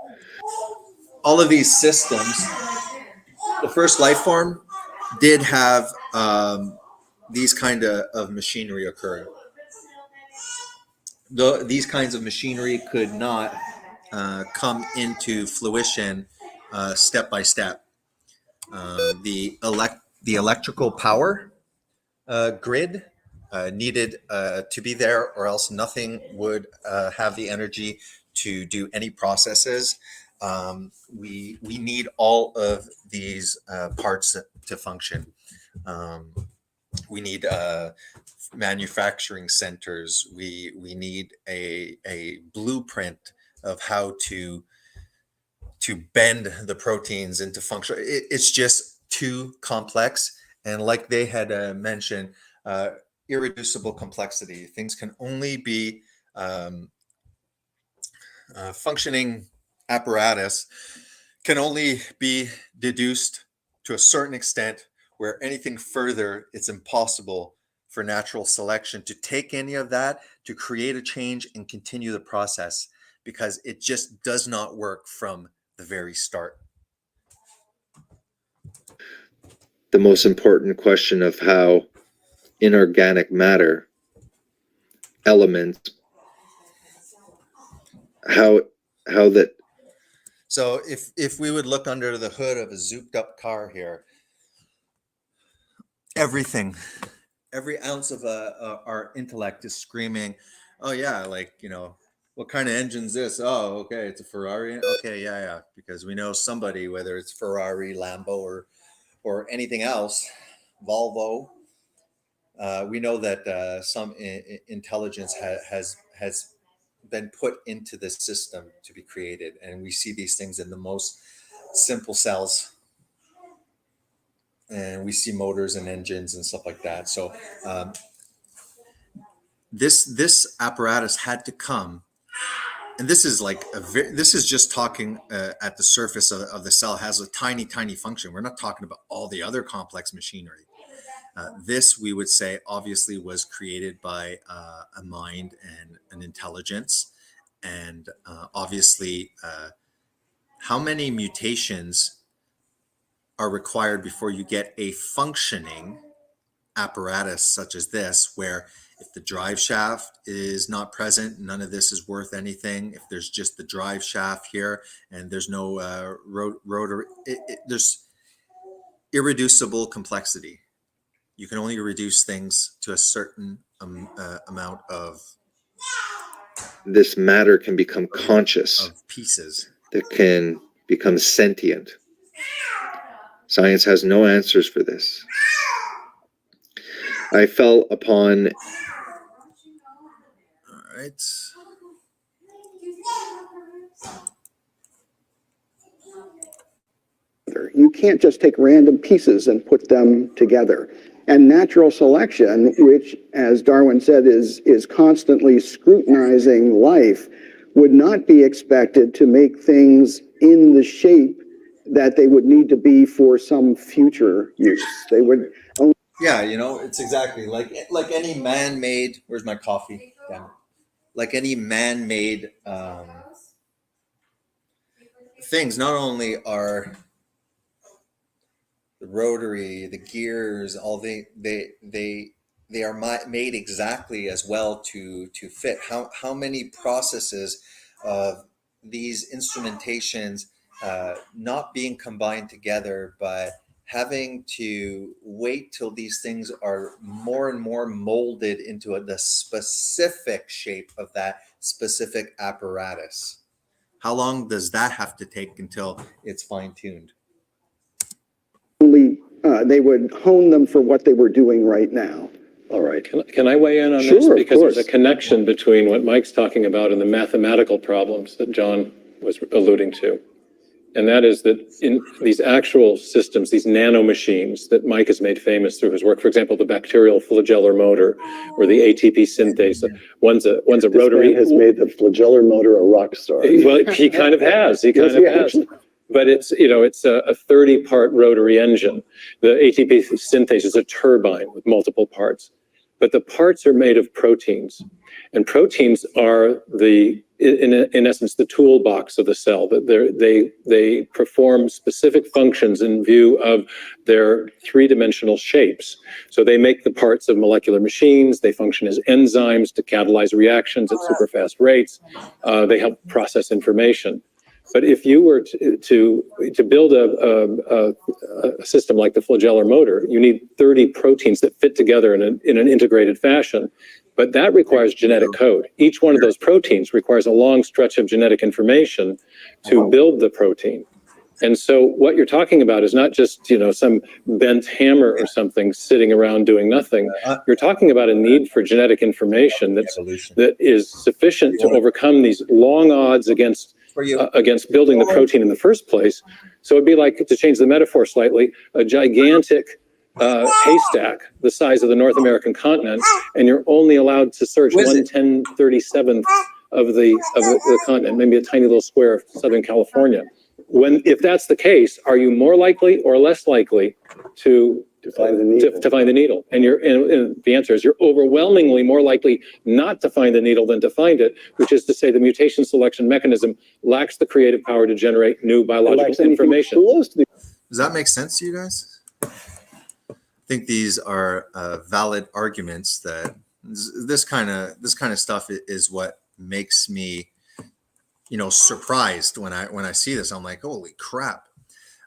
all of these systems. The first life form did have these kind of machinery occurring. These kinds of machinery could not come into fruition step by step. The electrical power grid needed to be there, or else nothing would have the energy to do any processes. We need all of these parts to function. We need manufacturing centers. We need a blueprint of how to bend the proteins into function. It's just too complex. And like they had mentioned, irreducible complexity. Things can only be functioning apparatus can only be deduced to a certain extent, where anything further, it's impossible for natural selection to take any of that, to create a change and continue the process, because it just does not work from the very start. The most important question of how inorganic matter elements, how that. So if we would look under the hood of a zooped up car here, everything, every ounce of our intellect is screaming, oh yeah, like, you know, what kind of engine's this? Oh, okay, it's a Ferrari. Okay, yeah, because we know somebody, whether it's Ferrari, Lambo, or anything else, Volvo. We know that some intelligence has been put into this system to be created, and we see these things in the most simple cells, and we see motors and engines and stuff like that. So this apparatus had to come, and this is like this is just talking at the surface of the cell, has a tiny function. We're not talking about all the other complex machinery. This, we would say, obviously was created by a mind and an intelligence. And obviously, how many mutations are required before you get a functioning apparatus such as this, where if the drive shaft is not present, none of this is worth anything. If there's just the drive shaft here and there's no rotor, there's irreducible complexity. You can only reduce things to a certain amount of. This matter can become conscious. Of pieces. That can become sentient. Science has no answers for this. I fell upon. All right. You can't just take random pieces and put them together. And natural selection, which, as Darwin said, is constantly scrutinizing life, would not be expected to make things in the shape that they would need to be for some future use. They would only. Yeah, you know, it's exactly like any man-made. Where's my coffee? Damn it. Like any man-made things, not only are the rotary, the gears, all they are made exactly as well to fit. How many processes of these instrumentations not being combined together, but having to wait till these things are more and more molded into the specific shape of that specific apparatus. How long does that have to take until it's fine-tuned? They would hone them for what they were doing right now. All right. Can I weigh in on Sure, this? Because course. there's a connection between what Mike's talking about and the mathematical problems that John was alluding to. And that is that in these actual systems, these nanomachines that Mike has made famous through his work, for example, the bacterial flagellar motor or the ATP synthase, one's a rotary. This man has made the flagellar motor a rock star. Well, he kind of has. He kind of has. But it's, you know, it's a 30-part rotary engine. The ATP synthase is a turbine with multiple parts. But the parts are made of proteins. And proteins are in essence, the toolbox of the cell. That they perform specific functions in view of their three-dimensional shapes. So they make the parts of molecular machines. They function as enzymes to catalyze reactions at super fast rates. They help process information. But if you were to build a system like the flagellar motor, you need 30 proteins that fit together in an integrated fashion. But that requires genetic code. Each one of those proteins requires a long stretch of genetic information to build the protein. And so what you're talking about is not just, some bent hammer or something sitting around doing nothing. You're talking about a need for genetic information that is sufficient to overcome these long odds against building the protein in the first place. So it'd be like, to change the metaphor slightly, a gigantic haystack the size of the North American continent, and you're only allowed to search 1/1037th of the continent, maybe a tiny little square of Southern California. If that's the case, are you more likely or less likely to find the needle? And the answer is you're overwhelmingly more likely not to find the needle than to find it, which is to say the mutation selection mechanism lacks the creative power to generate new biological information. Does that make sense to you guys? I think these are valid arguments that this kind of stuff is what makes me surprised when I see this. I'm like, holy crap.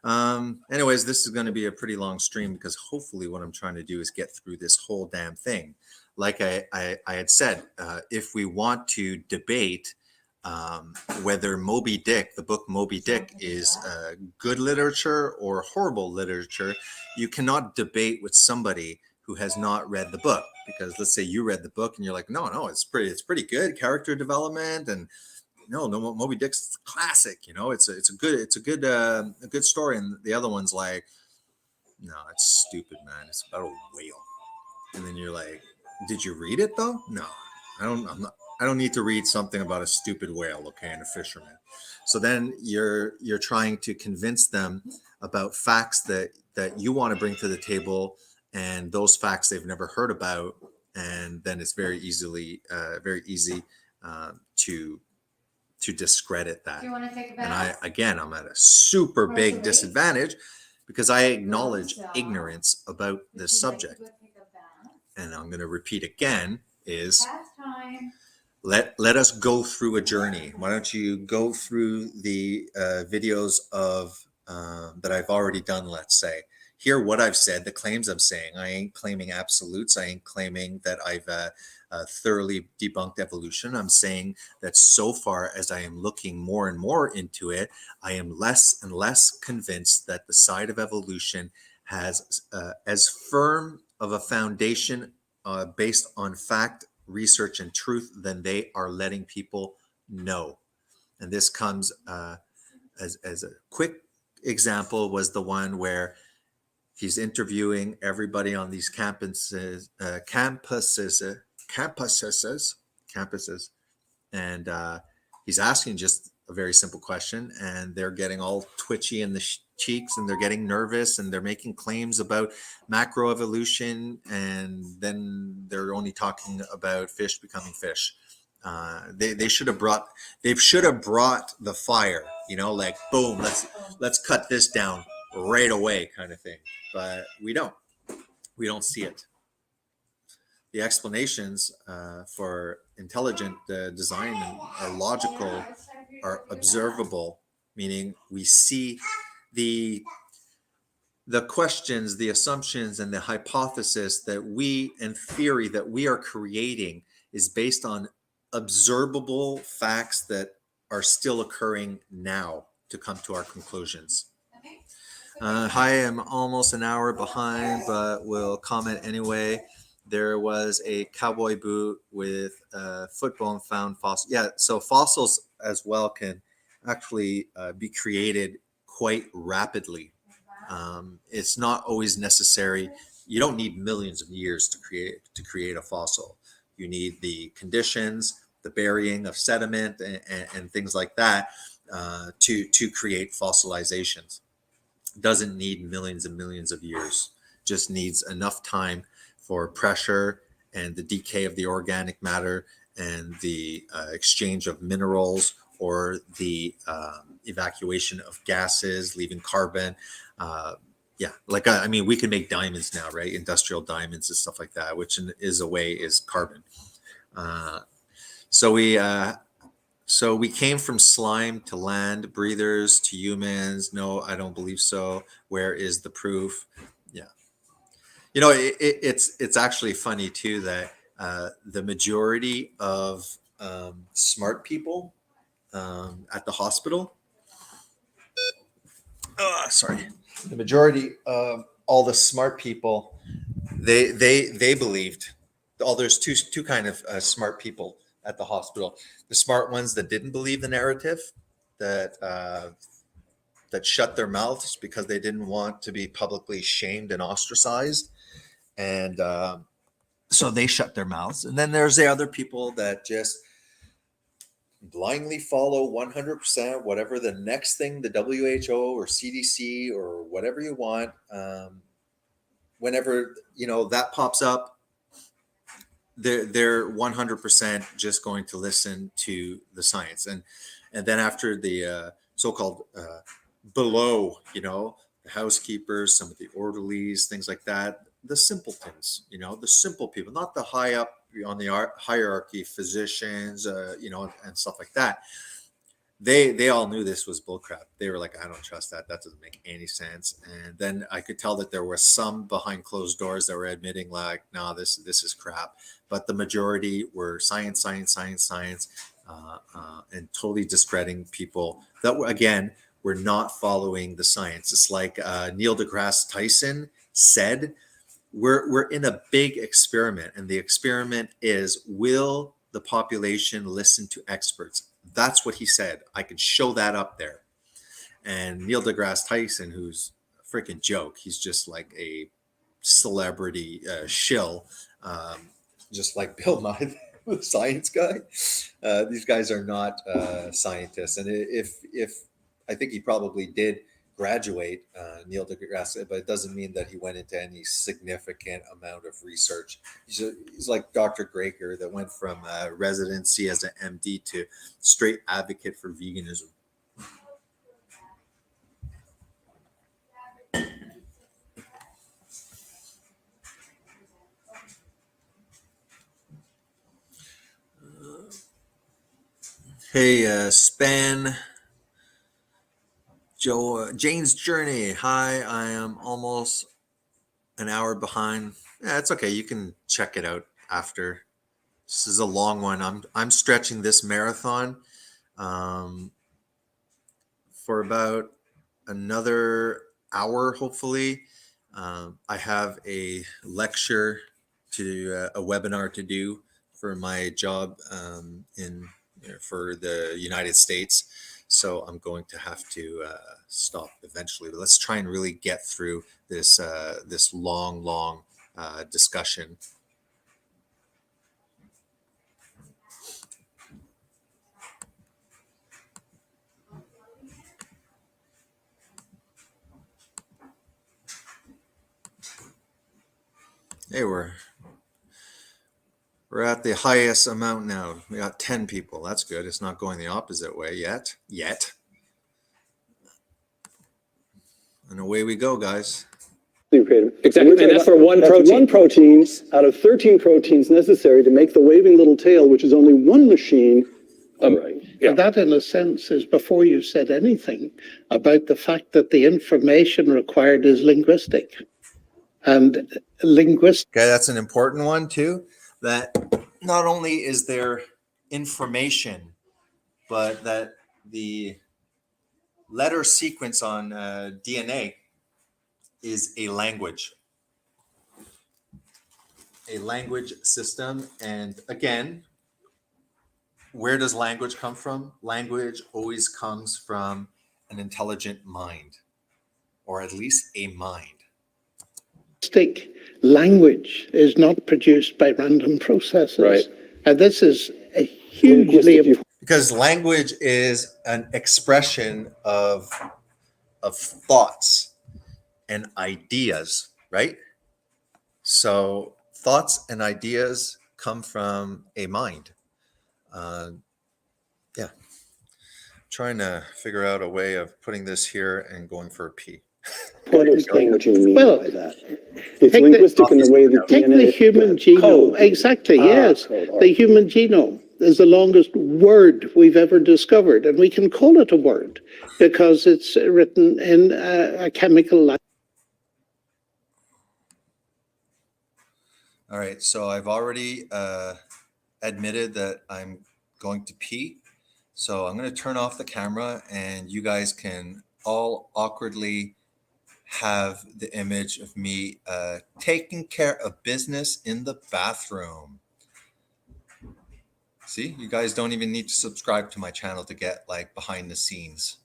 Anyways, this is going to be a pretty long stream because hopefully what I'm trying to do is get through this whole damn thing. Like I had said, if we want to debate whether Moby Dick, the book Moby Dick, is good literature or horrible literature, you cannot debate with somebody who has not read the book. Because let's say you read the book and you're like, no, it's pretty good character development, and no, Moby Dick's classic. It's a good story. And the other one's like, no, it's stupid, man. It's about a whale. And then you're like, did you read it though? No, I don't need to read something about a stupid whale, okay, and a fisherman. So then you're trying to convince them about facts that you want to bring to the table, and those facts they've never heard about, and then it's very easy to discredit that. Do you want to take a And bath? I'm at a super big Rosalie? disadvantage because I acknowledge ignorance about Would this you like to subject. go take a bath? And I'm going to repeat again is Bath time. let us go through a journey. Why don't you go through the videos of that I've already done, let's say. Hear what I've said, the claims I'm saying. I ain't claiming absolutes. I ain't claiming that I've thoroughly debunked evolution. I'm saying that so far as I am looking more and more into it, I am less and less convinced that the side of evolution has as firm of a foundation based on fact, research, and truth than they are letting people know. And this comes as a quick example was the one where he's interviewing everybody on these campuses, and he's asking just a very simple question, and they're getting all twitchy in the cheeks, and they're getting nervous, and they're making claims about macroevolution, and then they're only talking about fish becoming fish. They should have brought the fire, like boom, let's cut this down right away kind of thing. But we don't see it. The explanations for intelligent design are logical, are observable, meaning we see the questions, the assumptions, and the hypothesis that in theory that we are creating is based on observable facts that are still occurring now to come to our conclusions. Hi, I'm almost an hour behind, but will comment anyway. There was a cowboy boot with foot bone found fossil. Yeah, so fossils as well can actually be created quite rapidly. It's not always necessary. You don't need millions of years to create a fossil. You need the conditions, the burying of sediment, and things like that to create fossilizations. Doesn't need millions and millions of years. Just needs enough time for pressure and the decay of the organic matter and the exchange of minerals or the evacuation of gases, leaving carbon. We can make diamonds now, right? Industrial diamonds and stuff like that, which is carbon. So we came from slime to land breathers to humans. No, I don't believe so. Where is the proof? Yeah. It's actually funny too that the majority of smart people at the hospital, sorry, the majority of all the smart people, they believed. There's two kind of smart people at the hospital. The smart ones that didn't believe the narrative, that shut their mouths because they didn't want to be publicly shamed and ostracized, and so they shut their mouths. And then there's the other people that just blindly follow 100% whatever the next thing the WHO or CDC or whatever you want. Whenever that pops up, they're 100% just going to listen to the science. And then after the so-called below, the housekeepers, some of the orderlies, things like that, the simpletons, the simple people, not the high up on the hierarchy, physicians, and stuff like that. They all knew this was bullcrap. They were like, I don't trust that. That doesn't make any sense. And then I could tell that there were some behind closed doors that were admitting like, no, this is crap. But the majority were science, and totally discrediting people that were, again, were not following the science. It's like Neil deGrasse Tyson said, we're in a big experiment, and the experiment is, will the population listen to experts? That's what he said. I can show that up there. And Neil deGrasse Tyson, who's a freaking joke, he's just like a celebrity shill, just like Bill Nye, the science guy. These guys are not scientists. And if I think he probably did graduate, Neil deGrasse, but it doesn't mean that he went into any significant amount of research. He's like Dr. Graeger that went from residency as an MD to straight advocate for veganism. Hey, Span. Jane's Journey. Hi, I am almost an hour behind. Yeah, it's okay. You can check it out after. This is a long one. I'm stretching this marathon for about another hour, hopefully. I have a lecture a webinar to do for my job for the United States. So I'm going to have to stop eventually. But let's try and really get through this this long discussion. Hey, we're at the highest amount now. We got 10 people. That's good. It's not going the opposite way yet. And away we go, guys. Exactly. And that's for one protein. One protein out of 13 proteins necessary to make the waving little tail, which is only one machine. Right. Yeah. And that, in a sense, is before you said anything about the fact that the information required is linguistic. And linguistic. Okay, that's an important one too. That not only is there information, but that the letter sequence on DNA is a language system. And again, where does language come from? Language always comes from an intelligent mind, or at least a mind. Language is not produced by random processes. Right. And this is a hugely important. Because language is an expression of thoughts and ideas, right? So thoughts and ideas come from a mind. Trying to figure out a way of putting this here and going for a pee. Understand what you mean Well, by that. It's linguistic in the way that take the human genome. Exactly, yes. The human genome is the longest word we've ever discovered, and we can call it a word because it's written in a chemical language. All right, so I've already admitted that I'm going to pee. So I'm going to turn off the camera and you guys can all awkwardly have the image of me taking care of business in the bathroom. See, you guys don't even need to subscribe to my channel to get like behind the scenes.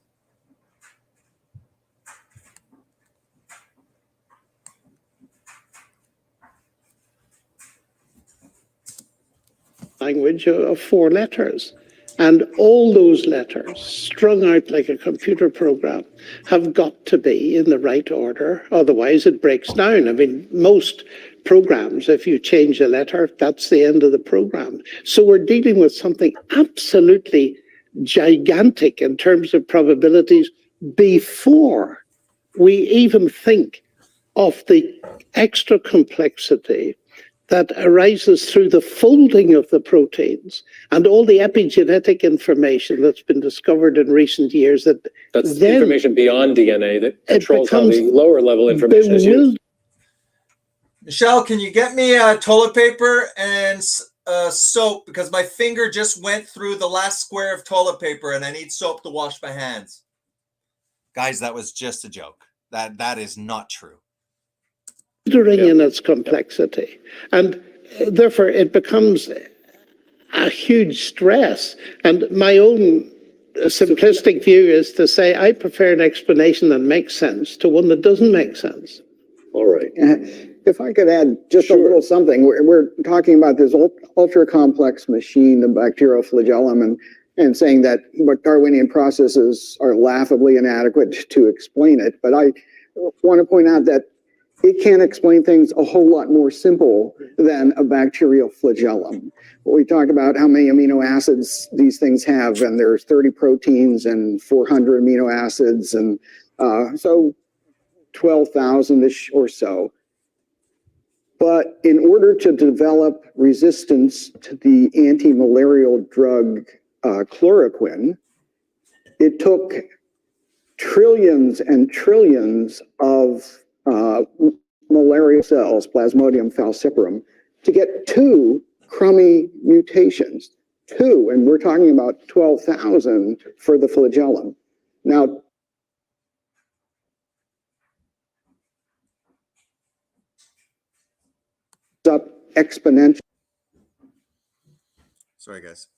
Language of 4 letters. And all those letters, strung out like a computer program, have got to be in the right order. Otherwise, it breaks down. I mean, most programs, if you change a letter, that's the end of the program. So we're dealing with something absolutely gigantic in terms of probabilities before we even think of the extra complexity that arises through the folding of the proteins and all the epigenetic information that's been discovered in recent years. That's the information beyond DNA that controls how the lower level information is used. Michelle, can you get me toilet paper and soap? Because my finger just went through the last square of toilet paper and I need soap to wash my hands. Guys, that was just a joke. That is not true. In its complexity. And therefore, it becomes a huge stress. And my own simplistic view is to say, I prefer an explanation that makes sense to one that doesn't make sense. All right. If I could add just a little something, we're talking about this ultra complex machine, the bacterial flagellum, and saying that Darwinian processes are laughably inadequate to explain it. But I want to point out that it can explain things a whole lot more simple than a bacterial flagellum. We talk about how many amino acids these things have, and there's 30 proteins and 400 amino acids, and so 12,000-ish or so. But in order to develop resistance to the anti-malarial drug chloroquine, it took trillions and trillions of malaria cells, Plasmodium falciparum, to get 2 crummy mutations. 2, and we're talking about 12,000 for the flagellum. Now, up exponentially. Sorry, guys.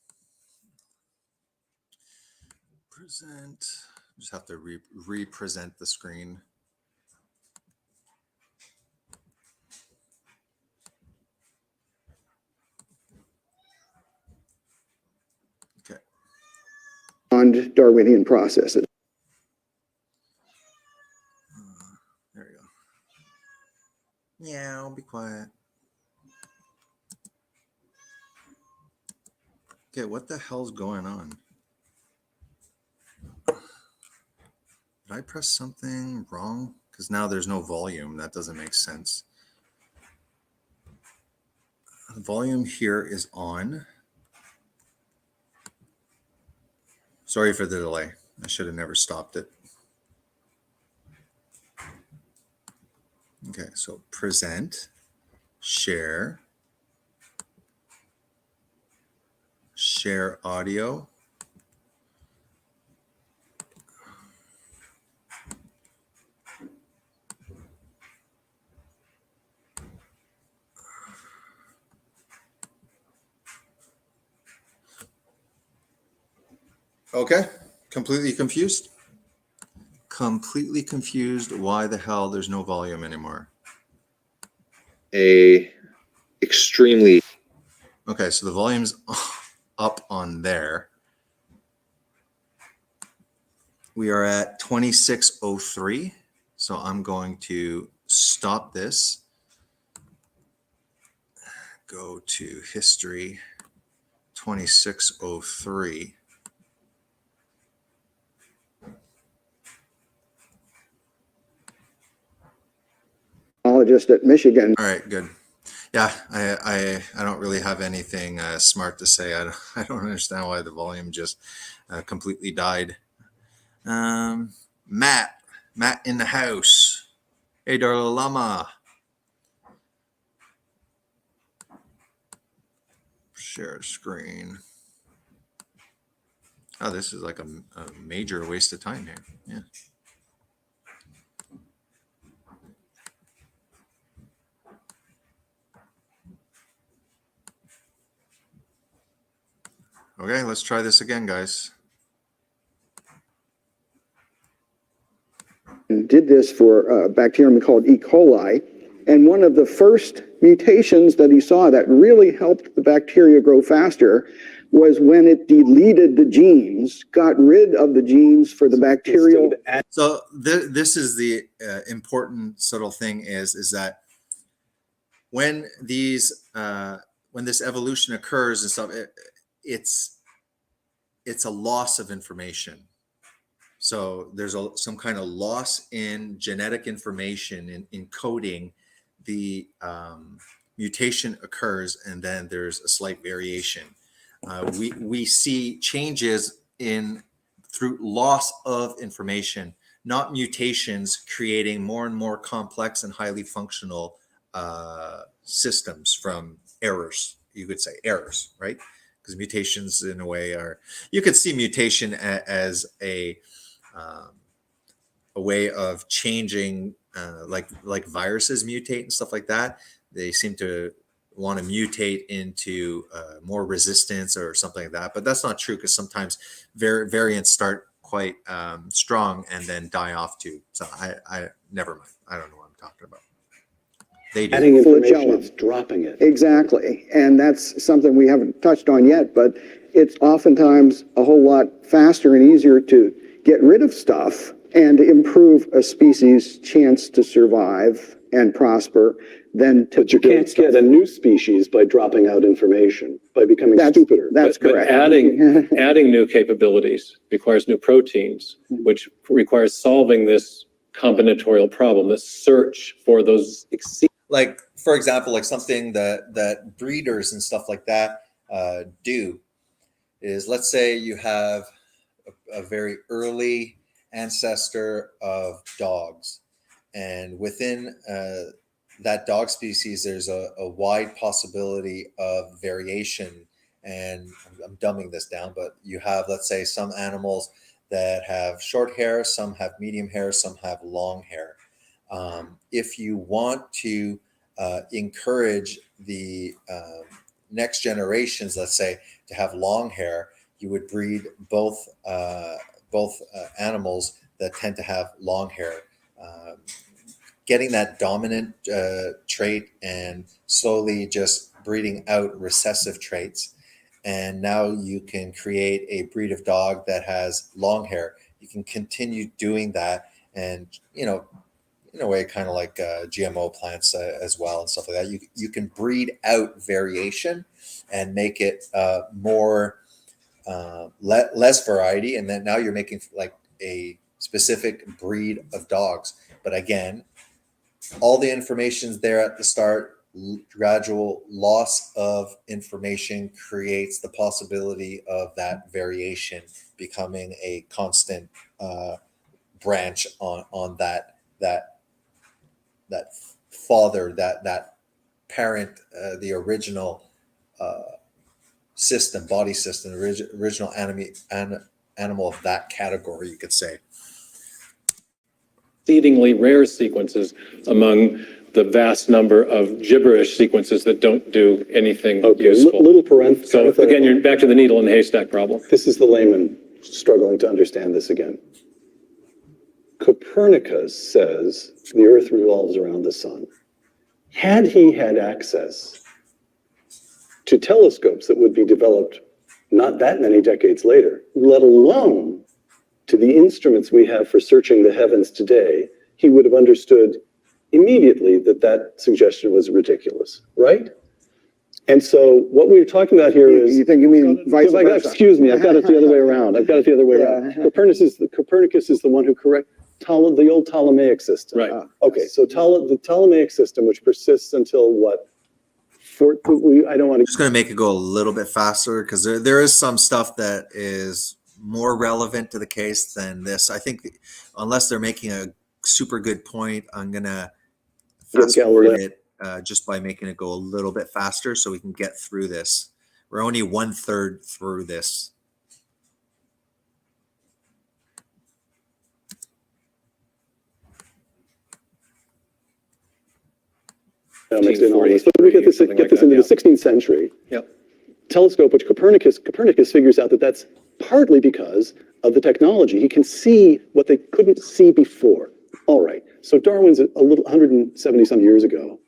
Present. Just have to re-present the screen. Okay. On Darwinian processes. There we go. Yeah, I'll be quiet. Okay, what the hell's going on? Did I press something wrong? Because now there's no volume. That doesn't make sense. The volume here is on. Sorry for the delay. I should have never stopped it. Okay, so present, share audio. Okay, completely confused. Completely confused why the hell there's no volume anymore. Extremely. Okay, so the volume's up on there. We are at 2603. So I'm going to stop this. Go to history 2603. At Michigan. All right, good. Yeah, I don't really have anything smart to say. I don't understand why the volume just completely died. Matt in the house. Hey, Darla Lama. Share screen. Oh, this is like a major waste of time here. Yeah. Okay, let's try this again, guys. And did this for a bacterium called E. coli. And one of the first mutations that he saw that really helped the bacteria grow faster was when it deleted the genes, got rid of the genes for the bacterial. So this is the important subtle thing is that when these when this evolution occurs and stuff, it's a loss of information. So there's some kind of loss in genetic information in coding. The mutation occurs, and then there's a slight variation. We see changes through loss of information, not mutations creating more and more complex and highly functional systems from errors. You could say errors, right? Because mutations, in a way, you could see mutation as a way of changing, like viruses mutate and stuff like that. They seem to want to mutate into more resistance or something like that, but that's not true, because sometimes variants start quite strong and then die off too. So I never mind. I don't know what I'm talking about. They do. Adding information, Flagellum. it's dropping it. Exactly. And that's something we haven't touched on yet, but it's oftentimes a whole lot faster and easier to get rid of stuff and improve a species' chance to survive and prosper than to. But you can't get a new species by dropping out information, by becoming stupider. That's But correct. adding new capabilities requires new proteins, which requires solving this combinatorial problem, this search for those. Like, for example, like something that breeders and stuff like that do is, let's say you have a very early ancestor of dogs, and within that dog species, there's a wide possibility of variation. And I'm dumbing this down, but you have, let's say, some animals that have short hair, some have medium hair, some have long hair. If you want to encourage the next generations, let's say, to have long hair, you would breed both animals that tend to have long hair. Getting that dominant trait and slowly just breeding out recessive traits. And now you can create a breed of dog that has long hair. You can continue doing that, and, in a way, kind of like GMO plants as well and stuff like that. You can breed out variation and make it more less variety, and then now you're making like a specific breed of dogs. But again, all the information's there at the start. Gradual loss of information creates the possibility of that variation becoming a constant branch on that father, that parent, the original body system, original animal of that category, you could say. Exceedingly rare sequences among the vast number of gibberish sequences that don't do anything useful. Little parenthesis. So again, you're back to the needle in the haystack problem. This is the layman struggling to understand this again. Copernicus says the earth revolves around the sun. Had he had access to telescopes that would be developed not that many decades later, let alone to the instruments we have for searching the heavens today, he would have understood immediately that suggestion was ridiculous, right? And so what we're talking about here is... You think you mean vice versa? Excuse me, I've got it the other way around. Copernicus is the one who the old Ptolemaic system. Right. Okay, so the Ptolemaic system, which persists until what? I don't want to... Just going to make it go a little bit faster, because there is some stuff that is more relevant to the case than this. I think unless they're making a super good point, I'm going to fast forward it just by making it go a little bit faster so we can get through this We're only 1/3 through this. Mixed in all this. 1543, But we get this something like into that, the yeah. 16th century. Yep. Telescope, which Copernicus figures out that that's partly because of the technology. He can see what they couldn't see before. All right. So Darwin's a little 170 some years ago,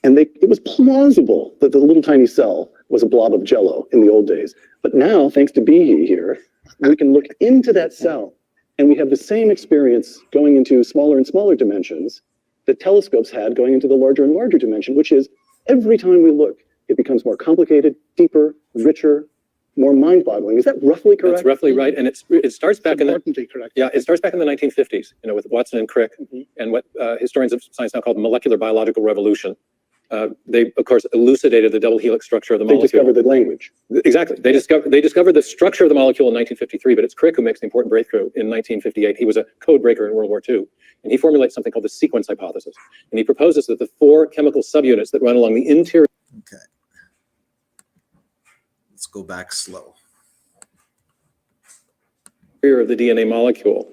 and it was plausible that the little tiny cell was a blob of jello in the old days. But now, thanks to Behe here, we can look into that cell, and we have the same experience going into smaller and smaller dimensions that telescopes had going into the larger and larger dimension, which is every time we look, it becomes more complicated, deeper, richer, more mind-boggling. Is that roughly correct? That's roughly right. And it starts back in the, Importantly correct. yeah, it starts back in the 1950s, with Watson and Crick, and what historians of science now call the molecular biological revolution. They, of course, elucidated the double helix structure of the They molecule. discovered the language. Exactly. They discovered the structure of the molecule in 1953, but it's Crick who makes the important breakthrough in 1958. He was a code breaker in World War II, and he formulates something called the sequence hypothesis. And he proposes that the 4 chemical subunits that run along the interior Okay. Let's go back slow. of the DNA molecule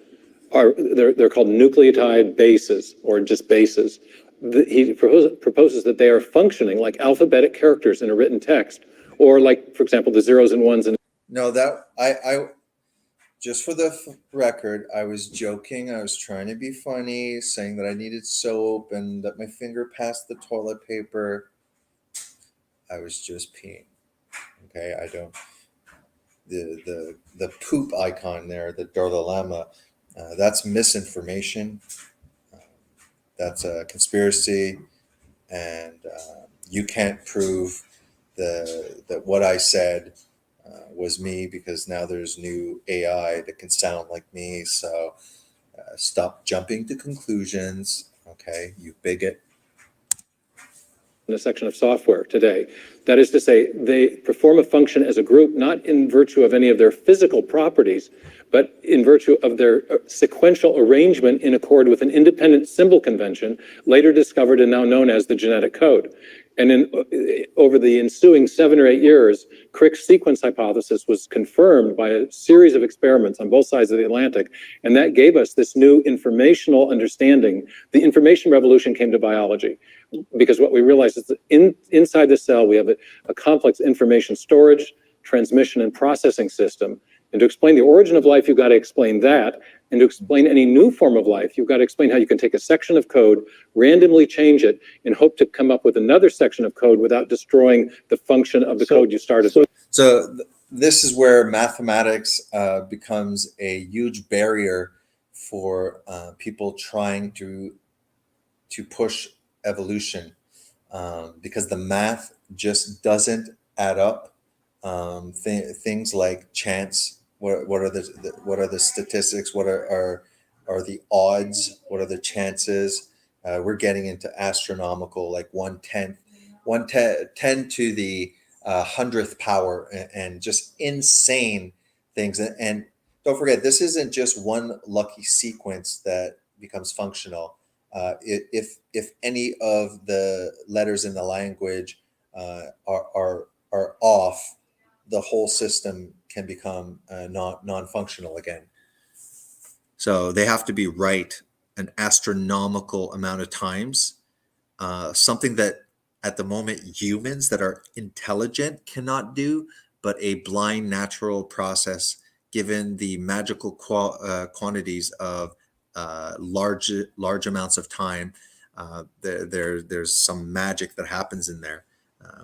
they're called nucleotide bases, or just bases. He proposes that they are functioning like alphabetic characters in a written text, or like, for example, the zeros and ones. And No, that I just for the record, I was joking. I was trying to be funny, saying that I needed soap and that my finger passed the toilet paper. I was just peeing. Okay, I don't. The poop icon there, the Dalai Lama, that's misinformation. That's a conspiracy, and you can't prove that what I said was me, because now there's new AI that can sound like me. So stop jumping to conclusions, okay, you bigot. in a section of software today. That is to say, they perform a function as a group, not in virtue of any of their physical properties, but in virtue of their sequential arrangement in accord with an independent symbol convention, later discovered and now known as the genetic code. And over the ensuing 7 or 8 years, Crick's sequence hypothesis was confirmed by a series of experiments on both sides of the Atlantic. And that gave us this new informational understanding. The information revolution came to biology, because what we realized is that inside the cell, we have a complex information storage, transmission, and processing system. And to explain the origin of life, you've got to explain that. And to explain any new form of life, you've got to explain how you can take a section of code, randomly change it, and hope to come up with another section of code without destroying the function of the code you started with. So this is where mathematics becomes a huge barrier for people trying to push evolution, because the math just doesn't add up. Things like chance. What are the statistics? What are the odds? What are the chances? We're getting into astronomical, like 1/10 to the 100th power, and just insane things. And don't forget, this isn't just one lucky sequence that becomes functional. If any of the letters in the language are off, the whole system can become non-functional again. So they have to be right an astronomical amount of times, something that at the moment humans that are intelligent cannot do, but a blind natural process, given the magical quantities of large amounts of time. There's some magic that happens in there.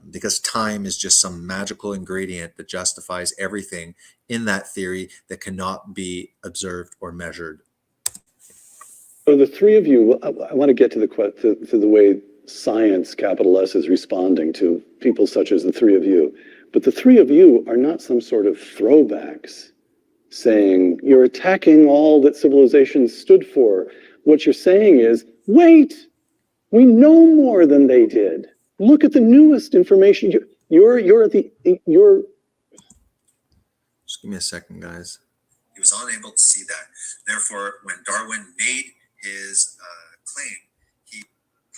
Because time is just some magical ingredient that justifies everything in that theory that cannot be observed or measured. So the three of you, I want to get to the way science, capital S, is responding to people such as the three of you. But the three of you are not some sort of throwbacks saying you're attacking all that civilization stood for. What you're saying is, wait, we know more than they did. Look at the newest information. You're. Just give me a second, guys. He was unable to see that. Therefore, when Darwin made his claim, he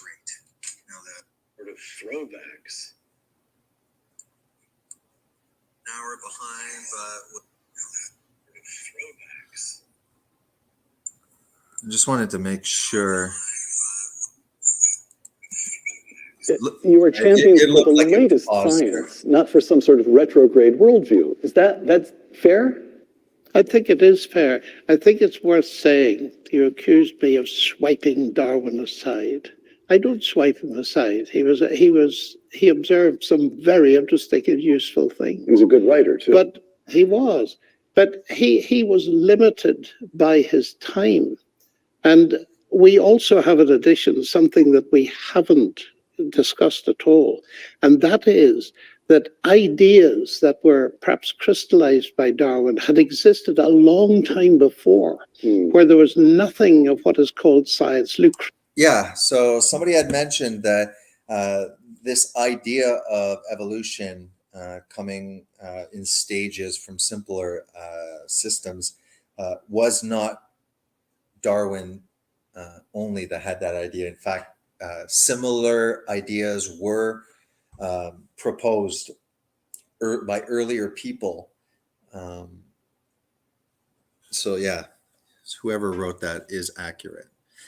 great. Now the sort of throwbacks. hour behind, but I just wanted to make sure. You are championing it for looked the like it latest paused science, not for some sort of retrograde worldview. That's fair? I think it is fair. I think it's worth saying you accused me of swiping Darwin aside. I don't swipe him aside. He observed some very interesting and useful things. He was a good writer too. But he was. But he was limited by his time. And we also have in addition something that we haven't discussed at all. And that is that ideas that were perhaps crystallized by Darwin had existed a long time before, where there was nothing of what is called science. Yeah, so somebody had mentioned that this idea of evolution coming in stages from simpler systems was not Darwin only that had that idea. In fact, similar ideas were proposed by earlier people. So yeah, whoever wrote that is accurate.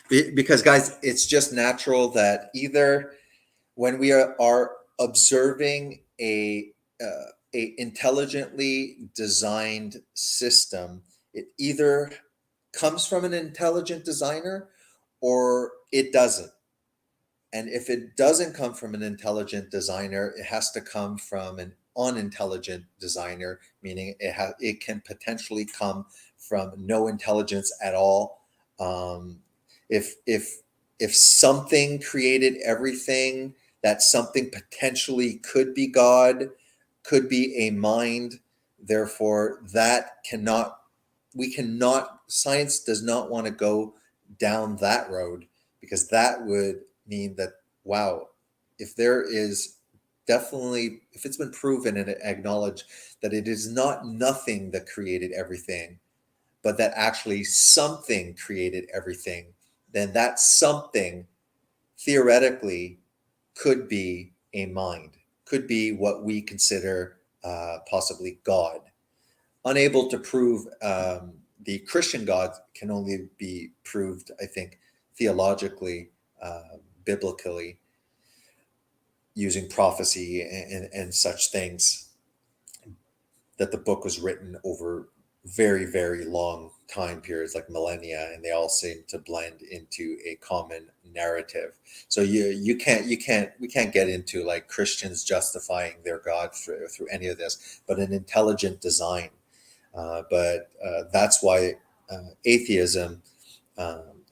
Because guys, it's just natural that either when we are observing a intelligently designed system, it either comes from an intelligent designer or it doesn't. And if it doesn't come from an intelligent designer, it has to come from an unintelligent designer, meaning it can potentially come from no intelligence at all. If something created everything, that something potentially could be God, could be a mind. Therefore, science does not want to go down that road, because that would mean that, wow, if it's been proven and acknowledged that it is not nothing that created everything, but that actually something created everything, then that something theoretically could be a mind, could be what we consider possibly God. Unable to prove the Christian God can only be proved, I think, theologically, biblically, using prophecy and such things, that the book was written over very, very long time periods, like millennia, and they all seem to blend into a common narrative. So we can't get into like Christians justifying their God through any of this, but an intelligent design. But that's why atheism,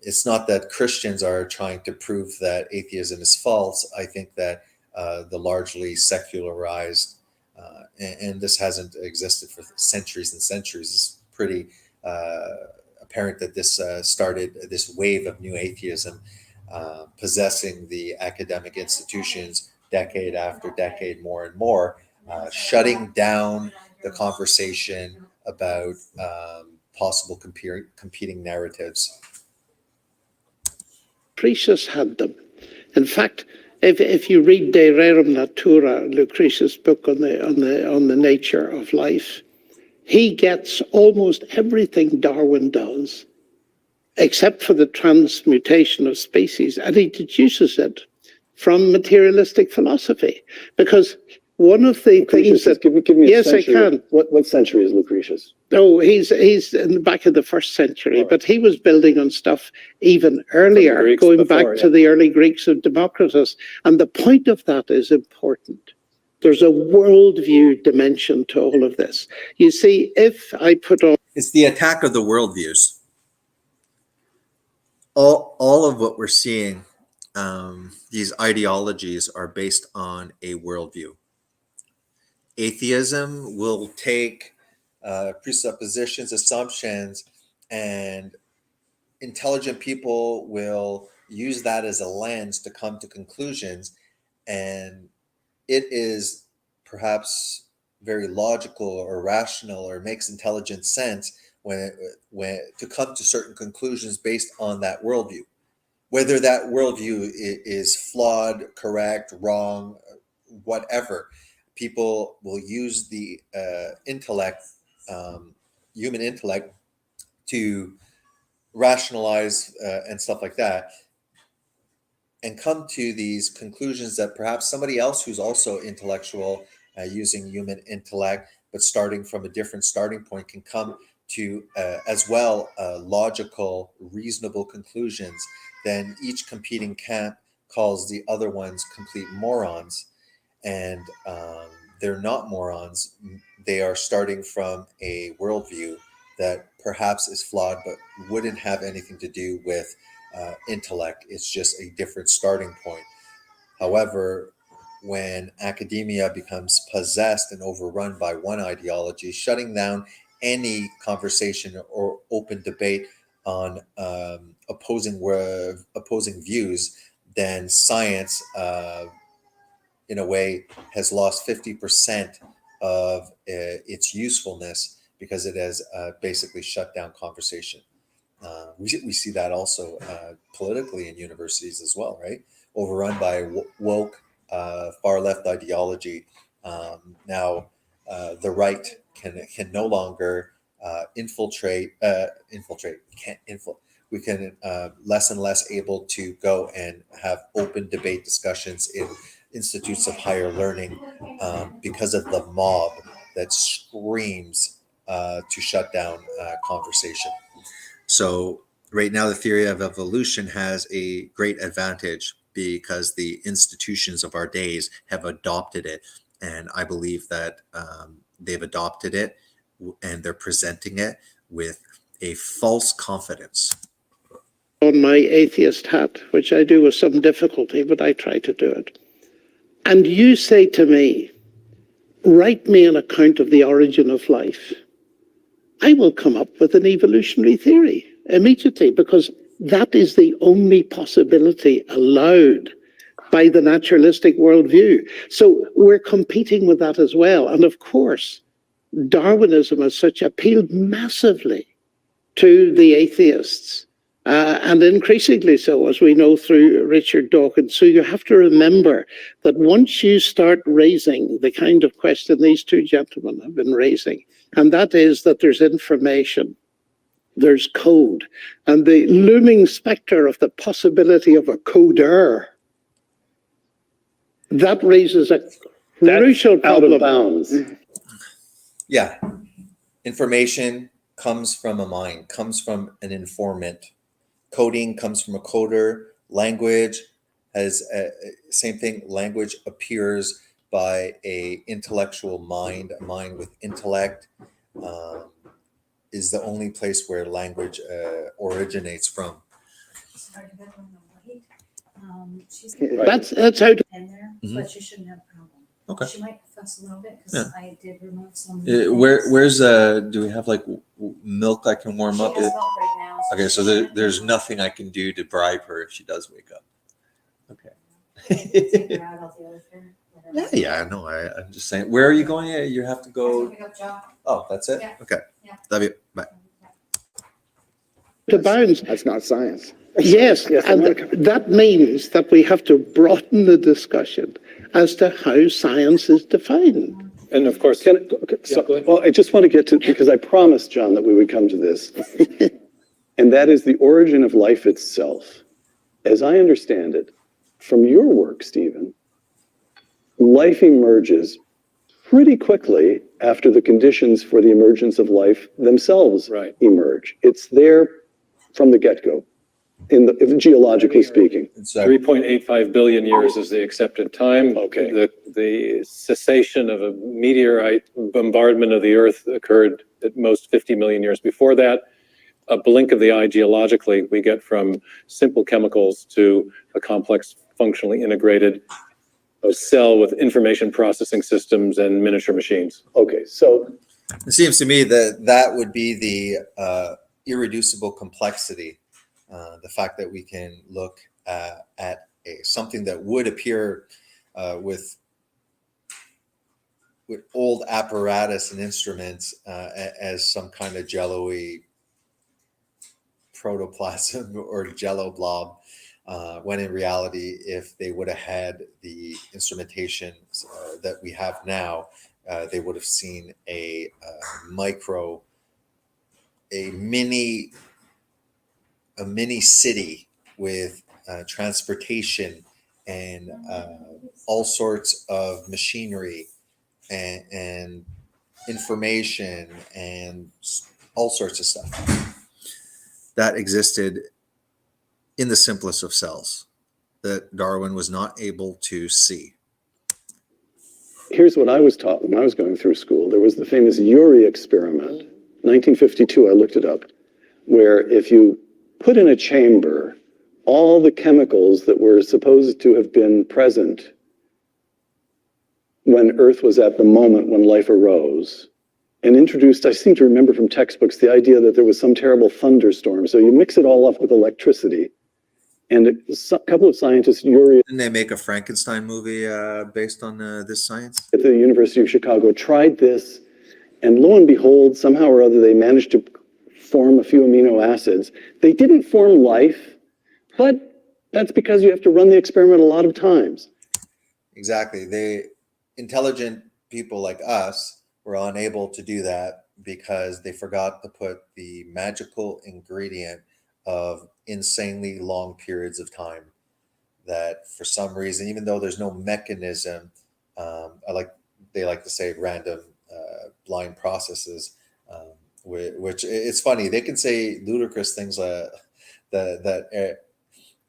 it's not that Christians are trying to prove that atheism is false. I think that the largely secularized, and this hasn't existed for centuries and centuries. It's pretty apparent that this started this wave of new atheism possessing the academic institutions decade after decade, more and more, shutting down the conversation about possible competing narratives. Lucretius had them. In fact, if you read De Rerum Natura, Lucretius' book on the nature of life, he gets almost everything Darwin does, except for the transmutation of species, and he deduces it from materialistic philosophy. Because one of the things that... Give me a yes, century. I can. What century is Lucretius? No, he's in the back of the 1st century, but he was building on stuff even earlier, going back to the early Greeks of Democritus. And the point of that is important. There's a worldview dimension to all of this. You see, if I put on... It's the attack of the worldviews. All of what we're seeing, these ideologies are based on a worldview. Atheism will take presuppositions, assumptions, and intelligent people will use that as a lens to come to conclusions. And it is perhaps very logical or rational or makes intelligent sense when to come to certain conclusions based on that worldview. Whether that worldview is flawed, correct, wrong, whatever, people will use the human intellect to rationalize and stuff like that, and come to these conclusions that perhaps somebody else who's also intellectual, using human intellect, but starting from a different starting point, can come to as well logical, reasonable conclusions. Then each competing camp calls the other ones complete morons, and they're not morons. They are starting from a worldview that perhaps is flawed, but wouldn't have anything to do with intellect. It's just a different starting point. However, when academia becomes possessed and overrun by one ideology, shutting down any conversation or open debate on opposing views, then science, in a way, has lost 50% of its usefulness, because it has basically shut down conversation. We see that also politically in universities as well, right? Overrun by woke, far left ideology. Now, the right can no longer infiltrate. We can less and less able to go and have open debate discussions in institutes of higher learning because of the mob that screams to shut down conversation. So right now, the theory of evolution has a great advantage because the institutions of our days have adopted it. And I believe that they've adopted it and they're presenting it with a false confidence. On my atheist hat, which I do with some difficulty, but I try to do it. And you say to me, write me an account of the origin of life. I will come up with an evolutionary theory immediately, because that is the only possibility allowed by the naturalistic worldview. So we're competing with that as well. And of course, Darwinism as such appealed massively to the atheists, and increasingly so, as we know through Richard Dawkins. So you have to remember that once you start raising the kind of question these two gentlemen have been raising, and that is that there's information, there's code, and the looming specter of the possibility of a coder, that raises a crucial problem. Out of bounds. Yeah. Information comes from a mind, comes from an informant. Coding comes from a coder. Language has same thing. Language appears by a intellectual mind. A mind with intellect is the only place where language originates from. That's how to in there, Mhm. but you shouldn't have a problem. Okay. She might fuss a little bit because Yeah. I did remove some. Where's do we have like milk I can warm She up? has milk right now. Okay, so there's nothing I can do to bribe her if she does wake up. Take Okay. her out of the other thing, whatever. Yeah, I know. I'm just saying. Where are you going? You have to I go. pick up Joe. Oh, that's it? Yeah. Okay. Yeah. Love you. Bye. bounds. That's not science. Yes, Yes, and that means that we have to broaden the discussion as to how science is defined. And of course, Can, okay, so, go ahead. well, I just want to get to, because I promised John that we would come to this. And that is the origin of life itself. As I understand it, from your work, Stephen, life emerges pretty quickly after the conditions for the emergence of life themselves Right. emerge. It's there from the get-go, geologically speaking. So 3.85 billion years is the accepted time. Okay. The cessation of a meteorite bombardment of the Earth occurred at most 50 million years before that. A blink of the eye geologically, we get from simple chemicals to a complex, functionally integrated cell with information processing systems and miniature machines. Okay, so it seems to me that that would be the irreducible complexity. The fact that we can look at something that would appear with old apparatus and instruments as some kind of jello-y protoplasm or jello blob, when in reality, if they would have had the instrumentation that we have now, they would have seen a mini city with transportation and all sorts of machinery and information and all sorts of stuff that existed in the simplest of cells that Darwin was not able to see. Here's what I was taught when I was going through school. There was the famous Urey experiment, 1952, I looked it up, where if you put in a chamber all the chemicals that were supposed to have been present when Earth was at the moment when life arose, and introduced, I seem to remember from textbooks, the idea that there was some terrible thunderstorm. So you mix it all up with electricity. And a couple of scientists, Urey Didn't they make a Frankenstein movie based on this science? at the University of Chicago, tried this, and lo and behold, somehow or other, they managed to form a few amino acids. They didn't form life, but that's because you have to run the experiment a lot of times. Exactly. Intelligent people like us were unable to do that because they forgot to put the magical ingredient of insanely long periods of time that for some reason, even though there's no mechanism, they like to say random blind processes, which it's funny. They can say ludicrous things that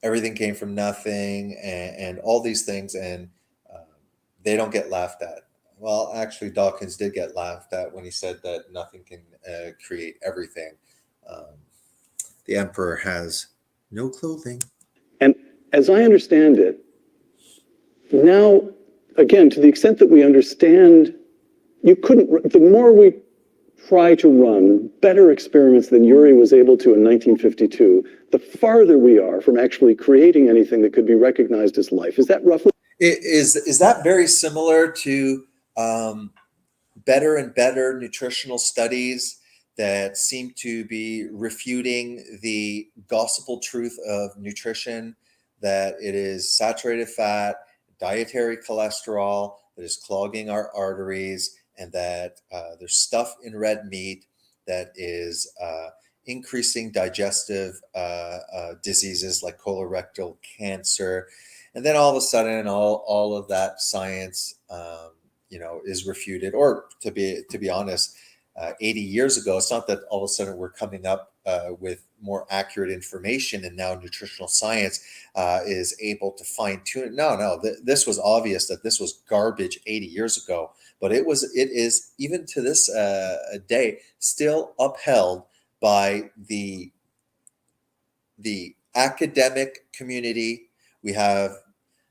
everything came from nothing and all these things, and they don't get laughed at. Well, actually, Dawkins did get laughed at when he said that nothing can create everything. The emperor has no clothing. And as I understand it, now, again, to the extent that we understand, the more we try to run better experiments than Urey was able to in 1952, the farther we are from actually creating anything that could be recognized as life. Is that roughly? Is that very similar to better and better nutritional studies that seem to be refuting the gospel truth of nutrition, that it is saturated fat, dietary cholesterol that is clogging our arteries, and that there's stuff in red meat that is increasing digestive diseases like colorectal cancer. And then all of a sudden, all of that science, is refuted. Or to be honest, 80 years ago, it's not that all of a sudden we're coming up with more accurate information, and now nutritional science is able to fine tune it. No, this was obvious that this was garbage 80 years ago, but it is even to this day still upheld by the academic community. We have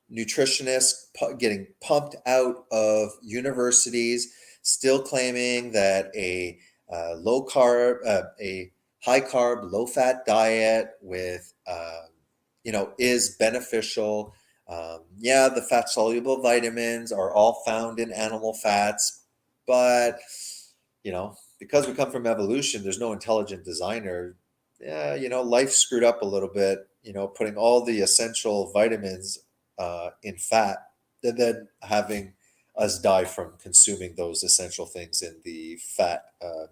nutritionists getting pumped out of universities, still claiming that a low carb, a high carb, low fat diet with, is beneficial. The fat soluble vitamins are all found in animal fats, but, because we come from evolution, there's no intelligent designer. Life screwed up a little bit, putting all the essential vitamins in fat and then having us die from consuming those essential things in the fat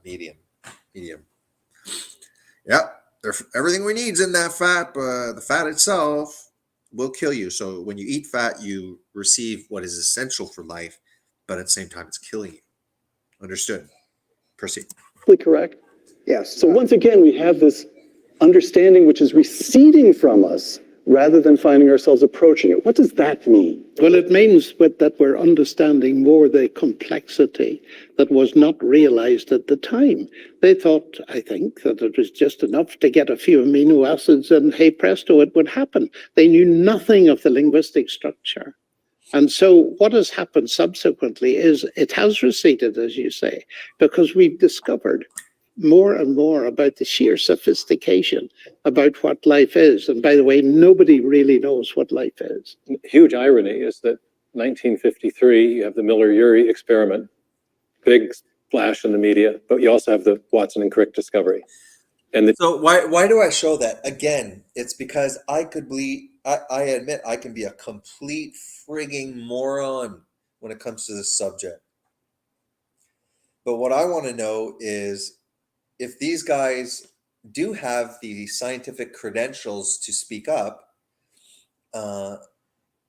medium. Everything we need is in that fat, but the fat itself will kill you. So when you eat fat, you receive what is essential for life, but at the same time, it's killing you. Understood. Proceed. Correct? Yes. So once again, we have this understanding which is receding from us rather than finding ourselves approaching it. What does that mean? Well, it means that we're understanding more the complexity that was not realized at the time. They thought, I think, that it was just enough to get a few amino acids and hey presto, it would happen. They knew nothing of the linguistic structure. And so what has happened subsequently is it has receded, as you say, because we've discovered more and more about the sheer sophistication about what life is. And by the way, nobody really knows what life is. Huge irony is that 1953, you have the Miller-Urey experiment, big splash in the media, but you also have the Watson and Crick discovery. So why do I show that? Again, it's because I could I admit I can be a complete frigging moron when it comes to this subject. But what I want to know is if these guys do have the scientific credentials to speak up,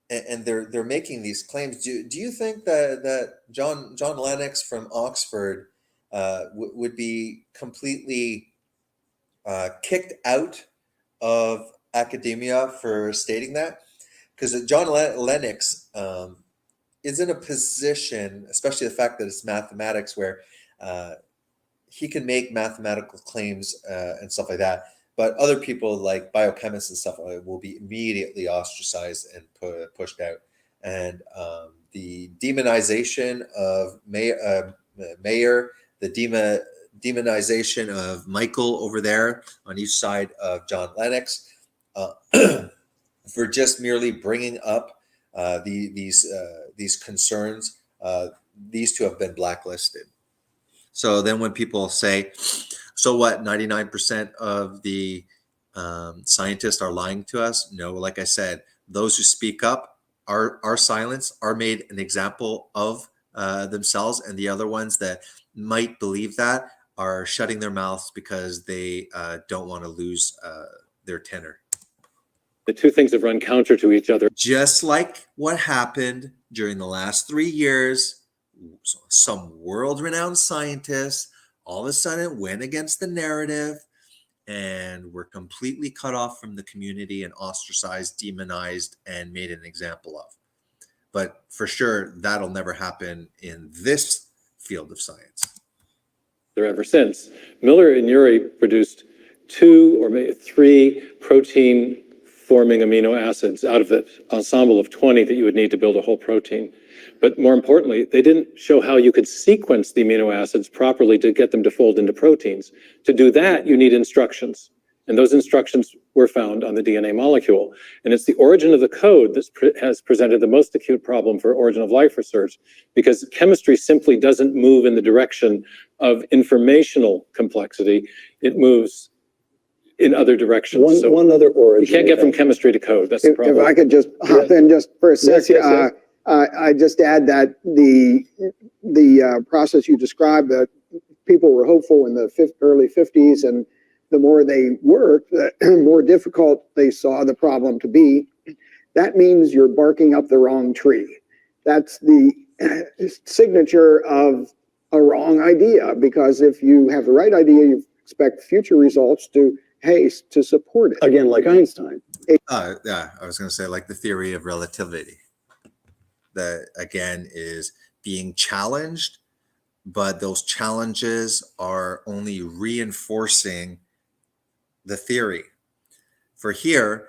and they're making these claims. Do you think that John Lennox from Oxford would be completely kicked out of academia for stating that? Because John Lennox is in a position, especially the fact that it's mathematics, where he can make mathematical claims and stuff like that. But other people like biochemists and stuff will be immediately ostracized and pushed out. And the demonization of Mayer, the demonization of Michael over there on each side of John Lennox, for just merely bringing up these concerns, these two have been blacklisted. So then when people say, so what, 99% of the scientists are lying to us? No, like I said, those who speak up are silenced, are made an example of themselves, and the other ones that might believe that are shutting their mouths because they don't want to lose their tenor. The two things have run counter to each other. Just like what happened during the last 3 years, some world-renowned scientists all of a sudden went against the narrative and were completely cut off from the community and ostracized, demonized, and made an example of. But for sure, that'll never happen in this field of science. There ever since. Miller and Urey produced 2 or maybe 3 protein-forming amino acids out of the ensemble of 20 that you would need to build a whole protein. But more importantly, they didn't show how you could sequence the amino acids properly to get them to fold into proteins. To do that, you need instructions. And those instructions were found on the DNA molecule. And it's the origin of the code that has presented the most acute problem for origin of life research, because chemistry simply doesn't move in the direction of informational complexity. It moves in other directions. One other origin. You can't get from chemistry to code. That's the problem. If I could just hop in just for a sec. Yes. I just add that the process you described, that people were hopeful in the early 50s, and the more they worked, the more difficult they saw the problem to be. That means you're barking up the wrong tree. That's the signature of a wrong idea, because if you have the right idea, you expect future results to support it. Again, like Einstein. Yeah, I was going to say, like the theory of relativity, that again is being challenged, but those challenges are only reinforcing the theory. For here,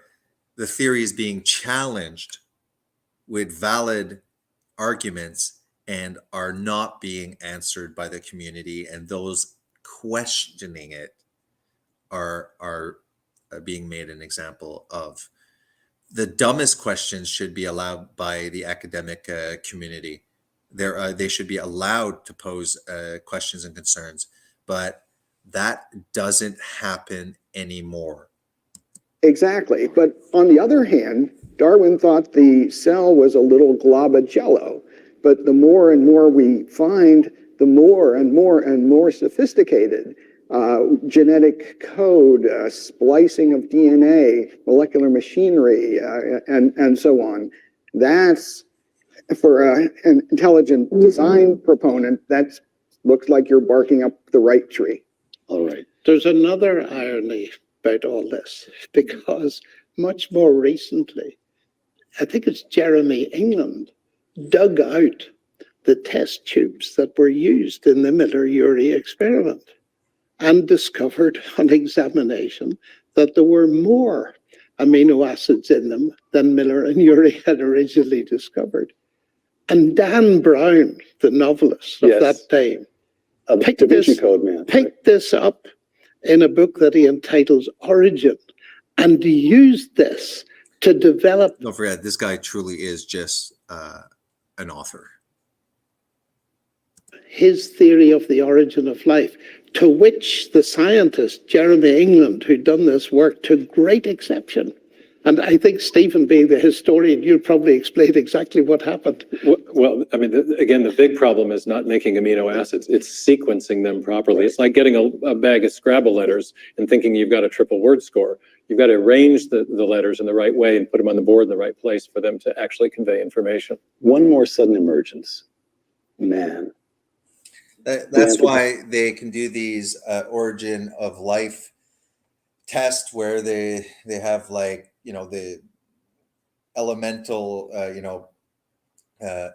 the theory is being challenged with valid arguments and are not being answered by the community, and those questioning it are being made an example of. The dumbest questions should be allowed by the academic community. They should be allowed to pose questions and concerns, but that doesn't happen anymore. Exactly. But on the other hand, Darwin thought the cell was a little glob of jello. But the more and more we find, the more and more sophisticated genetic code, splicing of DNA, molecular machinery, and so on. That's, for an intelligent design proponent, that looks like you're barking up the right tree. All right. There's another irony about all this, because much more recently, I think it's Jeremy England, dug out the test tubes that were used in the Miller-Urey experiment and discovered on examination that there were more amino acids in them than Miller and Urey had originally discovered. And Dan Brown, the novelist of that time, picked this up in a book that he entitles Origin, and used this to develop. Don't forget, this guy truly is just an author. His theory of the origin of life, to which the scientist Jeremy England, who'd done this work, took great exception And I think, Stephen, being the historian, you'll probably explain exactly what happened. Well, I mean, again, the big problem is not making amino acids. It's sequencing them properly. It's like getting a bag of Scrabble letters and thinking you've got a triple word score. You've got to arrange the letters in the right way and put them on the board in the right place for them to actually convey information. One more sudden emergence. Man. That's why they can do these origin of life tests where they have, like, you know, the elemental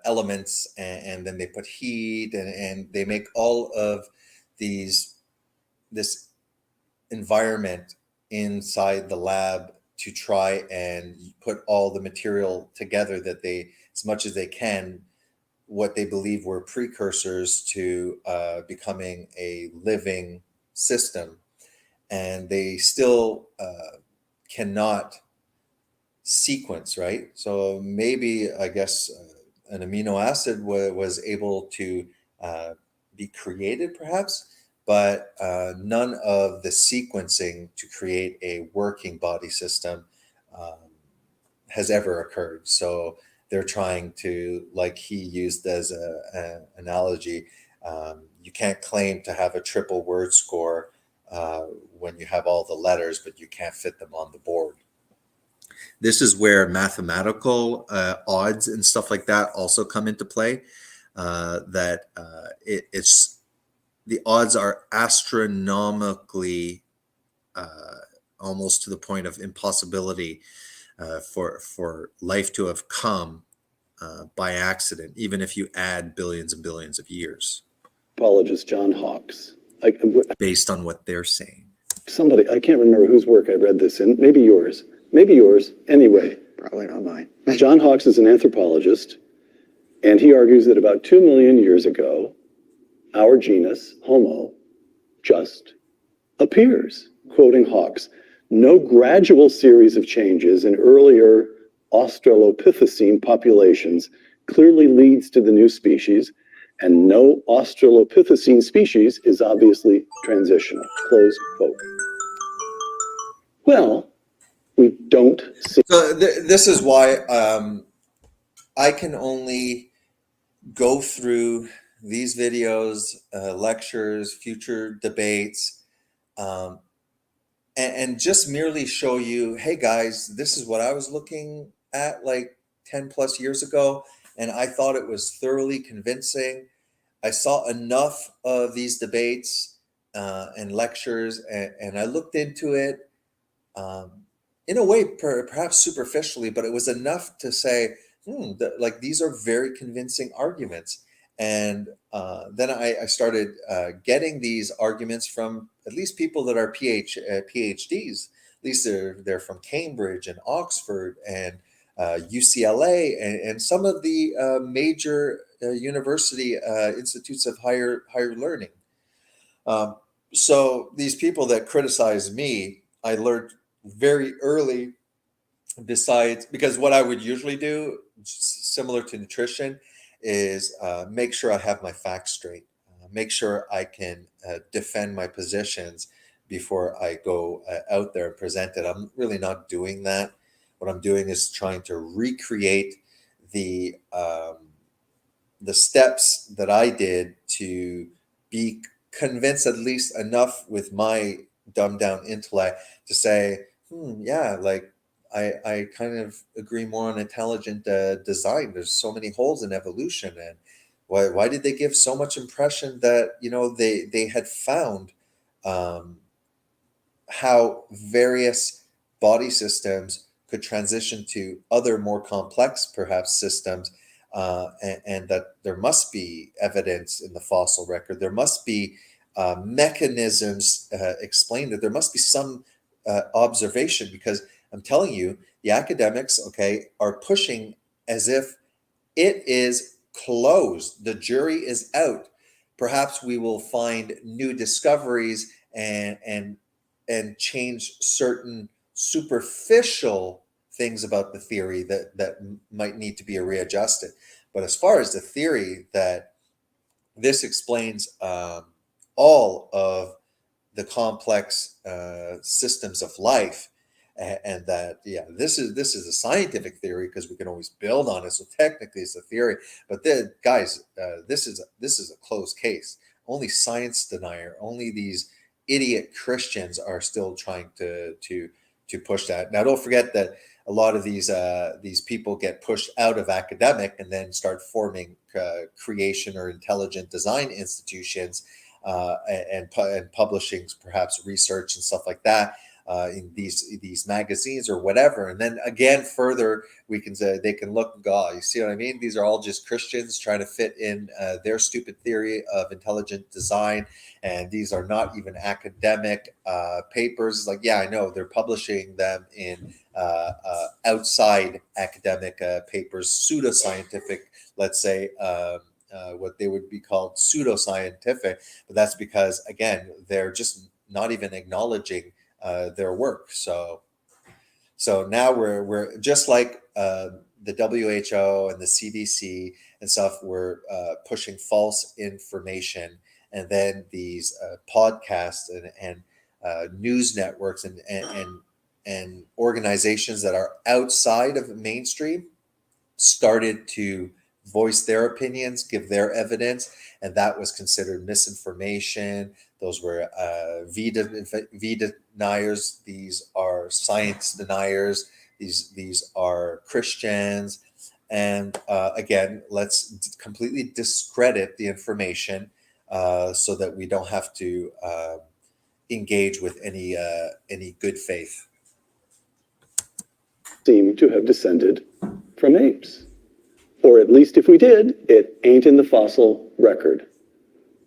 elements, and then they put heat, and they make all of this environment inside the lab to try and put all the material together that they, as much as they can, what they believe were precursors to becoming a living system. And they still cannot sequence, right? So maybe, I guess, an amino acid was able to be created, perhaps, but none of the sequencing to create a working body system has ever occurred. So they're trying to, like he used as an analogy, you can't claim to have a triple word score when you have all the letters, but you can't fit them on the board. This is where mathematical odds and stuff like that also come into play. It's the odds are astronomically, almost to the point of impossibility, for life to have come by accident, even if you add billions and billions of years. Apologist John Hawkes. Based on what they're saying. Somebody, I can't remember whose work I read this in. Maybe yours. Anyway. Probably not mine. John Hawkes is an anthropologist, and he argues that about 2 million years ago, our genus, Homo, just appears. Quoting Hawkes, no gradual series of changes in earlier Australopithecine populations clearly leads to the new species, and no Australopithecine species is obviously transitional. Close quote. Well, we don't see. So this is why I can only go through these videos, lectures, future debates, and just merely show you, hey guys, this is what I was looking at like 10 plus years ago, and I thought it was thoroughly convincing. I saw enough of these debates and lectures, and I looked into it in a way, perhaps superficially, but it was enough to say, like, these are very convincing arguments. And then I started getting these arguments from at least people that are PhDs. At least they're from Cambridge and Oxford and UCLA and some of the major university institutes of higher learning. So these people that criticize me, I learned very early, because what I would usually do, similar to nutrition, is make sure I have my facts straight, make sure I can defend my positions before I go out there and present it. I'm really not doing that. What I'm doing is trying to recreate the steps that I did to be convinced, at least enough with my dumbed down intellect, to say, yeah, like I kind of agree more on intelligent design. There's so many holes in evolution, and why did they give so much impression that, you know, they had found how various body systems could transition to other more complex, perhaps, systems, and that there must be evidence in the fossil record. There must be mechanisms explained, that there must be some observation, because I'm telling you, the academics, okay, are pushing as if it is closed. The jury is out. Perhaps we will find new discoveries and change certain superficial things about the theory that might need to be readjusted. But as far as the theory that this explains all of the complex systems of life, and that, yeah, this is a scientific theory because we can always build on it. So technically it's a theory, but then guys, this is a closed case. Only science denier, only these idiot Christians are still trying to push that. Now, don't forget that a lot of these people get pushed out of academic and then start forming creation or intelligent design institutions and publishing perhaps research and stuff like that in these magazines or whatever. And then again, further, we can say they can look and go, you see what I mean? These are all just Christians trying to fit in their stupid theory of intelligent design. And these are not even academic papers. It's like, yeah, I know they're publishing them in outside academic papers, pseudoscientific, let's say, what they would be called pseudoscientific. But that's because, again, they're just not even acknowledging their work. So now we're just like the WHO and the CDC and stuff. We're pushing false information, and then these podcasts and news networks and organizations that are outside of mainstream started to voice their opinions, give their evidence, and that was considered misinformation. Those were V deniers. These are science deniers. These are Christians. And again, let's completely discredit the information so that we don't have to engage with any good faith. Seem to have descended from apes. Or at least if we did, it ain't in the fossil record.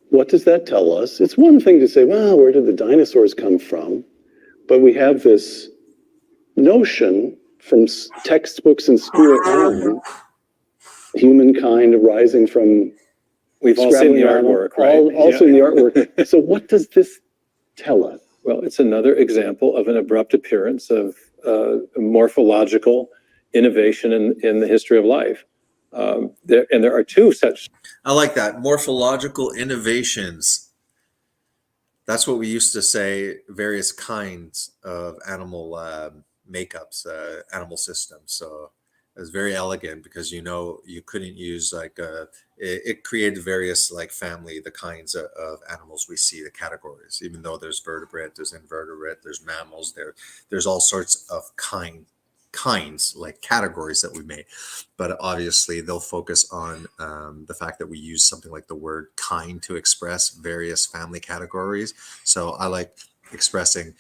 What does that tell us? It's one thing to say, well, where did the dinosaurs come from? But we have this notion from textbooks in school on humankind arising from. We've all seen the artwork, right? Also in the artwork. So what does this tell us? Well, it's another example of an abrupt appearance of morphological innovation in the history of life. There are two such. I like that. Morphological innovations. That's what we used to say, various kinds of animal makeups, animal systems. So it was very elegant because, you couldn't use it created various the kinds of animals we see, the categories, even though there's vertebrate, there's invertebrate, there's mammals, there's all sorts of kinds, like categories that we made. But obviously they'll focus on the fact that we use something like the word kind to express various family categories. So I like expressing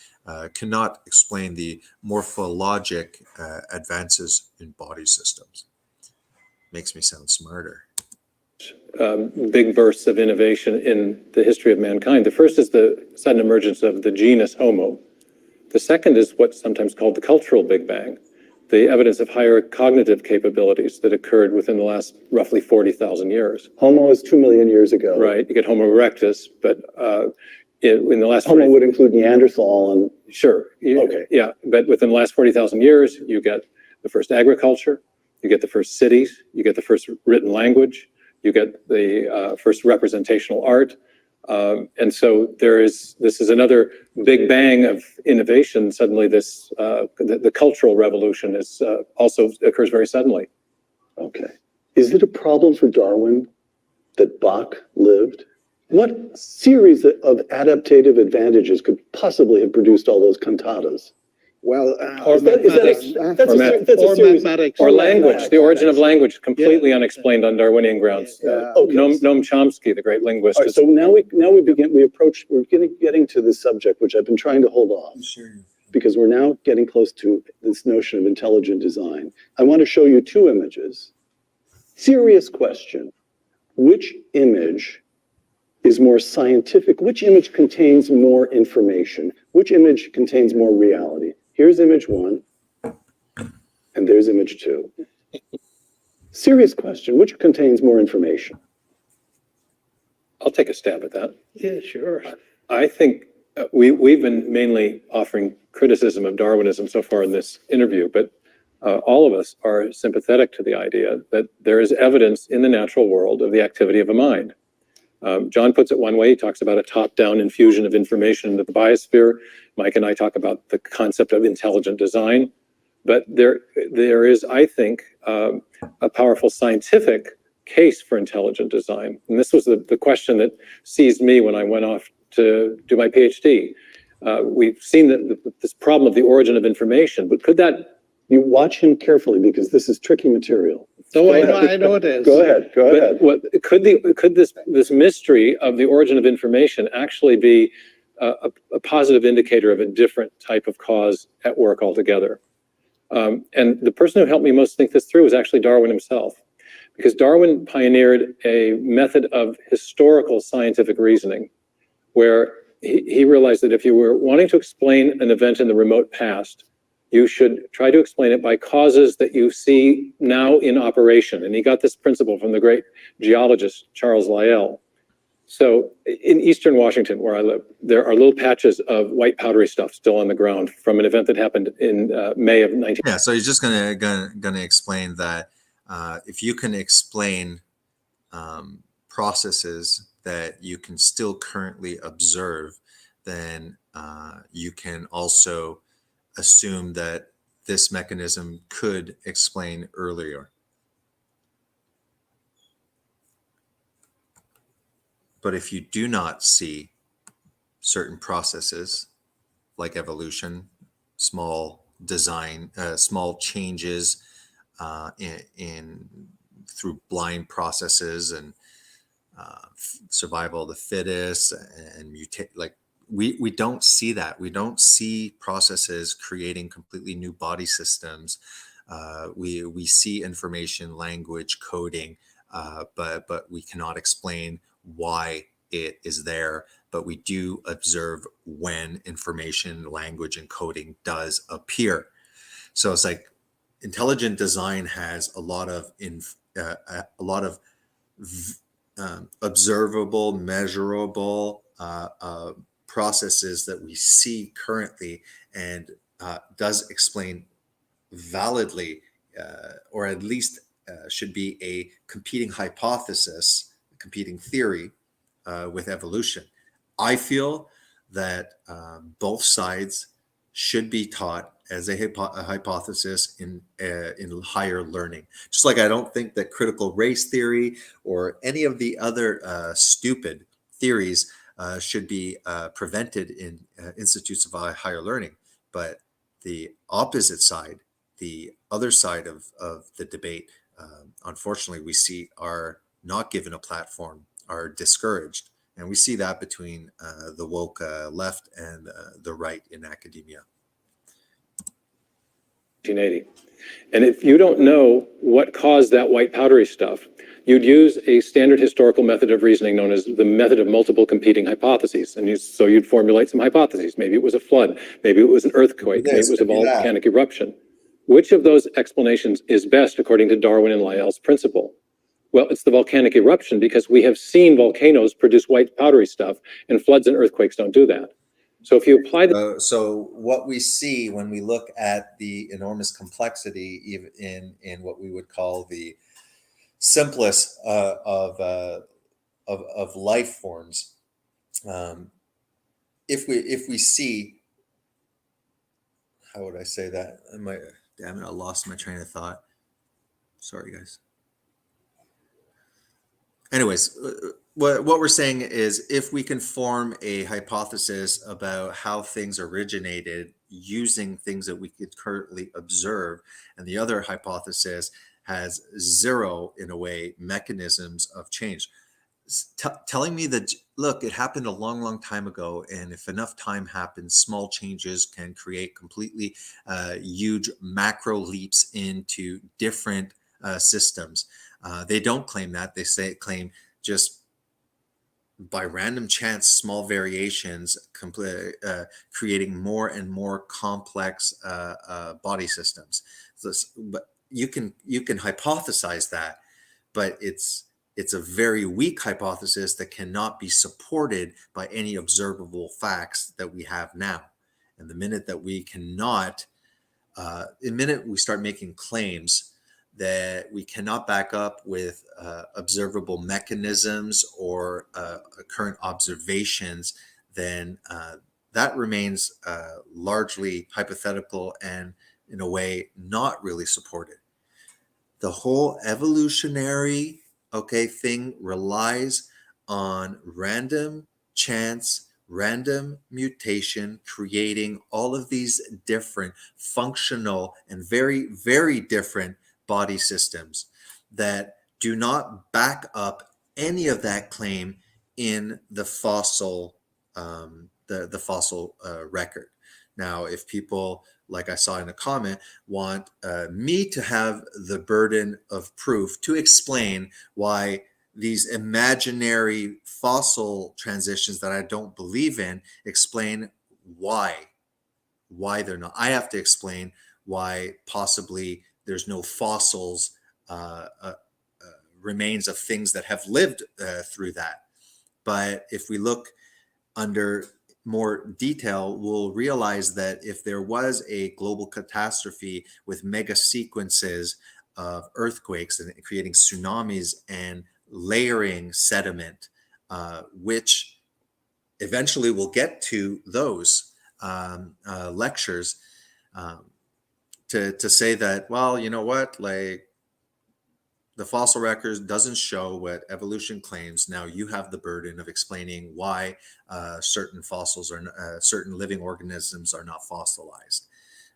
cannot explain the morphologic advances in body systems. Makes me sound smarter. Big bursts of innovation in the history of mankind. The first is the sudden emergence of the genus Homo. The second is what's sometimes called the cultural Big Bang, the evidence of higher cognitive capabilities that occurred within the last roughly 40,000 years. Homo is 2 million years ago. Right, you get Homo erectus, but in the last... Homo would include Neanderthal and... Sure. Okay. Yeah, but within the last 40,000 years, you get the first agriculture, you get the first cities, you get the first written language, you get the first representational art. And so this is another big bang of innovation. Suddenly the cultural revolution is also occurs very suddenly. Okay. Is it a problem for Darwin that Bach lived? What series of adaptative advantages could possibly have produced all those cantatas? Well, Or language. The origin of language, completely unexplained on Darwinian grounds. Noam Chomsky, the great linguist. All right, so now we're getting to this subject, which I've been trying to hold off. Because we're now getting close to this notion of intelligent design. I want to show you two images. Serious question. Which image is more scientific? Which image contains more information? Which image contains more reality? Here's image one, and there's image two. Serious question, which contains more information? I'll take a stab at that. Yeah, sure. I think we've been mainly offering criticism of Darwinism so far in this interview, but all of us are sympathetic to the idea that there is evidence in the natural world of the activity of a mind. John puts it one way. He talks about a top-down infusion of information into the biosphere. Mike and I talk about the concept of intelligent design. But there is, I think, a powerful scientific case for intelligent design. And this was the question that seized me when I went off to do my PhD. We've seen this problem of the origin of information, but could that... You watch him carefully because this is tricky material. So I know it is. Go ahead. But could this mystery of the origin of information actually be a positive indicator of a different type of cause at work altogether? And the person who helped me most think this through was actually Darwin himself, because Darwin pioneered a method of historical scientific reasoning, where he realized that if you were wanting to explain an event in the remote past, you should try to explain it by causes that you see now in operation. And he got this principle from the great geologist, Charles Lyell. So in Eastern Washington, where I live, there are little patches of white powdery stuff still on the ground from an event that happened in May of 19... Yeah, so he's just gonna explain that if you can explain processes that you can still currently observe, then you can also assume that this mechanism could explain earlier. But if you do not see certain processes like evolution, small design, small changes in through blind processes and survival of the fittest and mutate, like we don't see that. We don't see processes creating completely new body systems. We see information, language, coding, but we cannot explain why it is there. But we do observe when information, language, and coding does appear. So it's like intelligent design has a lot of observable, measurable processes that we see currently, and does explain validly, or at least should be a competing hypothesis, competing theory with evolution. I feel that both sides should be taught as a hypothesis in higher learning. Just like I don't think that critical race theory or any of the other stupid theories should be prevented in institutes of higher learning. But the opposite side, the other side of the debate, unfortunately, we see are not given a platform, are discouraged. And we see that between the woke left and the right in academia. 1980. And if you don't know what caused that white powdery stuff, you'd use a standard historical method of reasoning known as the method of multiple competing hypotheses. And so you'd formulate some hypotheses. Maybe it was a flood. Maybe it was an earthquake. Maybe it was a volcanic eruption. Which of those explanations is best according to Darwin and Lyell's principle? Well, it's the volcanic eruption, because we have seen volcanoes produce white powdery stuff, and floods and earthquakes don't do that. So if you apply the... So what we see when we look at the enormous complexity even in what we would call the simplest of life forms, if we see, how would I say that? Damn it, I lost my train of thought. Sorry, guys. Anyways, what we're saying is, if we can form a hypothesis about how things originated using things that we could currently observe, and the other hypothesis has zero, in a way, mechanisms of change, telling me that, look, it happened a long, long time ago, and if enough time happens, small changes can create completely huge macro leaps into different systems. They don't claim that. They claim just by random chance, small variations, creating more and more complex body systems. But you can hypothesize that, but it's a very weak hypothesis that cannot be supported by any observable facts that we have now. And the minute that we cannot, the minute we start making claims that we cannot back up with observable mechanisms or current observations, then that remains largely hypothetical and in a way not really supported. The whole evolutionary thing relies on random chance, random mutation, creating all of these different functional and very, very different body systems that do not back up any of that claim in the fossil the fossil record. Now, if people, like I saw in a comment, want me to have the burden of proof to explain why these imaginary fossil transitions that I don't believe in, explain why they're not. I have to explain why possibly there's no fossils, remains of things that have lived through that. But if we look under more detail, we'll realize that if there was a global catastrophe with mega sequences of earthquakes and creating tsunamis and layering sediment, which eventually we'll get to those lectures, to say that, well, you know what, like the fossil record doesn't show what evolution claims. Now you have the burden of explaining why certain fossils or certain living organisms are not fossilized.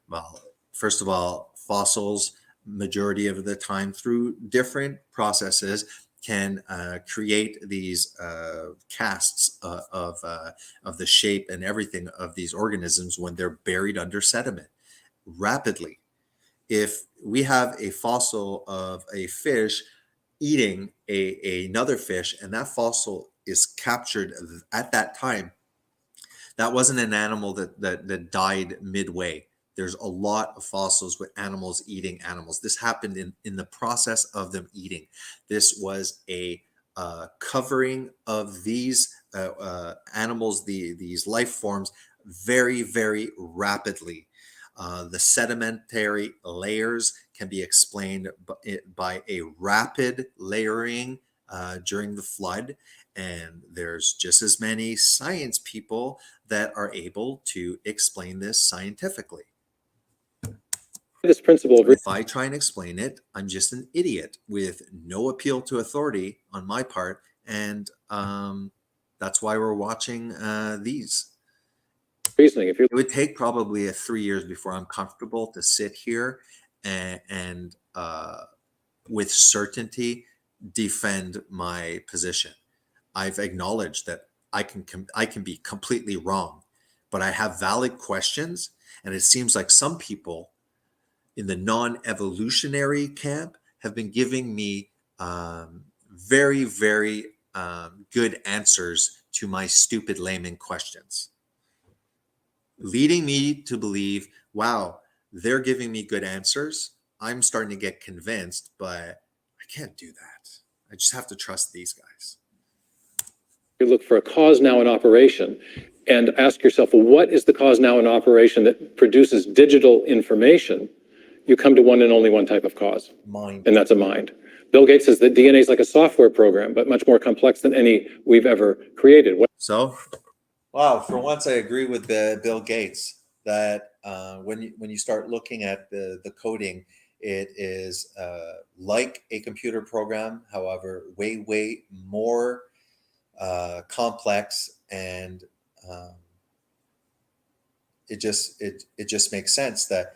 Well, first of all, fossils, majority of the time through different processes, can create these casts of the shape and everything of these organisms when they're buried under sediment rapidly. If we have a fossil of a fish eating another fish and that fossil is captured at that time, that wasn't an animal that died midway. There's a lot of fossils with animals eating animals. This happened in the process of them eating. This was a covering of these animals, these life forms, very, very rapidly. The sedimentary layers can be explained by a rapid layering during the flood. And there's just as many science people that are able to explain this scientifically. This principle of If I try and explain it, I'm just an idiot with no appeal to authority on my part. And that's why we're watching these. reasoning, if you're It would take probably 3 years before I'm comfortable to sit here and with certainty defend my position. I've acknowledged that I can be completely wrong, but I have valid questions, and it seems like some people in the non-evolutionary camp have been giving me very, very good answers to my stupid layman questions, leading me to believe, wow, they're giving me good answers. I'm starting to get convinced, but I can't do that. I just have to trust these guys. you look for a cause now in operation and ask yourself, well, what is the cause now in operation that produces digital information? You come to one and only one type of cause, Mind. and that's a mind. Bill Gates says that DNA is like a software program, but much more complex than any we've ever created. So, wow, for once I agree with Bill Gates that when you start looking at the coding, it is like a computer program, however, way, way more complex, and it just makes sense that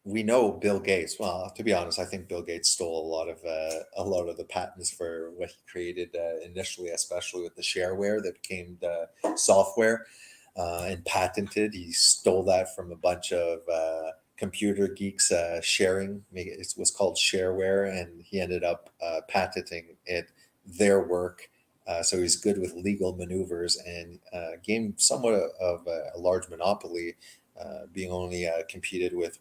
we know Bill Gates. Well, to be honest, I think Bill Gates stole a lot of the patents for what he created initially, especially with the shareware that became the software and patented. He stole that from a bunch of computer geeks sharing. It was called shareware, and he ended up patenting their work. So he's good with legal maneuvers and gained somewhat of a large monopoly, being only competed with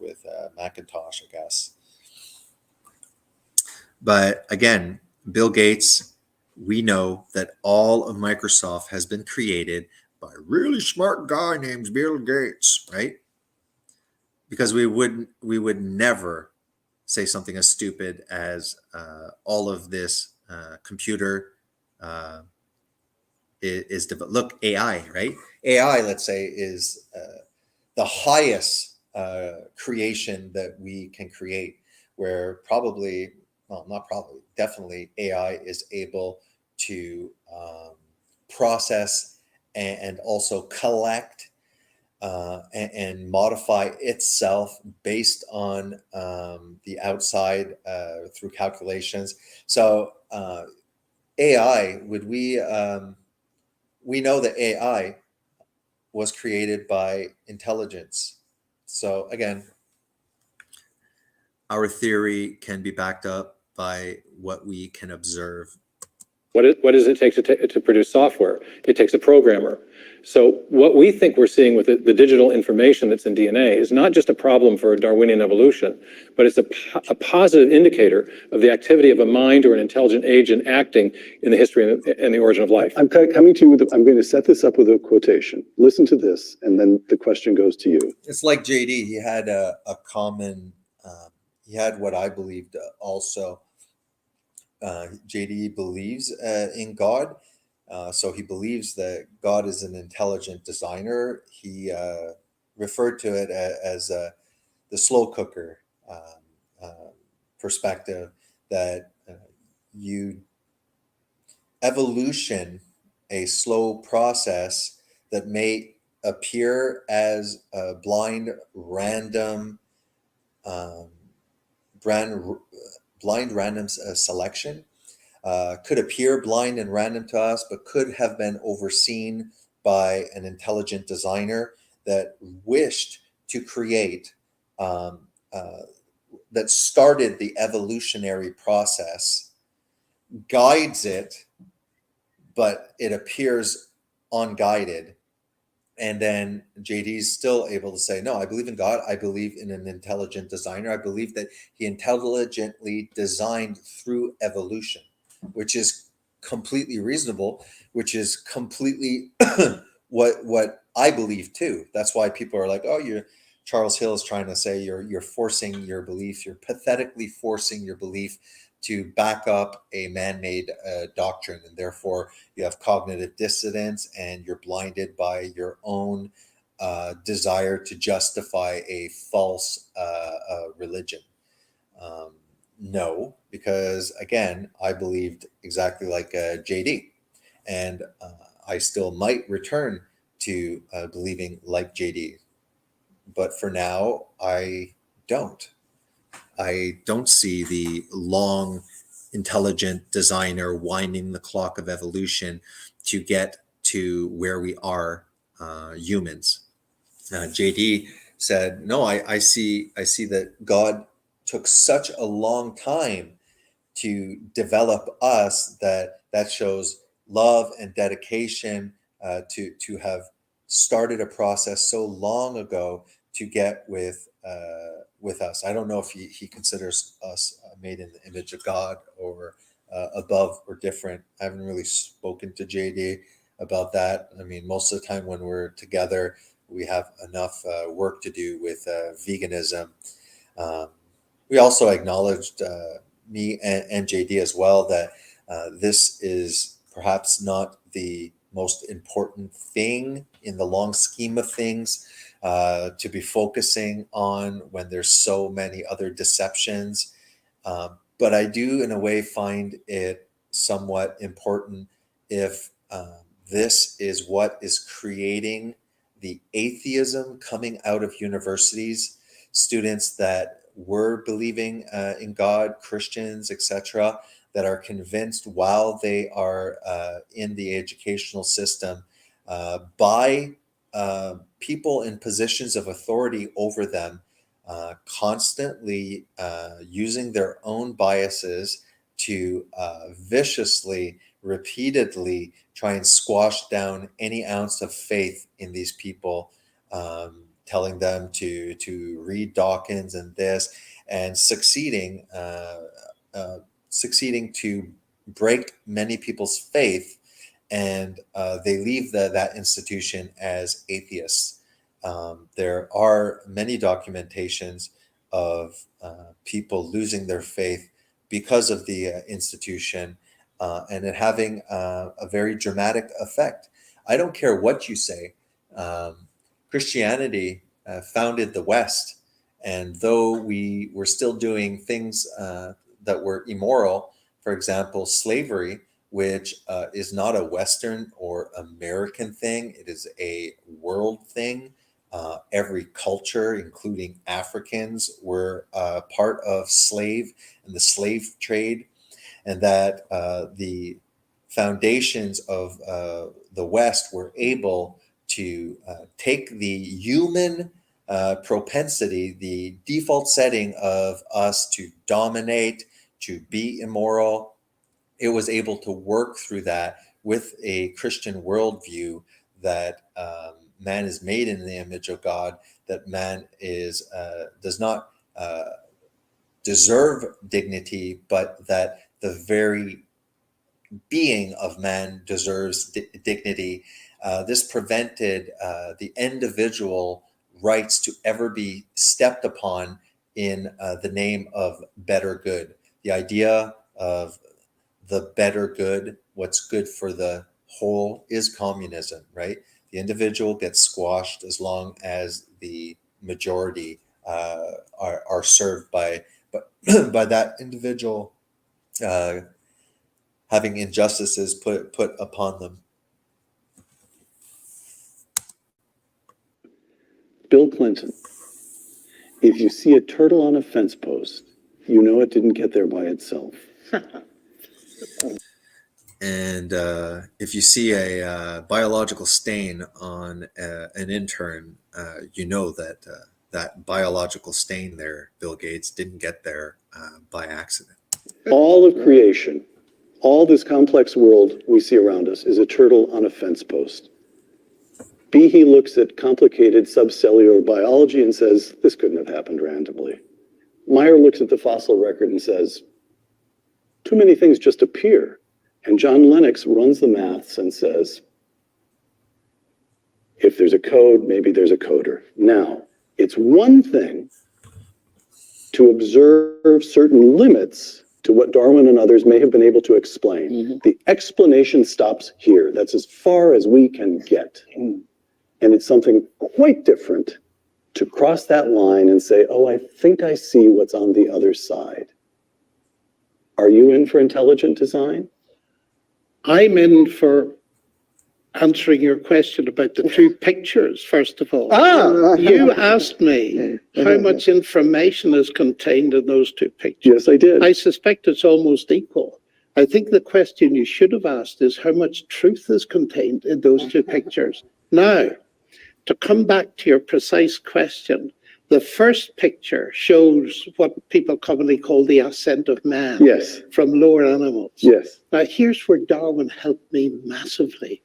Macintosh, I guess. But again, Bill Gates, we know that all of Microsoft has been created by a really smart guy named Bill Gates, right? Because we would never say something as stupid as all of this computer look, AI, right? AI, let's say, is the highest creation that we can create, where probably, well, not probably, definitely AI is able to process and also collect and modify itself based on the outside through calculations. So AI, we know that AI was created by intelligence. So again, our theory can be backed up by what we can observe. What does it take to produce software? It takes a programmer. So what we think we're seeing with the digital information that's in DNA is not just a problem for Darwinian evolution, but it's a positive indicator of the activity of a mind or an intelligent agent acting in the history and the origin of life. I'm coming to you with, I'm going to set this up with a quotation. Listen to this, and then the question goes to you. It's like JD. He had a common, he had what I believed also. JD believes in God. So he believes that God is an intelligent designer. He referred to it as the slow cooker perspective, that evolution, a slow process that may appear as a blind, random, blind random selection, could appear blind and random to us, but could have been overseen by an intelligent designer that wished to create, that started the evolutionary process, guides it, but it appears unguided. And then JD is still able to say, no, I believe in God. I believe in an intelligent designer. I believe that he intelligently designed through evolution, which is completely reasonable, which is completely what I believe too. That's why people are like, oh, Charles Hill is trying to say you're forcing your belief. You're pathetically forcing your belief to back up a man-made doctrine, and therefore you have cognitive dissonance and you're blinded by your own desire to justify a false religion. No, because again, I believed exactly like JD, and I still might return to believing like JD, but for now, I don't. I don't see the long, intelligent designer winding the clock of evolution to get to where we are, humans. JD said, "No, I see that God took such a long time to develop us that shows love and dedication to have started a process so long ago to get with us." I don't know if he considers us made in the image of God or above or different. I haven't really spoken to JD about that. I mean, most of the time when we're together, we have enough work to do with veganism. We also acknowledged, me and JD as well, that this is perhaps not the most important thing in the long scheme of things to be focusing on when there's so many other deceptions. But I do, in a way, find it somewhat important if this is what is creating the atheism coming out of universities, students that were believing in God, Christians, etc., that are convinced while they are in the educational system by people in positions of authority over them, constantly using their own biases to viciously, repeatedly try and squash down any ounce of faith in these people, telling them to read Dawkins and this, and succeeding to break many people's faith, and they leave that institution as atheists. There are many documentations of people losing their faith because of the institution, and it having a very dramatic effect. I don't care what you say. Christianity founded the West, and though we were still doing things that were immoral, for example, slavery, which is not a Western or American thing, it is a world thing. Every culture, including Africans, were part of slave and the slave trade, and that the foundations of the West were able to take the human propensity, the default setting of us to dominate, to be immoral. It was able to work through that with a Christian worldview that man is made in the image of God, that man is does not deserve dignity, but that the very being of man deserves dignity. This prevented the individual rights to ever be stepped upon in the name of better good. The idea of the better good, what's good for the whole, is communism, right? The individual gets squashed as long as the majority are served by that individual having injustices put upon them. Bill Clinton. If you see a turtle on a fence post, you know it didn't get there by itself. And if you see a biological stain on an intern, you know that that biological stain there, Bill Gates, didn't get there by accident. All of creation, all this complex world we see around us is a turtle on a fence post. Behe looks at complicated subcellular biology and says, this couldn't have happened randomly. Meyer looks at the fossil record and says, too many things just appear. And John Lennox runs the maths and says, if there's a code, maybe there's a coder. Now, it's one thing to observe certain limits to what Darwin and others may have been able to explain. Mm-hmm. The explanation stops here. That's as far as we can get. Mm. And it's something quite different to cross that line and say, oh, I think I see what's on the other side. Are you in for intelligent design? I'm in for answering your question about the two pictures, first of all. You asked me how much information is contained in those two pictures. Yes, I did. I suspect it's almost equal. I think the question you should have asked is how much truth is contained in those two pictures. Now, to come back to your precise question, the first picture shows what people commonly call the ascent of man. Yes. From lower animals. Yes. Now, here's where Darwin helped me massively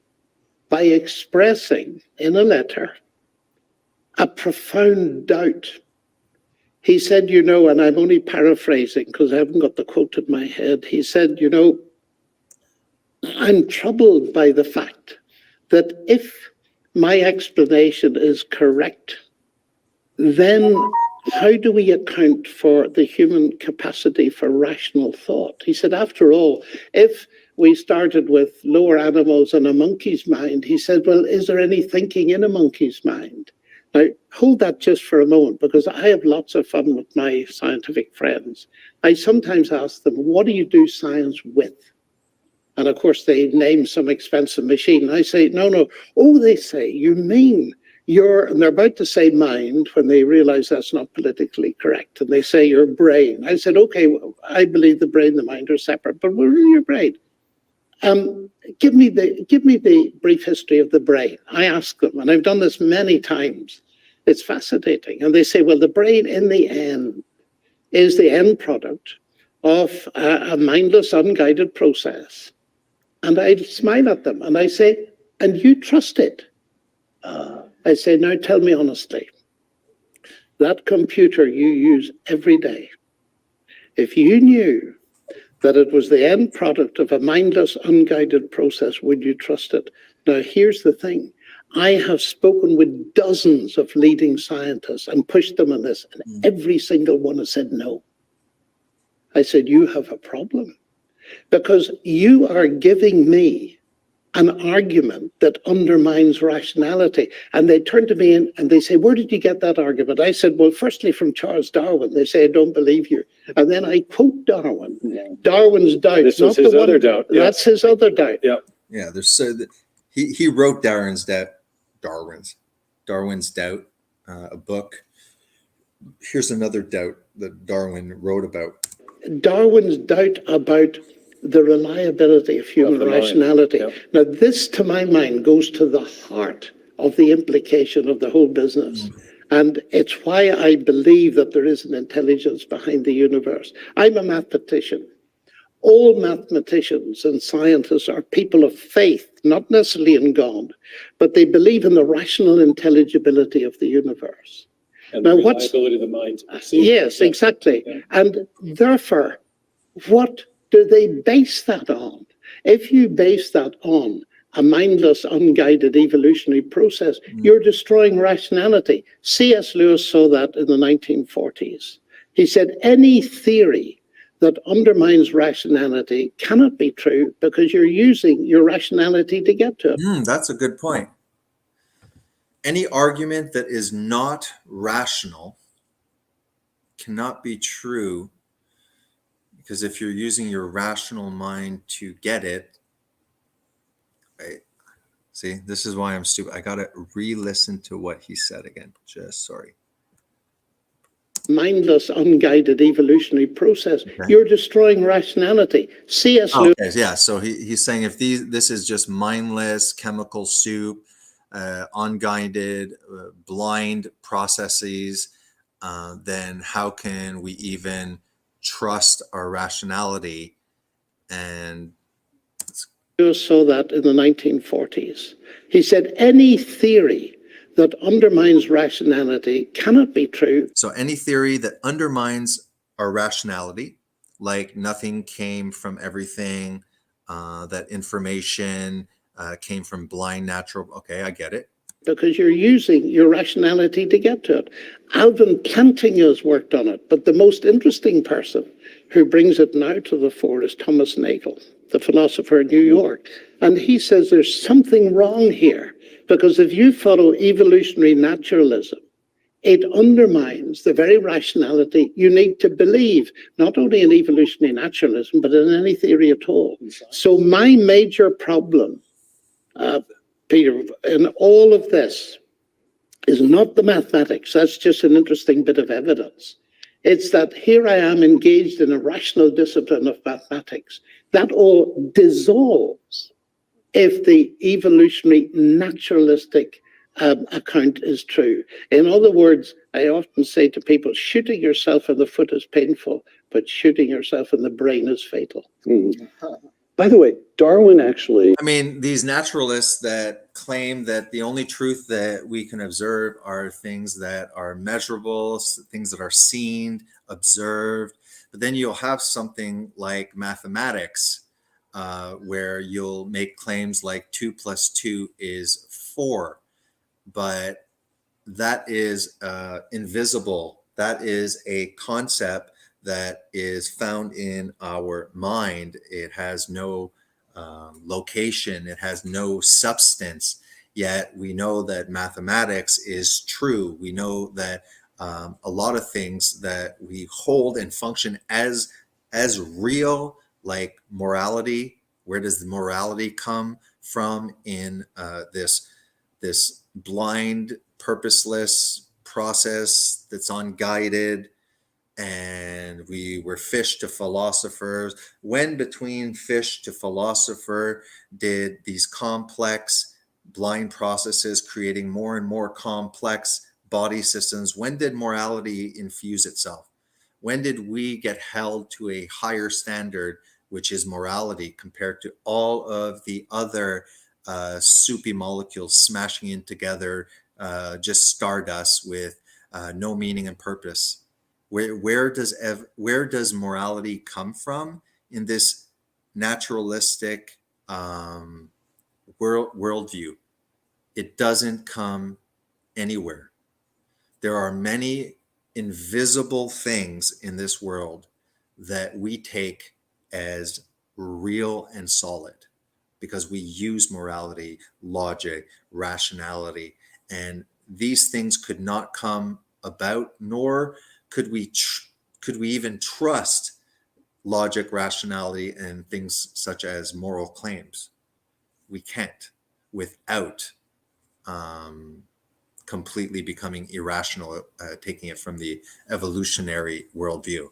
by expressing in a letter a profound doubt. He said, you know, and I'm only paraphrasing because I haven't got the quote in my head. He said, you know, I'm troubled by the fact that if my explanation is correct, then how do we account for the human capacity for rational thought? He said, after all, if we started with lower animals and a monkey's mind, he said, well, is there any thinking in a monkey's mind? Now, hold that just for a moment, because I have lots of fun with my scientific friends. I sometimes ask them, what do you do science with? And of course, they name some expensive machine. I say, no. Oh, they say, you mean and they're about to say mind when they realize that's not politically correct. And they say your brain. I said, okay, well, I believe the brain and the mind are separate, but we're in your brain. Give me the brief history of the brain. I ask them, and I've done this many times. It's fascinating. And they say, well, the brain in the end is the end product of a mindless, unguided process. And I smile at them and I say, and you trust it? I say, now tell me honestly, that computer you use every day, if you knew that it was the end product of a mindless, unguided process, would you trust it? Now, here's the thing. I have spoken with dozens of leading scientists and pushed them on this, and every single one has said no. I said, you have a problem because you are giving me an argument that undermines rationality. And they turn to me and they say, where did you get that argument? I said, well, firstly, from Charles Darwin. They say, I don't believe you. And then I quote Darwin. Darwin's doubt. This was his other doubt. Yeah. That's his other doubt. Yeah. Yeah, there's he wrote Darwin's doubt, a book. Here's another doubt that Darwin wrote about. Darwin's doubt about the reliability of human rationality. Yep. Now, this, to my mind, goes to the heart of the implication of the whole business. And it's why I believe that there is an intelligence behind the universe. I'm a mathematician. All mathematicians and scientists are people of faith, not necessarily in God, but they believe in the rational intelligibility of the universe. And now, the reliability of the mind. Yes, exactly. Yeah. And therefore, what do they base that on? If you base that on a mindless, unguided evolutionary process, you're destroying rationality. C.S. Lewis saw that in the 1940s. He said, any theory that undermines rationality cannot be true because you're using your rationality to get to it. That's a good point. Any argument that is not rational cannot be true, because if you're using your rational mind to get it, right? See, this is why I'm stupid. I got to re-listen to what he said again. Sorry. Mindless, unguided evolutionary process. Okay. You're destroying rationality. C.S. Lewis. Okay, yeah, so he's saying if this is just mindless chemical soup, unguided, blind processes, then how can we even trust our rationality? And Lewis saw that in the 1940s. He said any theory that undermines rationality cannot be true. So any theory that undermines our rationality, like nothing came from everything, that information came from blind natural. Okay, I get it. Because you're using your rationality to get to it. Alvin Plantinga's worked on it, but the most interesting person who brings it now to the fore is Thomas Nagel, the philosopher in New York. And he says there's something wrong here, because if you follow evolutionary naturalism, it undermines the very rationality you need to believe, not only in evolutionary naturalism, but in any theory at all. So my major problem, Peter, in all of this is not the mathematics. That's just an interesting bit of evidence. It's that here I am engaged in a rational discipline of mathematics. That all dissolves if the evolutionary naturalistic account is true. In other words, I often say to people, shooting yourself in the foot is painful, but shooting yourself in the brain is fatal. By the way, Darwin actually... I mean, these naturalists that claim that the only truth that we can observe are things that are measurable, things that are seen, observed. But then you'll have something like mathematics, where you'll make claims like 2 + 2 is 4. But that is invisible. That is a concept that is found in our mind. It has no location. It has no substance. Yet we know that mathematics is true. We know that a lot of things that we hold and function as real, like morality. Where does the morality come from in this blind, purposeless process that's unguided? And we were fish to philosophers. When between fish to philosopher did these complex blind processes creating more and more complex body systems, when did morality infuse itself? When did we get held to a higher standard, which is morality, compared to all of the other soupy molecules smashing in together, just stardust with no meaning and purpose? Where does morality come from in this naturalistic worldview? it doesn't come anywhere. There are many invisible things in this world that we take as real and solid because we use morality, logic, rationality, and these things could not come about, nor could we even trust logic, rationality, and things such as moral claims. We can't without completely becoming irrational, taking it from the evolutionary worldview.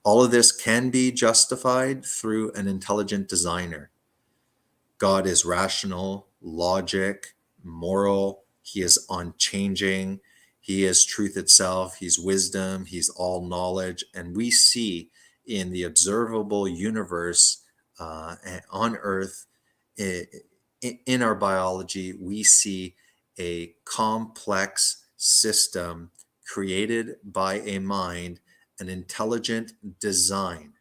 All of this can be justified through an intelligent designer. God is rational, logic, moral. He is unchanging. He is truth itself. He's wisdom. He's all knowledge. And we see in the observable universe on Earth, in our biology, we see a complex system created by a mind, an intelligent design.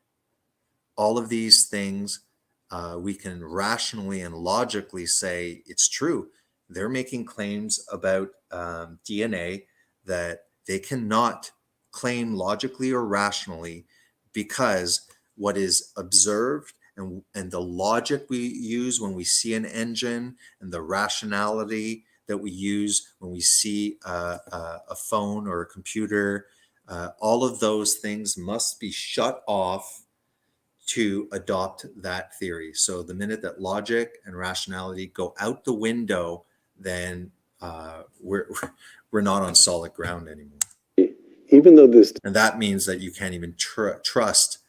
All of these things we can rationally and logically say it's true. They're making claims about DNA that they cannot claim logically or rationally, because what is observed and the logic we use when we see an engine and the rationality that we use when we see a phone or a computer, all of those things must be shut off to adopt that theory. So the minute that logic and rationality go out the window, then we're not on solid ground anymore. Even though this And that means that you can't even trust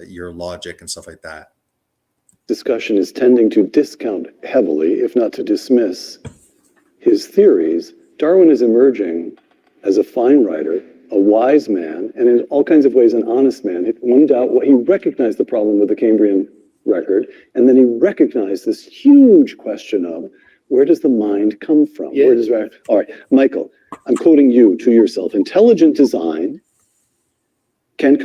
your logic and stuff like that. discussion is tending to discount heavily, if not to dismiss, his theories, Darwin is emerging as a fine writer, a wise man, and in all kinds of ways an honest man. One doubt, he recognized the problem with the Cambrian record, and then he recognized this huge question of where does the mind come from? Yeah. Where does all right, Michael, I'm quoting you to yourself. Intelligent design can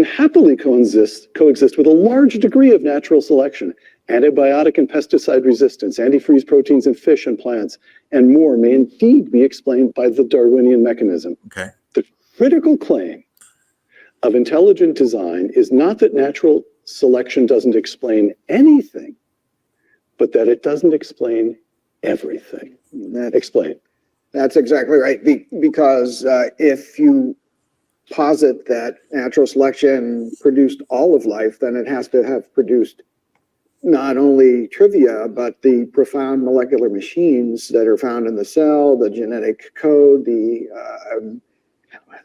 happily coexist with a large degree of natural selection. Antibiotic and pesticide resistance, antifreeze proteins in fish and plants, and more may indeed be explained by the Darwinian mechanism. Okay. The critical claim of intelligent design is not that natural selection doesn't explain anything, but that it doesn't explain everything. Explain. That's exactly right. Because if you posit that natural selection produced all of life, then it has to have produced not only trivia, but the profound molecular machines that are found in the cell, the genetic code, the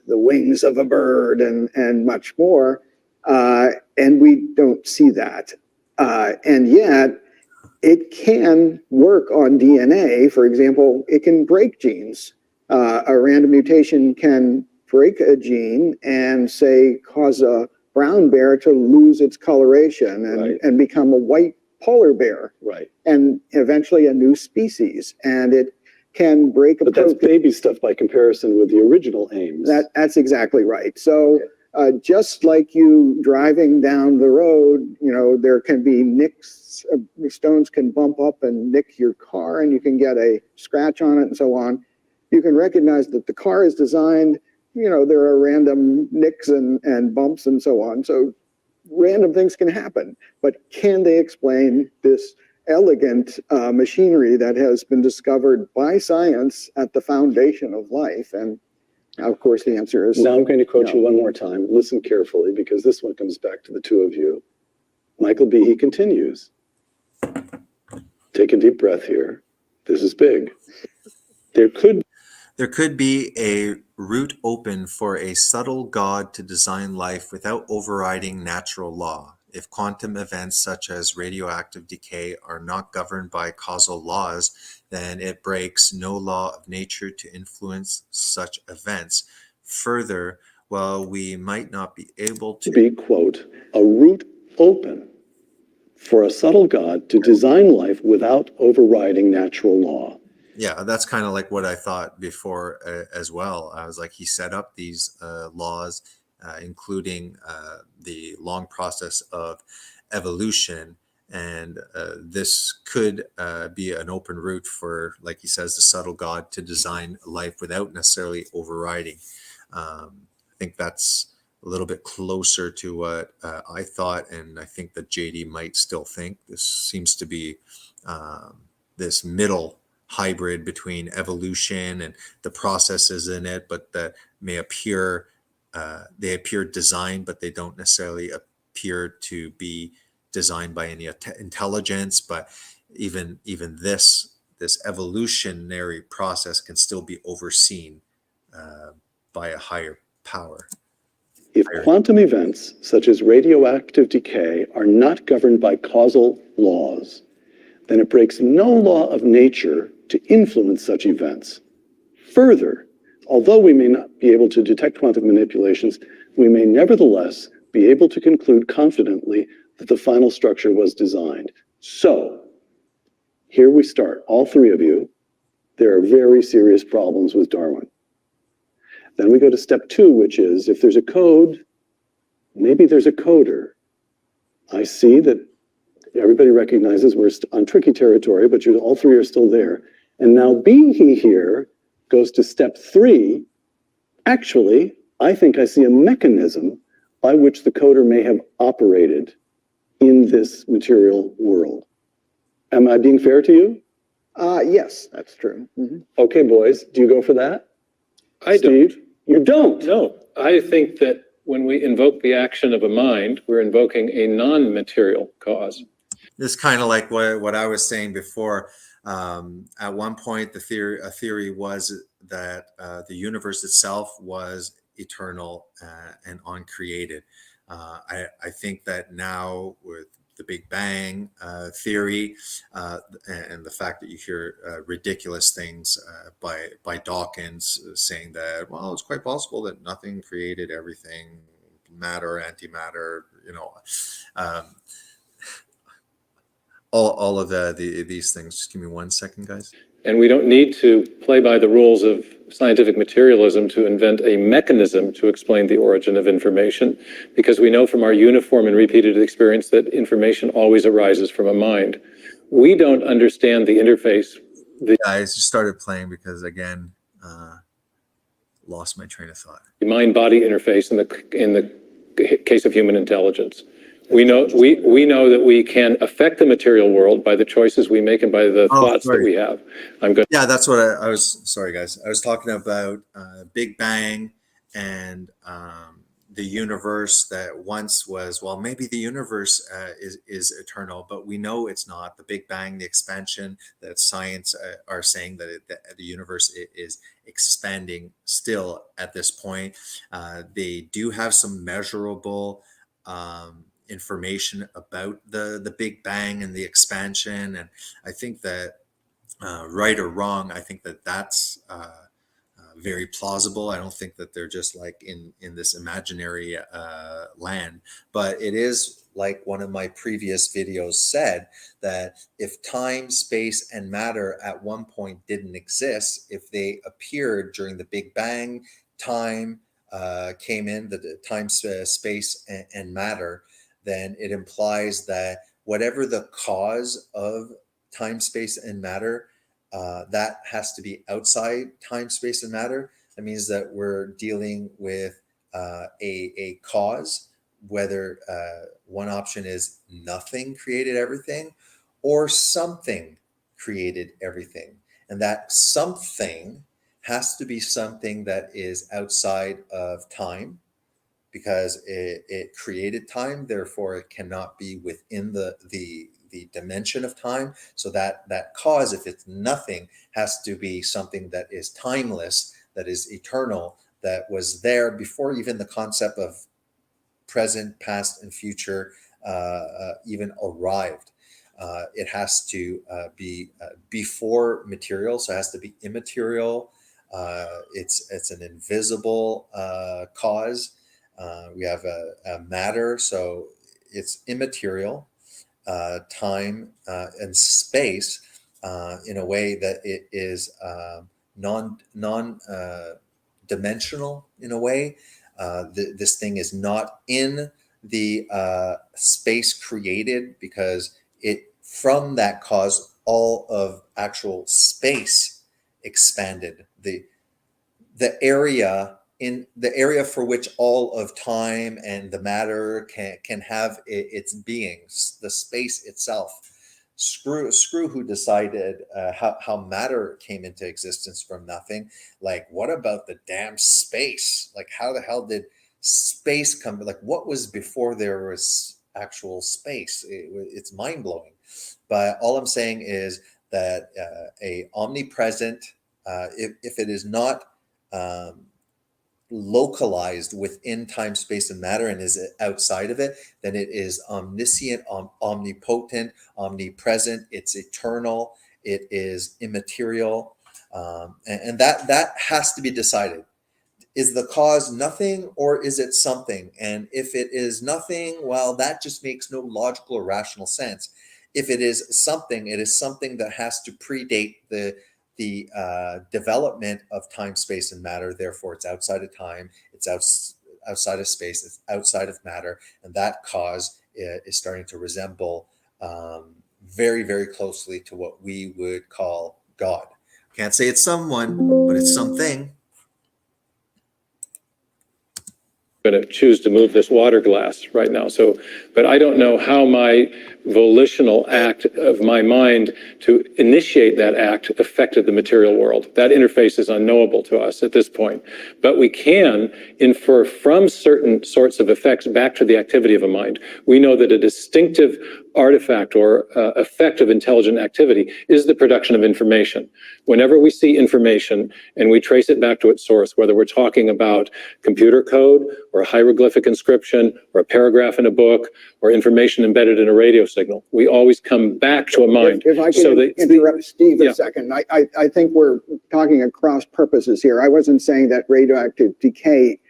wings of a bird, and much more. And we don't see that. And yet, it can work on DNA. For example, it can break genes. A random mutation can break a gene and, say, cause a brown bear to lose its coloration and become a white polar bear. Right. And eventually a new species. And it can break a But that's protein. baby stuff by comparison with the original aims. That's exactly right. So just like you driving down the road, there can be nicks, stones can bump up and nick your car and you can get a scratch on it and so on. You can recognize that the car is designed, there are random nicks and bumps and so on. So random things can happen, but can they explain this elegant machinery that has been discovered by science at the foundation of life? And of course, the answer is Now I'm going to quote no. you one more time. Listen carefully, because this one comes back to the two of you. Michael Behe continues. Take a deep breath here. This is big. There could be a route open for a subtle God to design life without overriding natural law. If quantum events such as radioactive decay are not governed by causal laws, then it breaks no law of nature to influence such events. Further, while we might not be able to be, quote, a route open for a subtle God to design life without overriding natural law. Yeah, that's kind of like what I thought before as well. I was like, he set up these laws, including the long process of evolution, And this could be an open route for, like he says, the subtle God to design life without necessarily overriding. I think that's a little bit closer to what I thought, and I think that JD might still think. This seems to be this middle hybrid between evolution and the processes in it, but that may appear, they appear designed, but they don't necessarily appear to be designed by any intelligence. But even this evolutionary process can still be overseen by a higher power. If quantum events, such as radioactive decay, are not governed by causal laws, then it breaks no law of nature to influence such events. Further, although we may not be able to detect quantum manipulations, we may nevertheless be able to conclude confidently that the final structure was designed. So, here we start, all three of you. There are very serious problems with Darwin. Then we go to step 2, which is if there's a code, maybe there's a coder. I see that everybody recognizes we're on tricky territory, but all three are still there. And now Behe here goes to step 3. Actually, I think I see a mechanism by which the coder may have operated in this material world. Am I being fair to you? Yes, that's true. Mhm. Okay, boys, do you go for that? I don't. Steve, you don't. No, I think that when we invoke the action of a mind, we're invoking a non-material cause. This is kind of like what I was saying before. At one point, a theory was that the universe itself was eternal and uncreated. I think that now with the Big Bang theory and the fact that you hear ridiculous things by Dawkins saying that, well, it's quite possible that nothing created everything, matter, antimatter, all of these things. Just give me 1 second, guys. And we don't need to play by the rules of scientific materialism to invent a mechanism to explain the origin of information, because we know from our uniform and repeated experience that information always arises from a mind. We don't understand the interface. I just started playing because, again, lost my train of thought. The mind-body interface in the case of human intelligence. We know that we can affect the material world by the choices we make and by the thoughts that we have. Yeah, that's what I was. Sorry, guys. I was talking about Big Bang and the universe that once was. Well, maybe the universe is eternal, but we know it's not. The Big Bang, the expansion that science are saying that the universe is expanding still at this point. They do have some measurable information about the Big Bang and the expansion, and I think that right or wrong, I think that that's very plausible. I don't think that they're just like in this imaginary land, but it is like one of my previous videos said, that if time, space, and matter at one point didn't exist, if they appeared during the Big Bang, time came in, the time, space, and matter, then it implies that whatever the cause of time, space, and matter, that has to be outside time, space, and matter. That means that we're dealing with a cause, whether one option is nothing created everything or something created everything. And that something has to be something that is outside of time, because it created time, therefore it cannot be within the dimension of time. So that cause, if it's nothing, has to be something that is timeless, that is eternal, that was there before even the concept of present, past, and future even arrived. It has to be before material, so it has to be immaterial. It's an invisible cause. We have a matter, so it's immaterial, time and space in a way that it is non-dimensional in a way. This thing is not in the space created, because from that cause, all of actual space expanded. The area for which all of time and the matter can have its being, the space itself. Screw who decided how matter came into existence from nothing. Like, what about the damn space? Like, how the hell did space come? Like, what was before there was actual space? It's mind-blowing. But all I'm saying is that a omnipresent, if it is not localized within time, space, and matter and is outside of it, then it is omniscient, omnipotent, omnipresent. It's eternal. It is immaterial, and that has to be decided. Is the cause nothing, or is it something? And if it is nothing, well, that just makes no logical or rational sense. If it is something, it is something that has to predate the development of time, space, and matter. Therefore, it's outside of time, it's outside of space, it's outside of matter, and that cause is starting to resemble very, very closely to what we would call God. Can't say it's someone, but it's something. Going to choose to move this water glass right now. But I don't know how my volitional act of my mind to initiate that act affected the material world. That interface is unknowable to us at this point. But we can infer from certain sorts of effects back to the activity of a mind. We know that a distinctive artifact or effect of intelligent activity is the production of information. Whenever we see information and we trace it back to its source, whether we're talking about computer code or hieroglyphic inscription or a paragraph in a book or information embedded in a radio signal, we always come back to a mind. If I can interrupt Steve a second, I think we're talking across purposes here. I wasn't saying that radioactive decay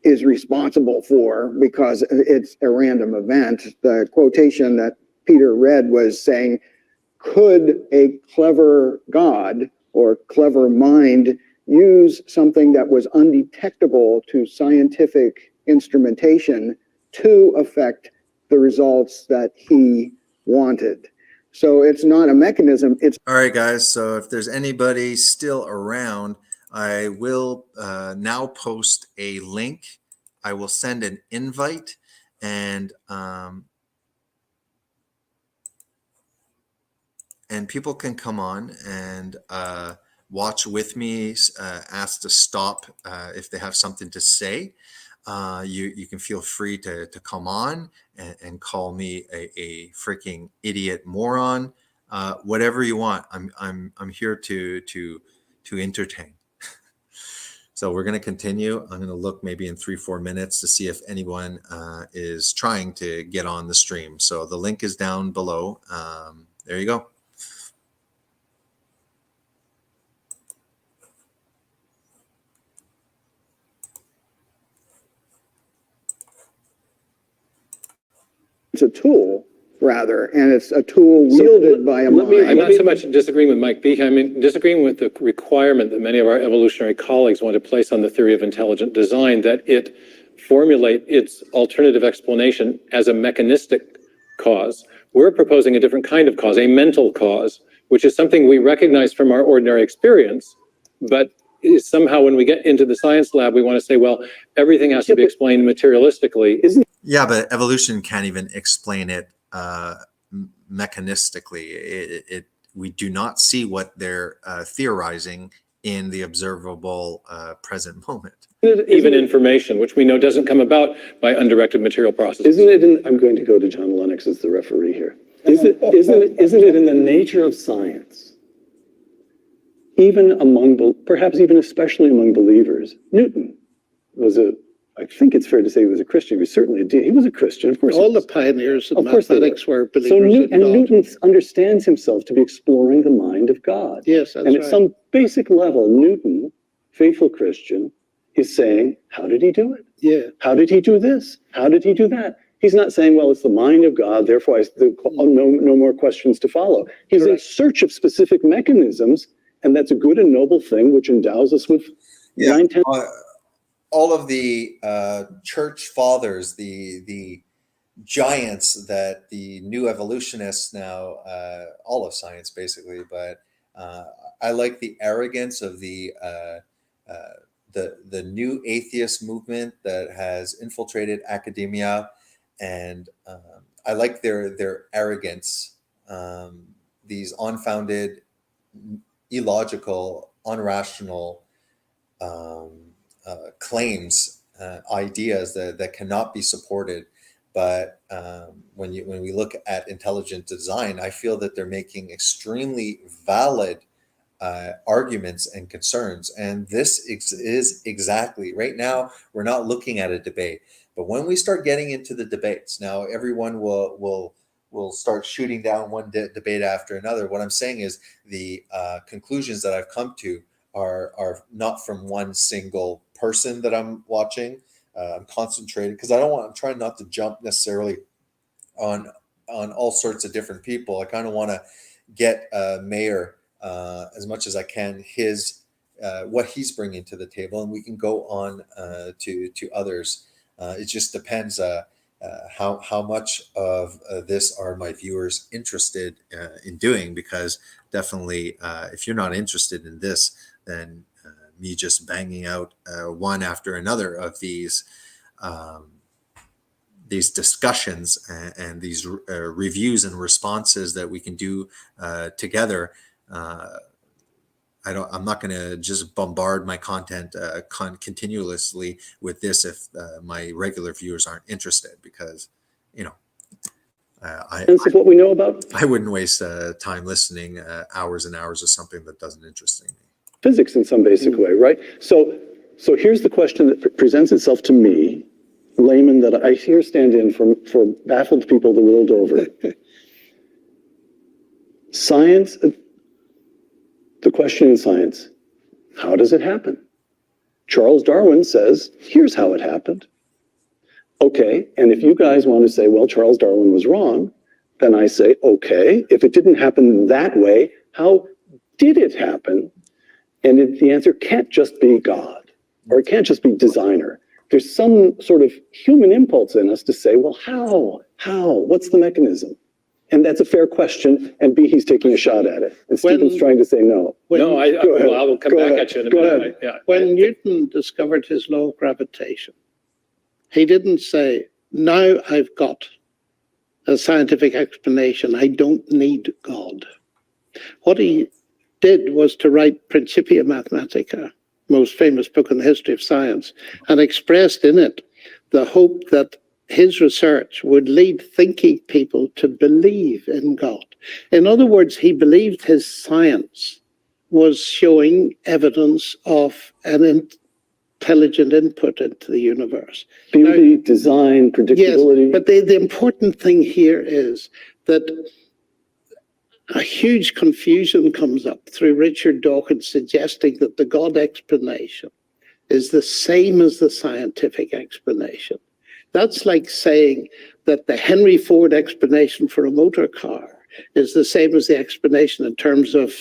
is responsible for because it's a random event. The quotation that Peter read was saying, could a clever God or clever mind use something that was undetectable to scientific instrumentation to affect the results that he wanted? So it's not a mechanism. It's all right, guys. So if there's anybody still around, I will now post a link. I will send an invite, and people can come on and watch with me, ask to stop if they have something to say. You can feel free to come on and call me a freaking idiot moron, whatever you want. I'm here to entertain. So we're going to continue. I'm going to look maybe in 3-4 minutes to see if anyone is trying to get on the stream. So the link is down below. There you go. it's a tool rather, and it's a tool wielded by a mind. I'm not so much disagreeing with Mike Behe. I mean, disagreeing with the requirement that many of our evolutionary colleagues want to place on the theory of intelligent design, that it formulate its alternative explanation as a mechanistic cause. We're proposing a different kind of cause, a mental cause, which is something we recognize from our ordinary experience, but somehow when we get into the science lab, we want to say, well, everything has to be explained materialistically. Yeah, but evolution can't even explain it mechanistically. We do not see what they're theorizing in the observable present moment. Even information, which we know doesn't come about by undirected material processes. Isn't it I'm going to go to John Lennox as the referee here. Isn't it in the nature of science, even among, perhaps even especially among believers? Newton was I think it's fair to say he was a Christian. He was certainly he was a Christian, of course. All the pioneers of mathematics were believers. So Newton understands himself to be exploring the mind of God. Yes, that's and at some basic level, Newton, faithful Christian, is saying, how did he do it? Yeah. How did he do this? How did he do that? He's not saying, well, it's the mind of God, therefore no more questions to follow. He's in search of specific mechanisms, and that's a good and noble thing, which endows us with all of the church fathers, the giants that the new evolutionists now, all of science basically, but I like the arrogance of the new atheist movement that has infiltrated academia, and I like their arrogance, these unfounded, illogical, unrational claims, ideas that cannot be supported. But when we look at intelligent design, I feel that they're making extremely valid arguments and concerns. And this is exactly right now. We're not looking at a debate, but when we start getting into the debates, now everyone will start shooting down one debate after another. What I'm saying is the conclusions that I've come to are not from one single person that I'm watching. I'm concentrated because I'm trying not to jump necessarily on all sorts of different people. I kind of want to get Mayor as much as I can, what he's bringing to the table, and we can go on to others. It just depends how much of this are my viewers interested in doing, because definitely if you're not interested in this, then me just banging out one after another of these discussions and these reviews and responses that we can do together. I'm not going to just bombard my content continuously with this if my regular viewers aren't interested, because Sense of what we know about I wouldn't waste time listening hours and hours of something that doesn't interest me. physics in some basic way, right? So here's the question that presents itself to me, layman that I hear stand in for baffled people the world over. Science, the question in science, how does it happen? Charles Darwin says, here's how it happened. Okay, and if you guys want to say, well, Charles Darwin was wrong, then I say, okay, if it didn't happen that way, how did it happen? And the answer can't just be God, or it can't just be designer. There's some sort of human impulse in us to say, well, how, what's the mechanism? And that's a fair question, and Behe's taking a shot at it. And Stephen's trying to say no. No, I will come back at you in a minute. Yeah. When Newton discovered his law of gravitation, he didn't say, now I've got a scientific explanation, I don't need God. What he did was to write Principia Mathematica, most famous book in the history of science, and expressed in it the hope that his research would lead thinking people to believe in God. In other words, he believed his science was showing evidence of an intelligent input into the universe. Beauty, design, predictability. Yes, but the important thing here is that a huge confusion comes up through Richard Dawkins suggesting that the God explanation is the same as the scientific explanation. That's like saying that the Henry Ford explanation for a motor car is the same as the explanation in terms of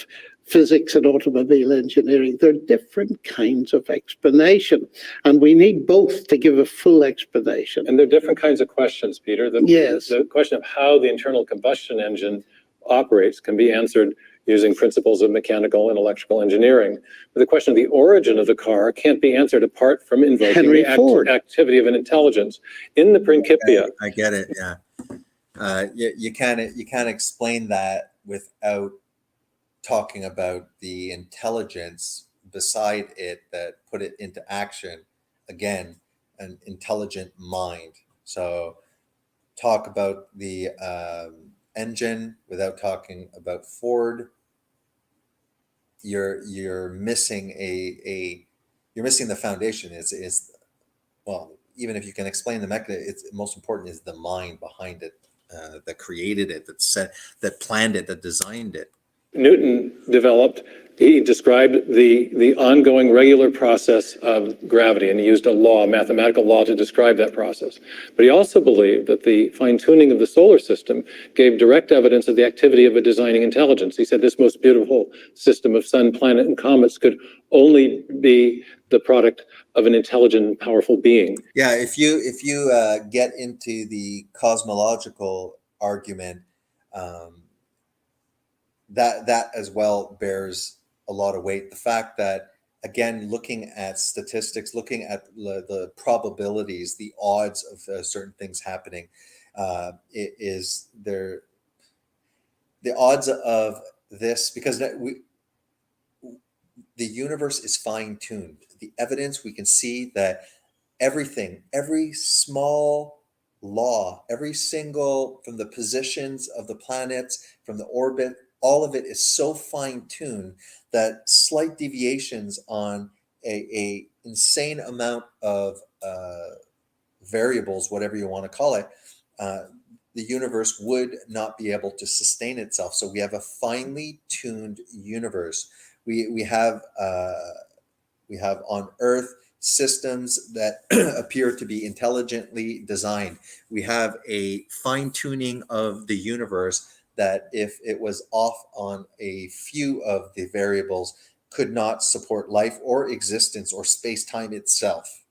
physics and automobile engineering. They're different kinds of explanation, and we need both to give a full explanation. And they're different kinds of questions, Peter. Yes. The question of how the internal combustion engine operates can be answered using principles of mechanical and electrical engineering. But the question of the origin of the car can't be answered apart from invoking Henry the Ford. activity of an intelligence. In the Principia, I get it. Yeah. You can't explain that without talking about the intelligence beside it that put it into action. Again, an intelligent mind. So talk about the engine without talking about Ford. You're missing you're missing the foundation. It's well, even if you can explain the mechanism, it's most important is the mind behind it, that created it, that planned it, that designed it. Newton developed He described the ongoing regular process of gravity, and he used a mathematical law to describe that process. But he also believed that the fine-tuning of the solar system gave direct evidence of the activity of a designing intelligence. He said this most beautiful system of sun, planet, and comets could only be the product of an intelligent and powerful being. Yeah, if you get into the cosmological argument, that as well bears a lot of weight. The fact that, again, looking at statistics, looking at the probabilities, the odds of certain things happening, it is there. The odds of this, because the universe is fine-tuned. The evidence, we can see that everything, every small law, every single, from the positions of the planets, from the orbit, all of it is so fine-tuned that slight deviations on a insane amount of variables, whatever you want to call it, the universe would not be able to sustain itself. So we have a finely tuned universe. We have on Earth systems that appear to be intelligently designed. We have a fine-tuning of the universe that, if it was off on a few of the variables, could not support life or existence or space-time itself.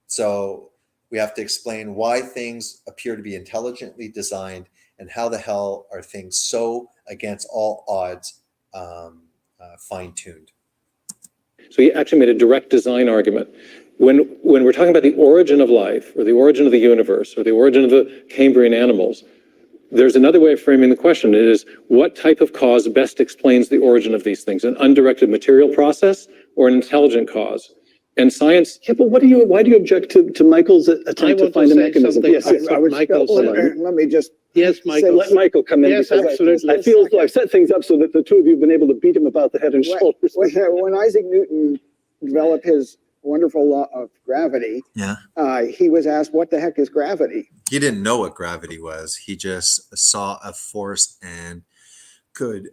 So we have to explain why things appear to be intelligently designed, and how the hell are things so against all odds fine-tuned. So he actually made a direct design argument. When we're talking about the origin of life, or the origin of the universe, or the origin of the Cambrian animals, there's another way of framing the question. It is, what type of cause best explains the origin of these things? An undirected material process or an intelligent cause? And science. Yeah, but why do you object to Michael's attempt to find a mechanism? Yes, let me just. Yes, Michael. Let Michael come in. Yes, because absolutely. I feel as though I've set things up so that the two of you have been able to beat him about the head and shoulders. When Isaac Newton developed his wonderful law of gravity, he was asked, what the heck is gravity? He didn't know what gravity was. He just saw a force and could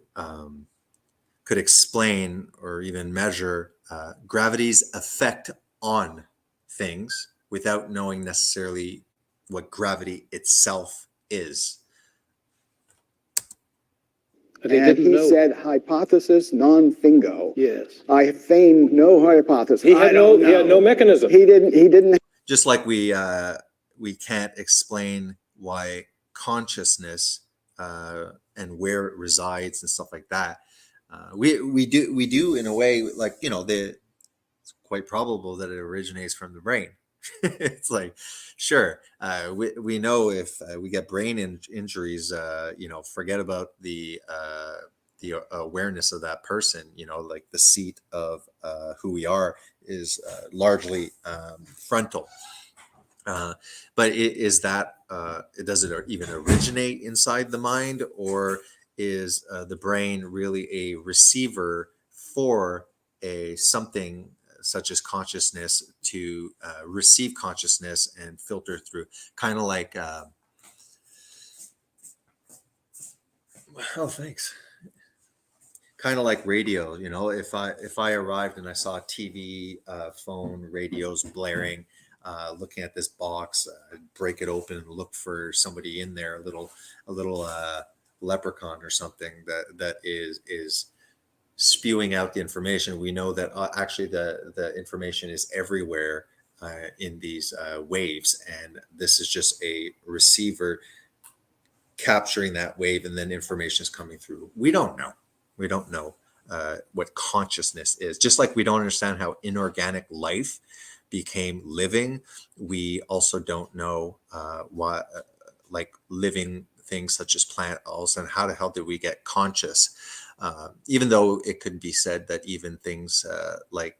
explain or even measure gravity's effect on things without knowing necessarily what gravity itself is. And he said, hypothesis non fingo. Yes. I feigned no hypothesis. He had no mechanism. He didn't. Just like we can't explain why consciousness and where it resides and stuff like that. We do in a way, like, it's quite probable that it originates from the brain. It's like, sure, we know if we get brain injuries, forget about the awareness of that person. Like the seat of who we are is largely frontal. But does it even originate inside the mind, or is the brain really a receiver for something such as consciousness to receive consciousness and filter through? Kind of like thanks. Kind of like radio. If I arrived and I saw TV, phone, radios blaring, looking at this box, I'd break it open and look for somebody in there, a little leprechaun or something that is spewing out the information. We know that actually the information is everywhere in these waves, and this is just a receiver capturing that wave, and then information is coming through. We don't know what consciousness is. Just like we don't understand how inorganic life became living, we also don't know why, like living things such as plant, all of a sudden, how the hell did we get conscious? Even though it could be said that even things like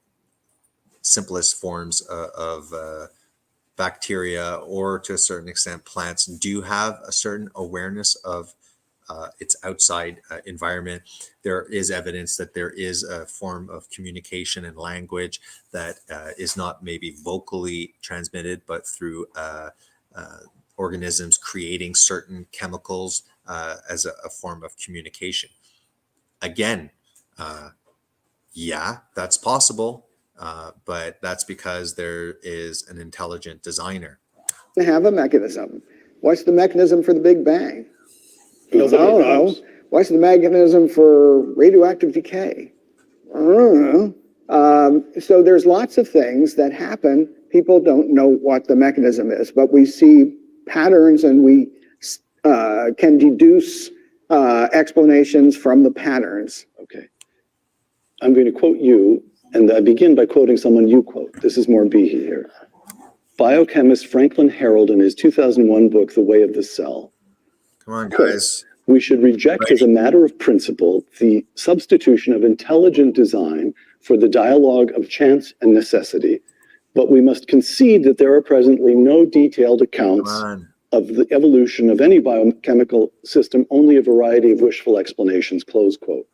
simplest forms of bacteria, or to a certain extent plants, do have a certain awareness of its outside environment. There is evidence that there is a form of communication and language that is not maybe vocally transmitted, but through organisms creating certain chemicals as a form of communication. Again, Yeah, that's possible. But that's because there is an intelligent designer. To have a mechanism. What's the mechanism for the Big Bang? Nobody knows. What's the mechanism for radioactive decay? I don't know. So there's lots of things that happen. People don't know what the mechanism is, but we see patterns and we can deduce explanations from the patterns. Okay. I'm going to quote you, and I begin by quoting someone you quote. This is more Behe here. Biochemist Franklin Harold in his 2001 book, The Way of the Cell. Come on, guys. We should reject as a matter of principle the substitution of intelligent design for the dialogue of chance and necessity, but we must concede that there are presently no detailed accounts of the evolution of any biochemical system, only a variety of wishful explanations, close quote.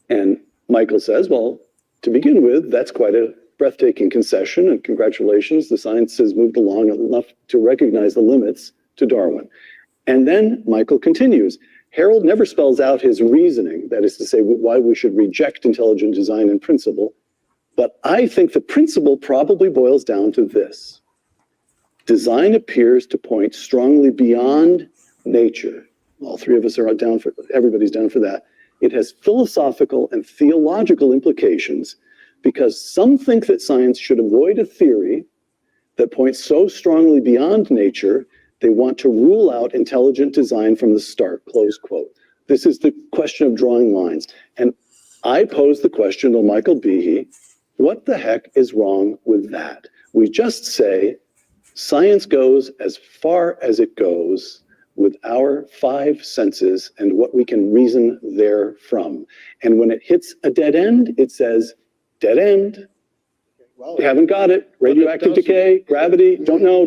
And Michael says, well, to begin with, that's quite a breathtaking concession, and congratulations, the science has moved along enough to recognize the limits to Darwin. And then Michael continues, Harold never spells out his reasoning, that is to say, why we should reject intelligent design in principle, but I think the principle probably boils down to this. Design appears to point strongly beyond nature. All three of us are down for, everybody's down for that. It has philosophical and theological implications because some think that science should avoid a theory that points so strongly beyond nature, they want to rule out intelligent design from the start, close quote. This is the question of drawing lines. And I pose the question to Michael Behe, what the heck is wrong with that? We just say science goes as far as it goes with our five senses and what we can reason therefrom. And when it hits a dead end, it says, dead end. Well, We haven't got it. Radioactive decay, gravity, don't know.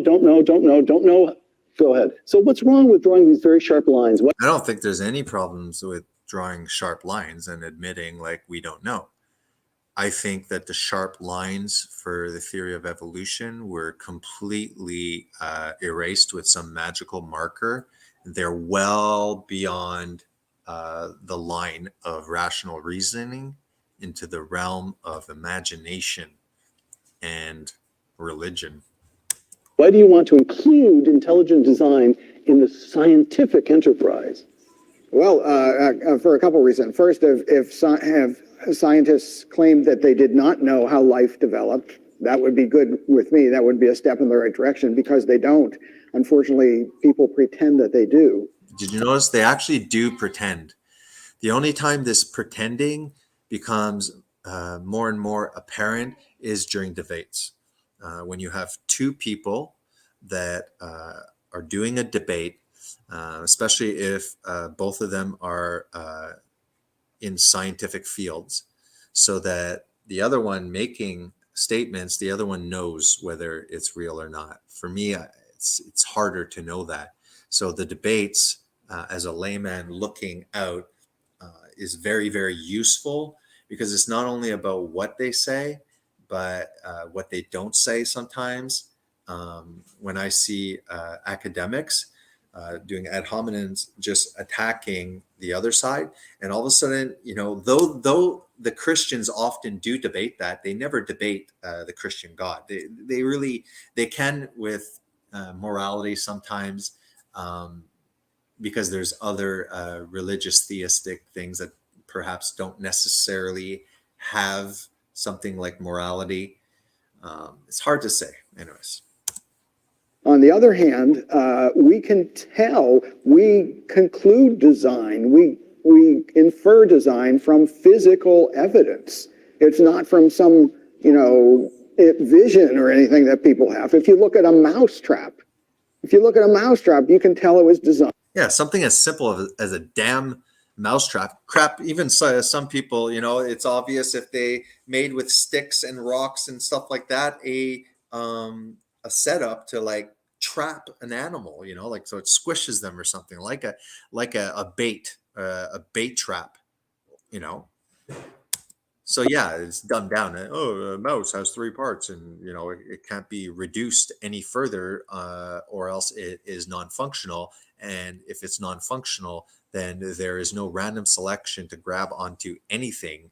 Go ahead. So what's wrong with drawing these very sharp lines? I don't think there's any problems with drawing sharp lines and admitting like we don't know. I think that the sharp lines for the theory of evolution were completely erased with some magical marker. They're well beyond the line of rational reasoning into the realm of imagination and religion. Why do you want to include intelligent design in the scientific enterprise? Well, for a couple of reasons. First, if scientists claimed that they did not know how life developed, that would be good with me. That would be a step in the right direction because they don't. Unfortunately, people pretend that they do. Did you notice they actually do pretend? The only time this pretending becomes more and more apparent is during debates. When you have two people that are doing a debate, especially if both of them are in scientific fields, so that the other one making statements, the other one knows whether it's real or not. For me, it's harder to know that. So the debates, as a layman looking out, is very, very useful because it's not only about what they say, but what they don't say sometimes. When I see academics doing ad hominems, just attacking the other side, and all of a sudden, though the Christians often do debate that, they never debate the Christian God. They can with morality sometimes, because there's other religious theistic things that perhaps don't necessarily have something like morality. It's hard to say, anyways. On the other hand, we can tell, we conclude design, we infer design from physical evidence. It's not from some, vision or anything that people have. If you look at a mousetrap, you can tell it was designed. Yeah, something as simple as a damn mousetrap. Crap, even some people, it's obvious if they made with sticks and rocks and stuff like that, a setup to like trap an animal, so it squishes them or something like a bait trap, So yeah, it's dumbed down. Oh, a mouse has three parts, and it can't be reduced any further, or else it is non-functional. And if it's non-functional, then there is no random selection to grab onto anything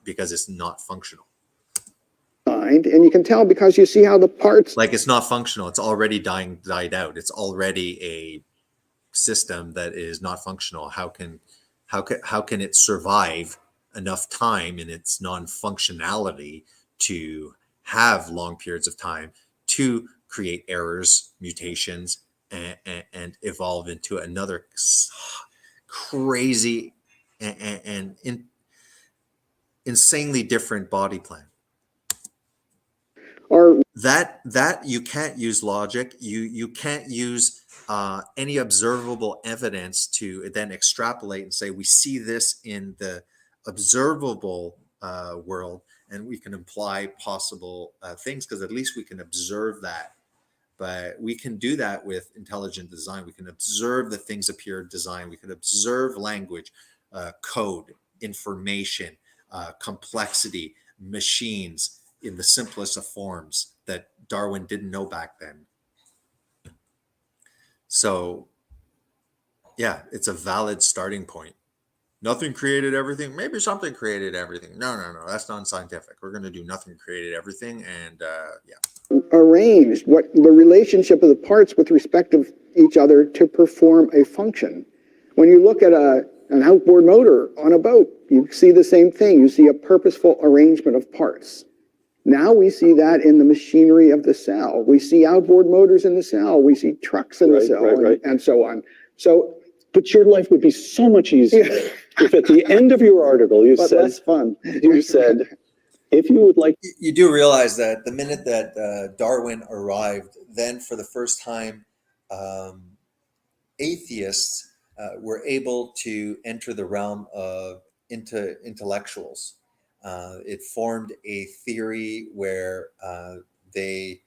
because it's not functional. And you can tell because you see how the parts. Like it's not functional. It's already died out. It's already a system that is not functional. How can it survive enough time in its non-functionality to have long periods of time to create errors, mutations, and evolve into another crazy and insanely different body plan? Or that you can't use logic. You can't use any observable evidence to then extrapolate and say we see this in the observable world and we can imply possible things, because at least we can observe that. But we can do that with intelligent design. We can observe that things appear in design. We can observe language, code, information, complexity, machines in the simplest of forms that Darwin didn't know back then. So yeah, it's a valid starting point. Nothing created everything. Maybe something created everything. No, that's non-scientific. We're going to do nothing created everything. And yeah. Arranged what the relationship of the parts with respect of each other to perform a function. When you look at an outboard motor on a boat, you see the same thing. You see a purposeful arrangement of parts. Now we see that in the machinery of the cell. We see outboard motors in the cell. We see trucks in the cell, and so on. So, but your life would be so much easier if at the end of your article you said, less fun. You said, if you would like. You do realize that the minute that Darwin arrived, then for the first time, atheists were able to enter the realm of intellectuals. It formed a theory where they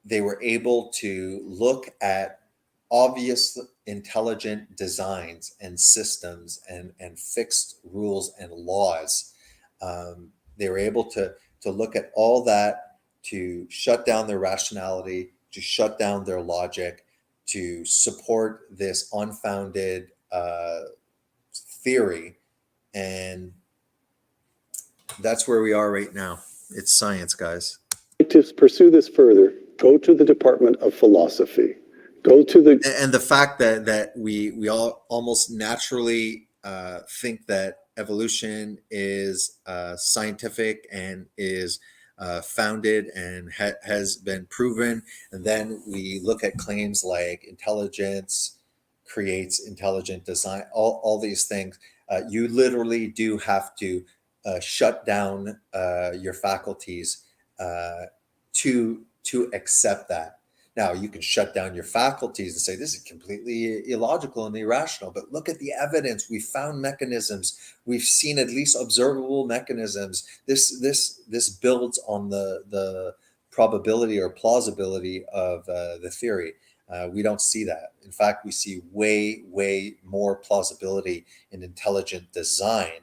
were able to look at obvious intelligent designs and systems and fixed rules and laws. They were able to look at all that, to shut down their rationality, to shut down their logic, to support this unfounded theory. And that's where we are right now. It's science, guys. To pursue this further, go to the Department of Philosophy. Go to the... And the fact that we all almost naturally think that evolution is scientific and is founded and has been proven. And then we look at claims like intelligence creates intelligent design, all these things. You literally do have to shut down your faculties to accept that. Now, you can shut down your faculties and say this is completely illogical and irrational, but look at the evidence. We found mechanisms. We've seen at least observable mechanisms. This builds on the probability or plausibility of the theory. We don't see that. In fact, we see way more plausibility in intelligent design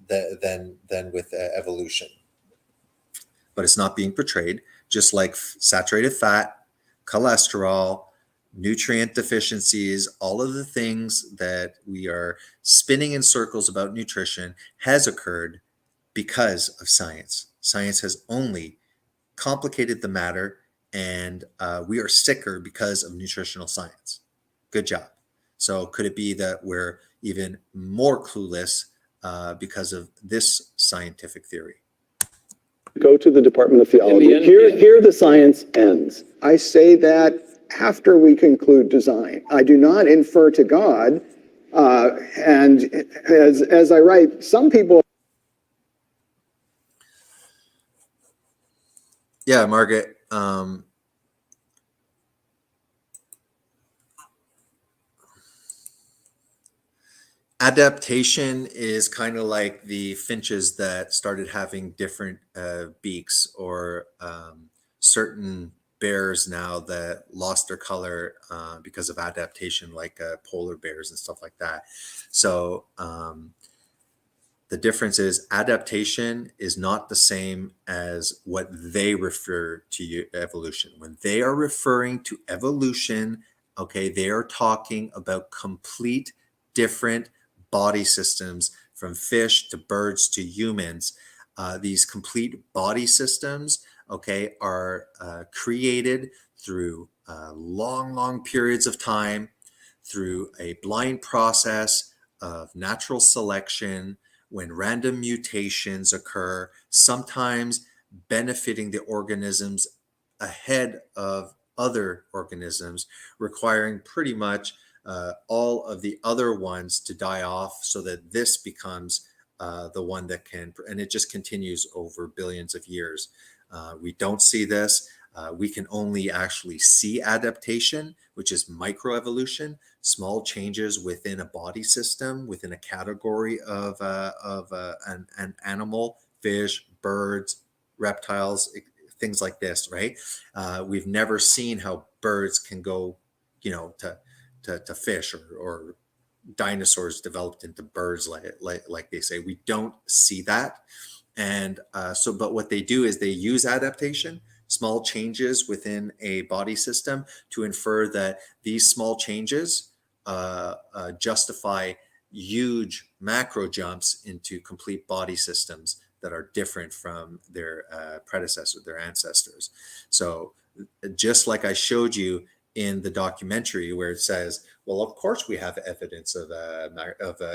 than with evolution. But it's not being portrayed. Just like saturated fat, cholesterol, nutrient deficiencies, all of the things that we are spinning in circles about nutrition has occurred because of science. Science has only complicated the matter, and we are sicker because of nutritional science. Good job. So could it be that we're even more clueless because of this scientific theory? Go to the Department of Theology. Here the science ends. I say that after we conclude design. I do not infer to God. And as I write, some people... Yeah, Margaret. Adaptation is kind of like the finches that started having different beaks, or certain bears now that lost their color because of adaptation, like polar bears and stuff like that. So the difference is adaptation is not the same as what they refer to evolution. When they are referring to evolution, okay, they are talking about complete different body systems from fish to birds to humans. These complete body systems, okay, are created through long periods of time, through a blind process of natural selection, when random mutations occur, sometimes benefiting the organisms ahead of other organisms, requiring pretty much all of the other ones to die off so that this becomes the one that can, and it just continues over billions of years. We don't see this. We can only actually see adaptation, which is microevolution, small changes within a body system, within a category of an animal, fish, birds, reptiles, things like this, right? We've never seen how birds can go, to fish, or dinosaurs developed into birds, like they say. We don't see that. And but what they do is they use adaptation, small changes within a body system, to infer that these small changes justify huge macro jumps into complete body systems that are different from their predecessors, their ancestors. So just like I showed you in the documentary, where it says, well, of course we have evidence of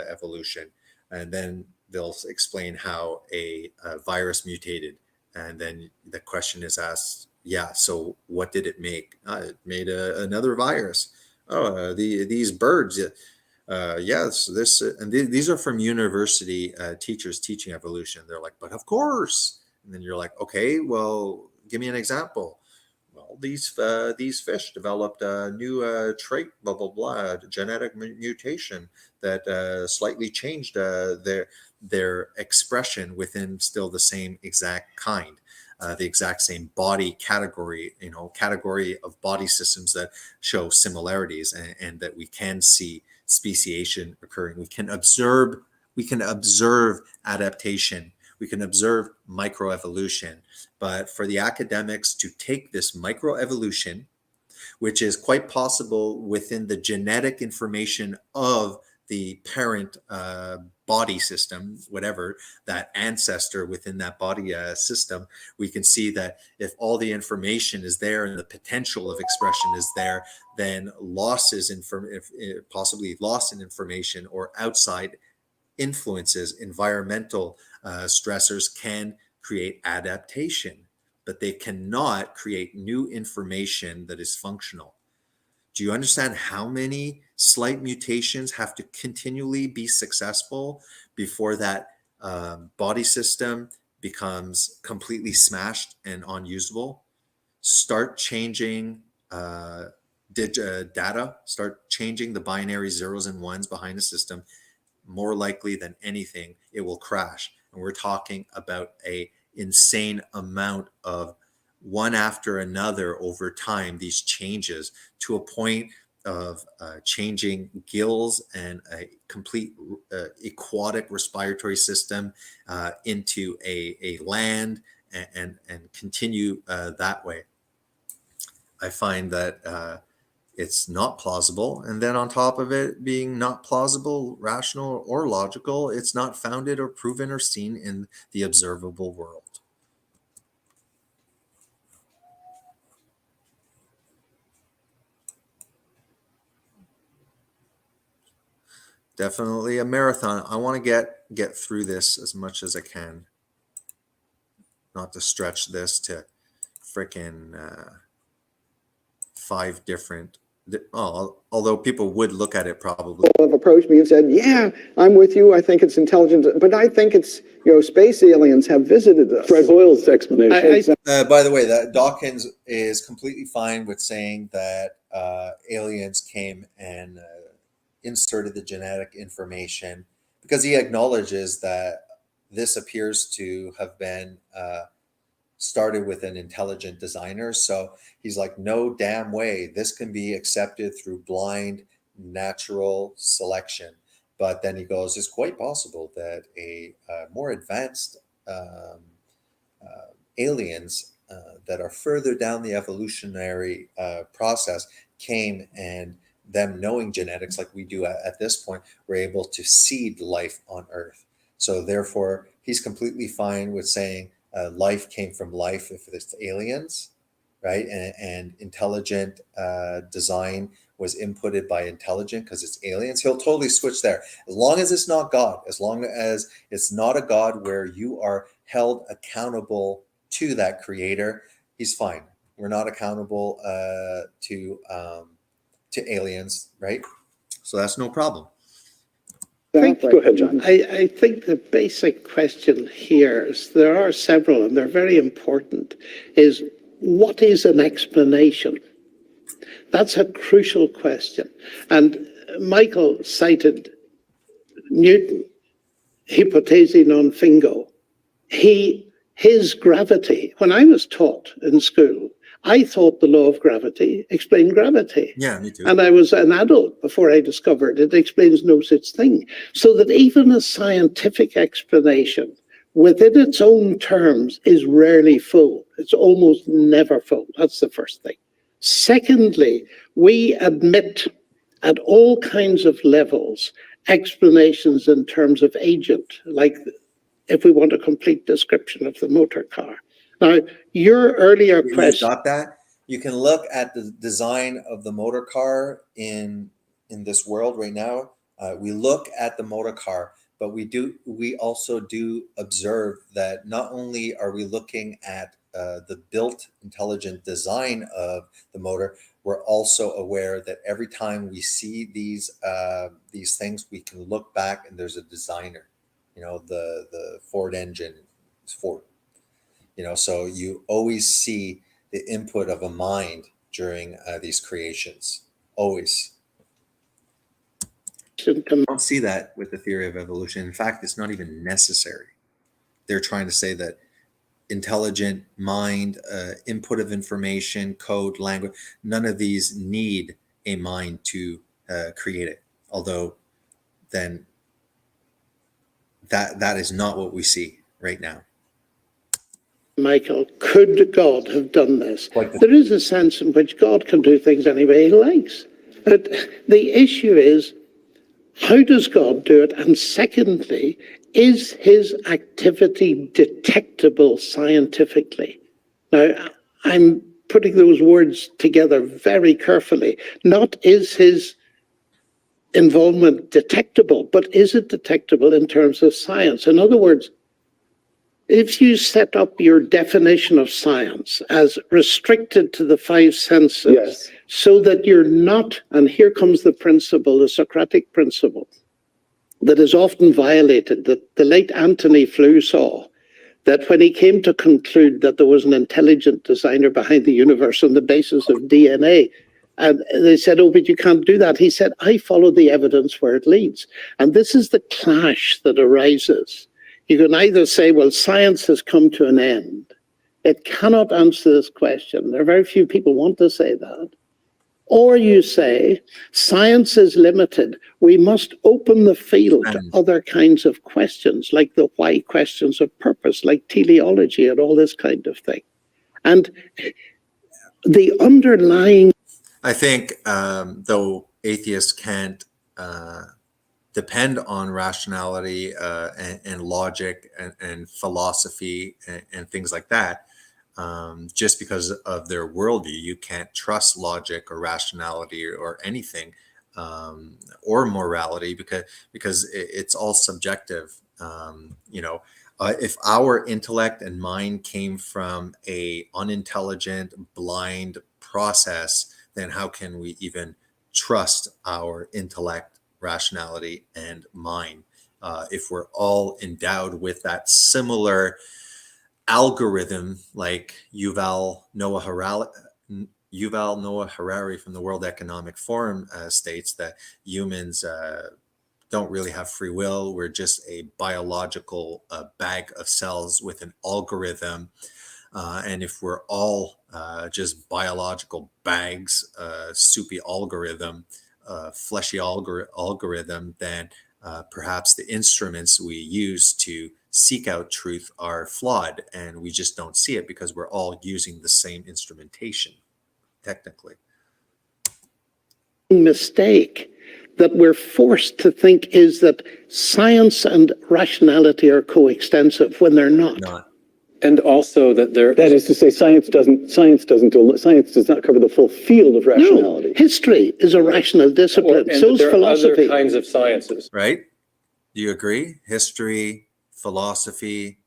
evolution, and then they'll explain how a virus mutated, and then the question is asked, yeah, so what did it make? It made another virus. Oh, these birds, yes, this, and these are from university teachers teaching evolution. They're like, but of course. And then you're like, okay, well, give me an example. Well, these fish developed a new trait, blah blah blah, genetic mutation that slightly changed their expression within still the same exact kind, the exact same body category, category of body systems that show similarities, and that we can see speciation occurring. We can observe adaptation. We can observe microevolution. But for the academics to take this microevolution, which is quite possible within the genetic information of the parent body system, whatever, that ancestor within that body system, we can see that if all the information is there and the potential of expression is there, then possibly loss in information or outside influences, environmental stressors, can create adaptation, but they cannot create new information that is functional. Do you understand how many slight mutations have to continually be successful before that body system becomes completely smashed and unusable? Start changing data, start changing the binary zeros and ones behind the system. More likely than anything, it will crash. And we're talking about a insane amount of one after another over time, these changes, to a point of changing gills and a complete aquatic respiratory system into a land, and continue that way. I find that it's not plausible. And then on top of it being not plausible, rational, or logical, it's not founded or proven or seen in the observable world. Definitely a marathon. I want to get through this as much as I can. Not to stretch this to freaking 5 different. Although people would look at it probably. Have approached me and said, yeah, I'm with you. I think it's intelligent, but I think it's, space aliens have visited us. Fred Hoyle's explanation. By the way, that Dawkins is completely fine with saying that aliens came and inserted the genetic information, because he acknowledges that this appears to have been started with an intelligent designer. So he's like, no damn way this can be accepted through blind natural selection. But then he goes, it's quite possible that a more advanced aliens that are further down the evolutionary process came and them knowing genetics like we do at this point, we're able to seed life on Earth. So therefore, he's completely fine with saying life came from life if it's aliens, right? And intelligent design was inputted by intelligent because it's aliens. He'll totally switch there. As long as it's not God, as long as it's not a God where you are held accountable to that creator, he's fine. We're not accountable to aliens, right? So that's no problem. Go ahead, John. I think the basic question here is, there are several and they're very important, is what is an explanation? That's a crucial question. And Michael cited Newton, hypothesi non fingo. His gravity, when I was taught in school, I thought the law of gravity explained gravity. Yeah, me too. And I was an adult before I discovered it explains no such thing. So that even a scientific explanation within its own terms is rarely full. It's almost never full. That's the first thing. Secondly, we admit at all kinds of levels explanations in terms of agent, like if we want a complete description of the motor car. Now, your earlier You question. got that? You can look at the design of the motor car in this world right now. We look at the motor car, but we also do observe that not only are we looking at the built intelligent design of the motor, we're also aware that every time we see these things, we can look back and there's a designer. You know, the Ford engine is Ford. You know, so you always see the input of a mind during these creations. Always. I don't see that with the theory of evolution. In fact, it's not even necessary. They're trying to say that intelligent mind, input of information, code, language, none of these need a mind to create it. Although then that is not what we see right now. Michael, could God have done this? There is a sense in which God can do things any way he likes. But the issue is, how does God do it? And secondly, is his activity detectable scientifically? Now, I'm putting those words together very carefully. Not is his involvement detectable, but is it detectable in terms of science? In other words, if you set up your definition of science as restricted to the five senses, Yes. so that you're not, and here comes the principle, the Socratic principle, that is often violated, that the late Antony Flew saw, that when he came to conclude that there was an intelligent designer behind the universe on the basis of DNA, and they said, oh, but you can't do that. He said, I follow the evidence where it leads. And this is the clash that arises. You can either say, well, science has come to an end. It cannot answer this question. There are very few people want to say that. Or you say, science is limited. We must open the field to other kinds of questions, like the why questions of purpose, like teleology and all this kind of thing. And the underlying... I think, though atheists can't depend on rationality and logic and philosophy and things like that, just because of their worldview. You can't trust logic or rationality or anything, or morality, because it's all subjective. If our intellect and mind came from a unintelligent, blind process, then how can we even trust our intellect, rationality, and mind if we're all endowed with that similar algorithm, like Yuval Noah Harari from the World Economic Forum states that humans don't really have free will. We're just a biological bag of cells with an algorithm. And if we're all just biological bags, soupy algorithm, fleshy algorithm, then perhaps the instruments we use to seek out truth are flawed, and we just don't see it because we're all using the same instrumentation, technically. mistake that we're forced to think is that science and rationality are coextensive when they're not. Not. And also that there. That is to say, science does not cover the full field of rationality. No, history is a rational discipline. And So is there are philosophy. other kinds of sciences. Right? Do you agree? History, philosophy,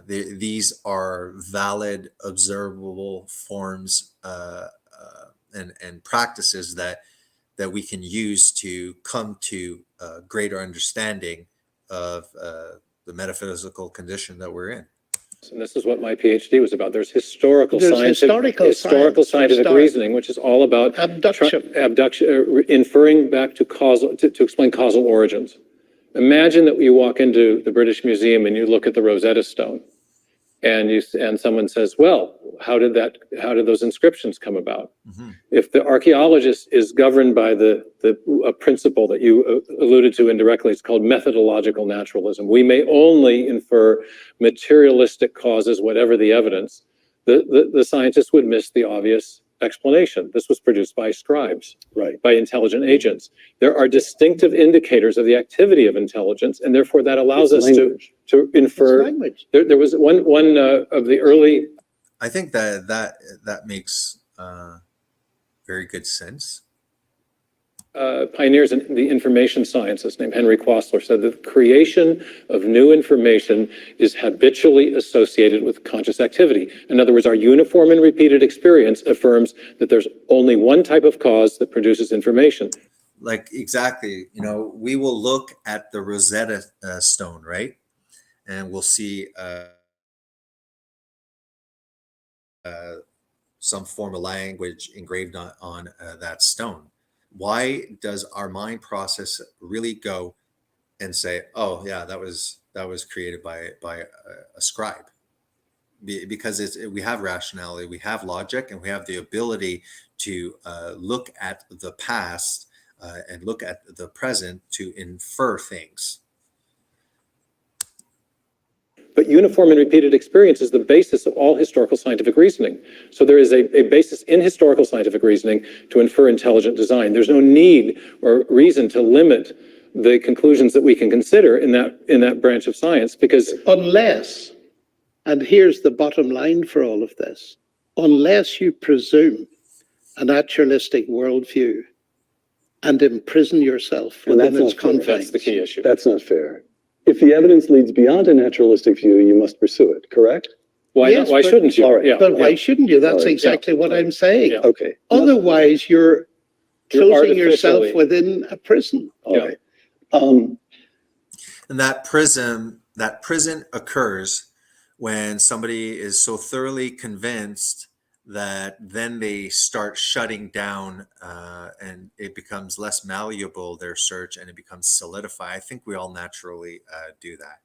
these are valid, observable forms and practices that we can use to come to a greater understanding of the metaphysical condition that we're in. And this is what my PhD was about. There's historical There's scientific scientific reasoning, which is all about abduction, inferring back to causal, to explain causal origins. Imagine that you walk into the British Museum and you look at the Rosetta Stone, and someone says, "Well, how did those inscriptions come about?" Mm-hmm. If the archaeologist is governed by a principle that you alluded to indirectly, it's called methodological naturalism. We may only infer materialistic causes, whatever the evidence. The scientist would miss the obvious explanation. This was produced by scribes, Right. by intelligent agents. There are distinctive indicators of the activity of intelligence, and therefore that allows us to infer. It's language. There was one of the early. I think that makes very good sense. Pioneers in the information sciences named Henry Quastler said that the creation of new information is habitually associated with conscious activity. In other words, our uniform and repeated experience affirms that there's only one type of cause that produces information. Like, exactly, we will look at the Rosetta Stone, right? And we'll see some form of language engraved on that stone. Why does our mind process really go and say, "Oh, yeah, that was created by a scribe"? Because we have rationality, we have logic, and we have the ability to look at the past and look at the present to infer things. But uniform and repeated experience is the basis of all historical scientific reasoning. So there is a basis in historical scientific reasoning to infer intelligent design. There's no need or reason to limit the conclusions that we can consider in that branch of science, because Unless, and here's the bottom line for all of this, unless you presume a naturalistic worldview and imprison yourself And within that's its not fair. confines. that's the key issue. That's not fair. If the evidence leads beyond a naturalistic view, you must pursue it, correct? Why Yes, why but- shouldn't you? All right. Yeah, But why yeah. shouldn't you? That's All right. exactly what I'm saying. Yeah. Okay. Otherwise, you're You're closing yourself artificially- within a prison. All Yeah. right. And that prison occurs when somebody is so thoroughly convinced that then they start shutting down and it becomes less malleable, their search, and it becomes solidified. I think we all naturally do that.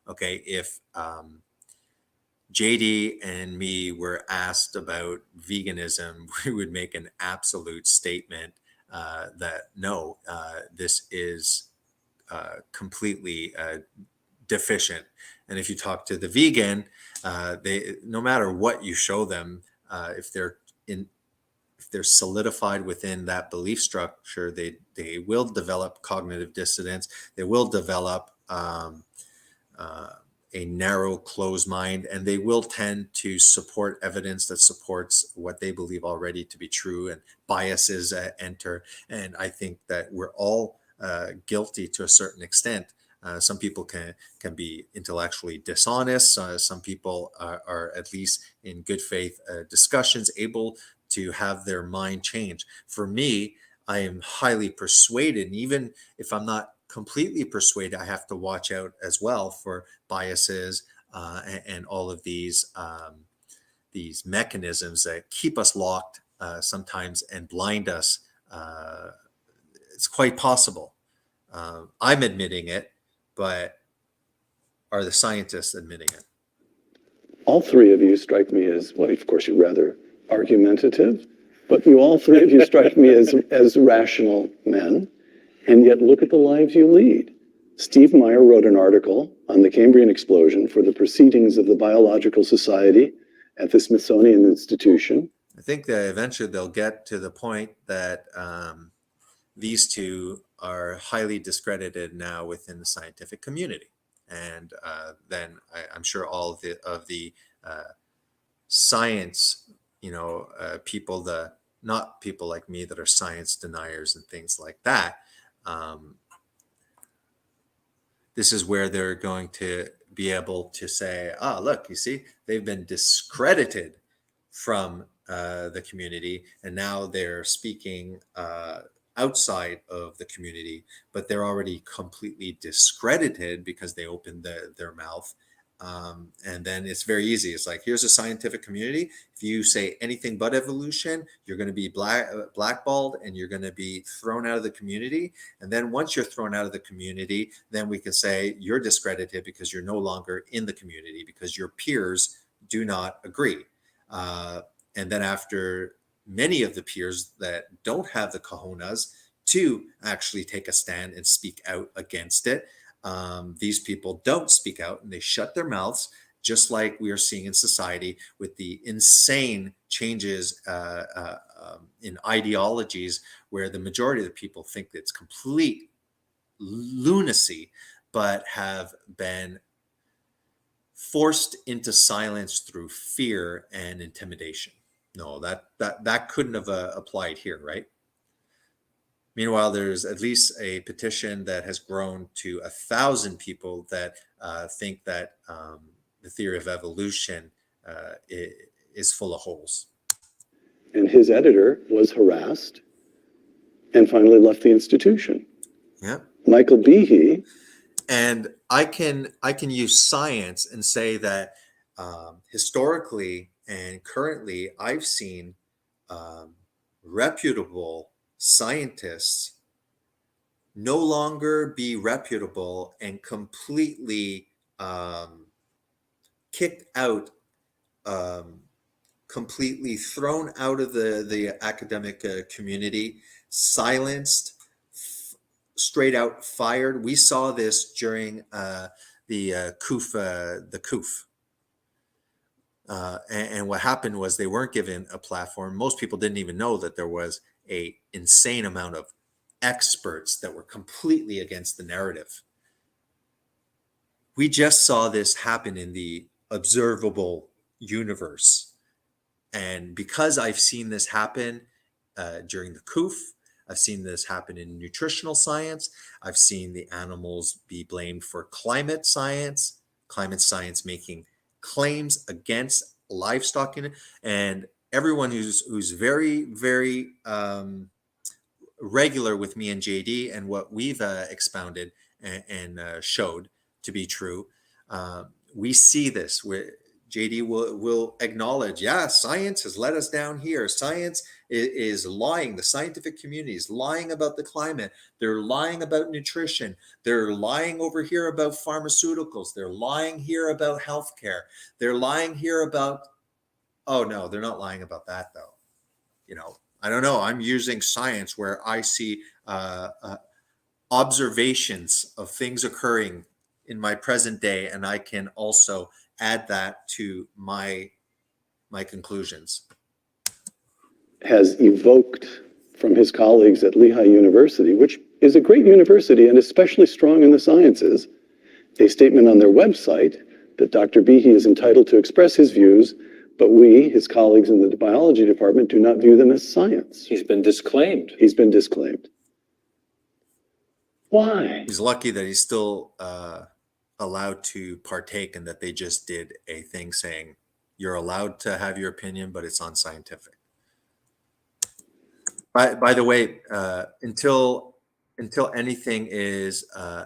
Okay, if JD and me were asked about veganism, we would make an absolute statement that no, this is completely deficient. And if you talk to the vegan, they, no matter what you show them, if they're solidified within that belief structure, they will develop cognitive dissonance. They will develop a narrow, closed mind, and they will tend to support evidence that supports what they believe already to be true, and biases enter. And I think that we're all guilty to a certain extent. Some people can be intellectually dishonest. Some people are at least in good faith discussions able to have their mind change. For me, I am highly persuaded, and even if I'm not completely persuaded, I have to watch out as well for biases and all of these mechanisms that keep us locked sometimes and blind us. It's quite possible. I'm admitting it, but are the scientists admitting it? All three of you strike me as, well, of course, you're rather argumentative, but all three of you strike me as rational men. And yet look at the lives you lead. Steve Meyer wrote an article on the Cambrian explosion for the Proceedings of the Biological Society at the Smithsonian Institution. I think that eventually they'll get to the point that these two are highly discredited now within the scientific community. And then I'm sure all of the science, people, not people like me that are science deniers and things like that. This is where they're going to be able to say, look, you see, they've been discredited from the community, and now they're speaking outside of the community, but they're already completely discredited because they opened their mouth. And then it's very easy. It's like, here's a scientific community. If you say anything but evolution, you're going to be blackballed and you're going to be thrown out of the community. And then once you're thrown out of the community, then we can say you're discredited because you're no longer in the community because your peers do not agree. And then after many of the peers that don't have the cojones to actually take a stand and speak out against it, these people don't speak out and they shut their mouths, just like we are seeing in society with the insane changes in ideologies where the majority of the people think it's complete lunacy, but have been forced into silence through fear and intimidation. No, that couldn't have applied here, right? Meanwhile, there's at least a petition that has grown to 1,000 people that think that the theory of evolution is full of holes. And his editor was harassed and finally left the institution. Yeah. Michael Behe. And I can use science and say that historically and currently, I've seen reputable scientists no longer be reputable and completely kicked out, completely thrown out of the academic community, silenced, straight out fired. We saw this during the CUF. And what happened was they weren't given a platform. Most people didn't even know that there was a insane amount of experts that were completely against the narrative. We just saw this happen in the observable universe. And because I've seen this happen during the CUF, I've seen this happen in nutritional science. I've seen the animals be blamed for climate science making claims against livestock in it, and everyone who's very, very regular with me and JD and what we've expounded and showed to be true, we see this where JD will acknowledge, yeah, science has let us down here. Science is lying. The scientific community is lying about the climate. They're lying about nutrition. They're lying over here about pharmaceuticals. They're lying here about healthcare. They're lying here about, oh no, they're not lying about that though. I don't know. I'm using science where I see observations of things occurring in my present day, and I can also add that to my conclusions. Has evoked from his colleagues at Lehigh University, which is a great university and especially strong in the sciences, a statement on their website that Dr. Behe is entitled to express his views, but we, his colleagues in the biology department, do not view them as science. He's been disclaimed. He's been disclaimed. Why? He's lucky that he's still allowed to partake, and that they just did a thing saying you're allowed to have your opinion, but it's unscientific. By the way, until anything is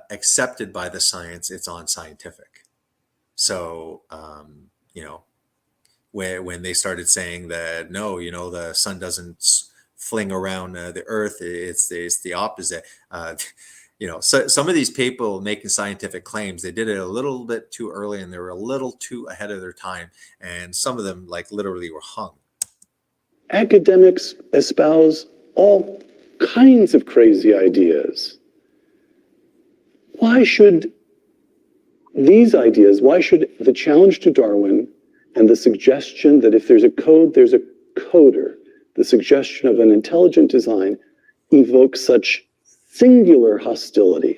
accepted by the science, it's unscientific. So when they started saying that no, the sun doesn't fling around the earth, it's the opposite. So some of these people making scientific claims, they did it a little bit too early and they were a little too ahead of their time. And some of them literally were hung. Academics espouse all kinds of crazy ideas. Why should the challenge to Darwin and the suggestion that if there's a code, there's a coder, the suggestion of an intelligent design, evokes such singular hostility?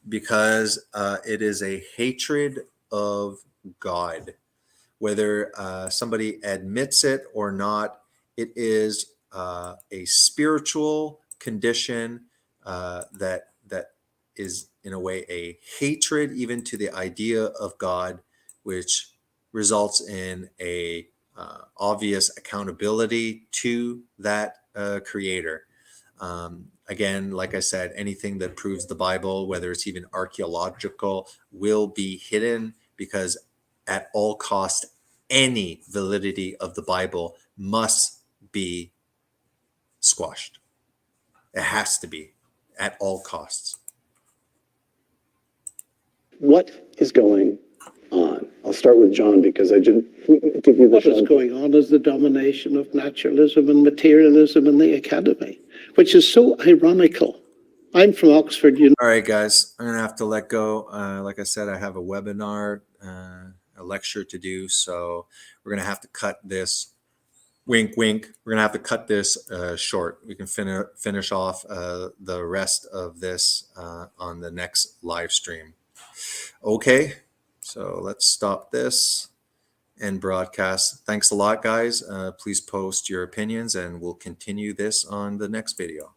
Because it is a hatred of God. Whether somebody admits it or not, it is a spiritual condition that is in a way a hatred even to the idea of God, which results in a obvious accountability to that creator. Again, like I said, anything that proves the Bible, whether it's even archaeological, will be hidden, because at all cost, any validity of the Bible must be squashed. It has to be at all costs. What is going on? I'll start with John because I didn't give you the What is going on is the domination of naturalism and materialism in the academy, which is so ironical. I'm from Oxford University. All right, guys, I'm gonna have to let go. Like I said, I have a webinar, a lecture to do, so we're gonna have to cut this. Wink, wink. We're gonna have to cut this short. We can finish off the rest of this on the next live stream. Okay, so let's stop this and broadcast. Thanks a lot, guys. Please post your opinions, and we'll continue this on the next video.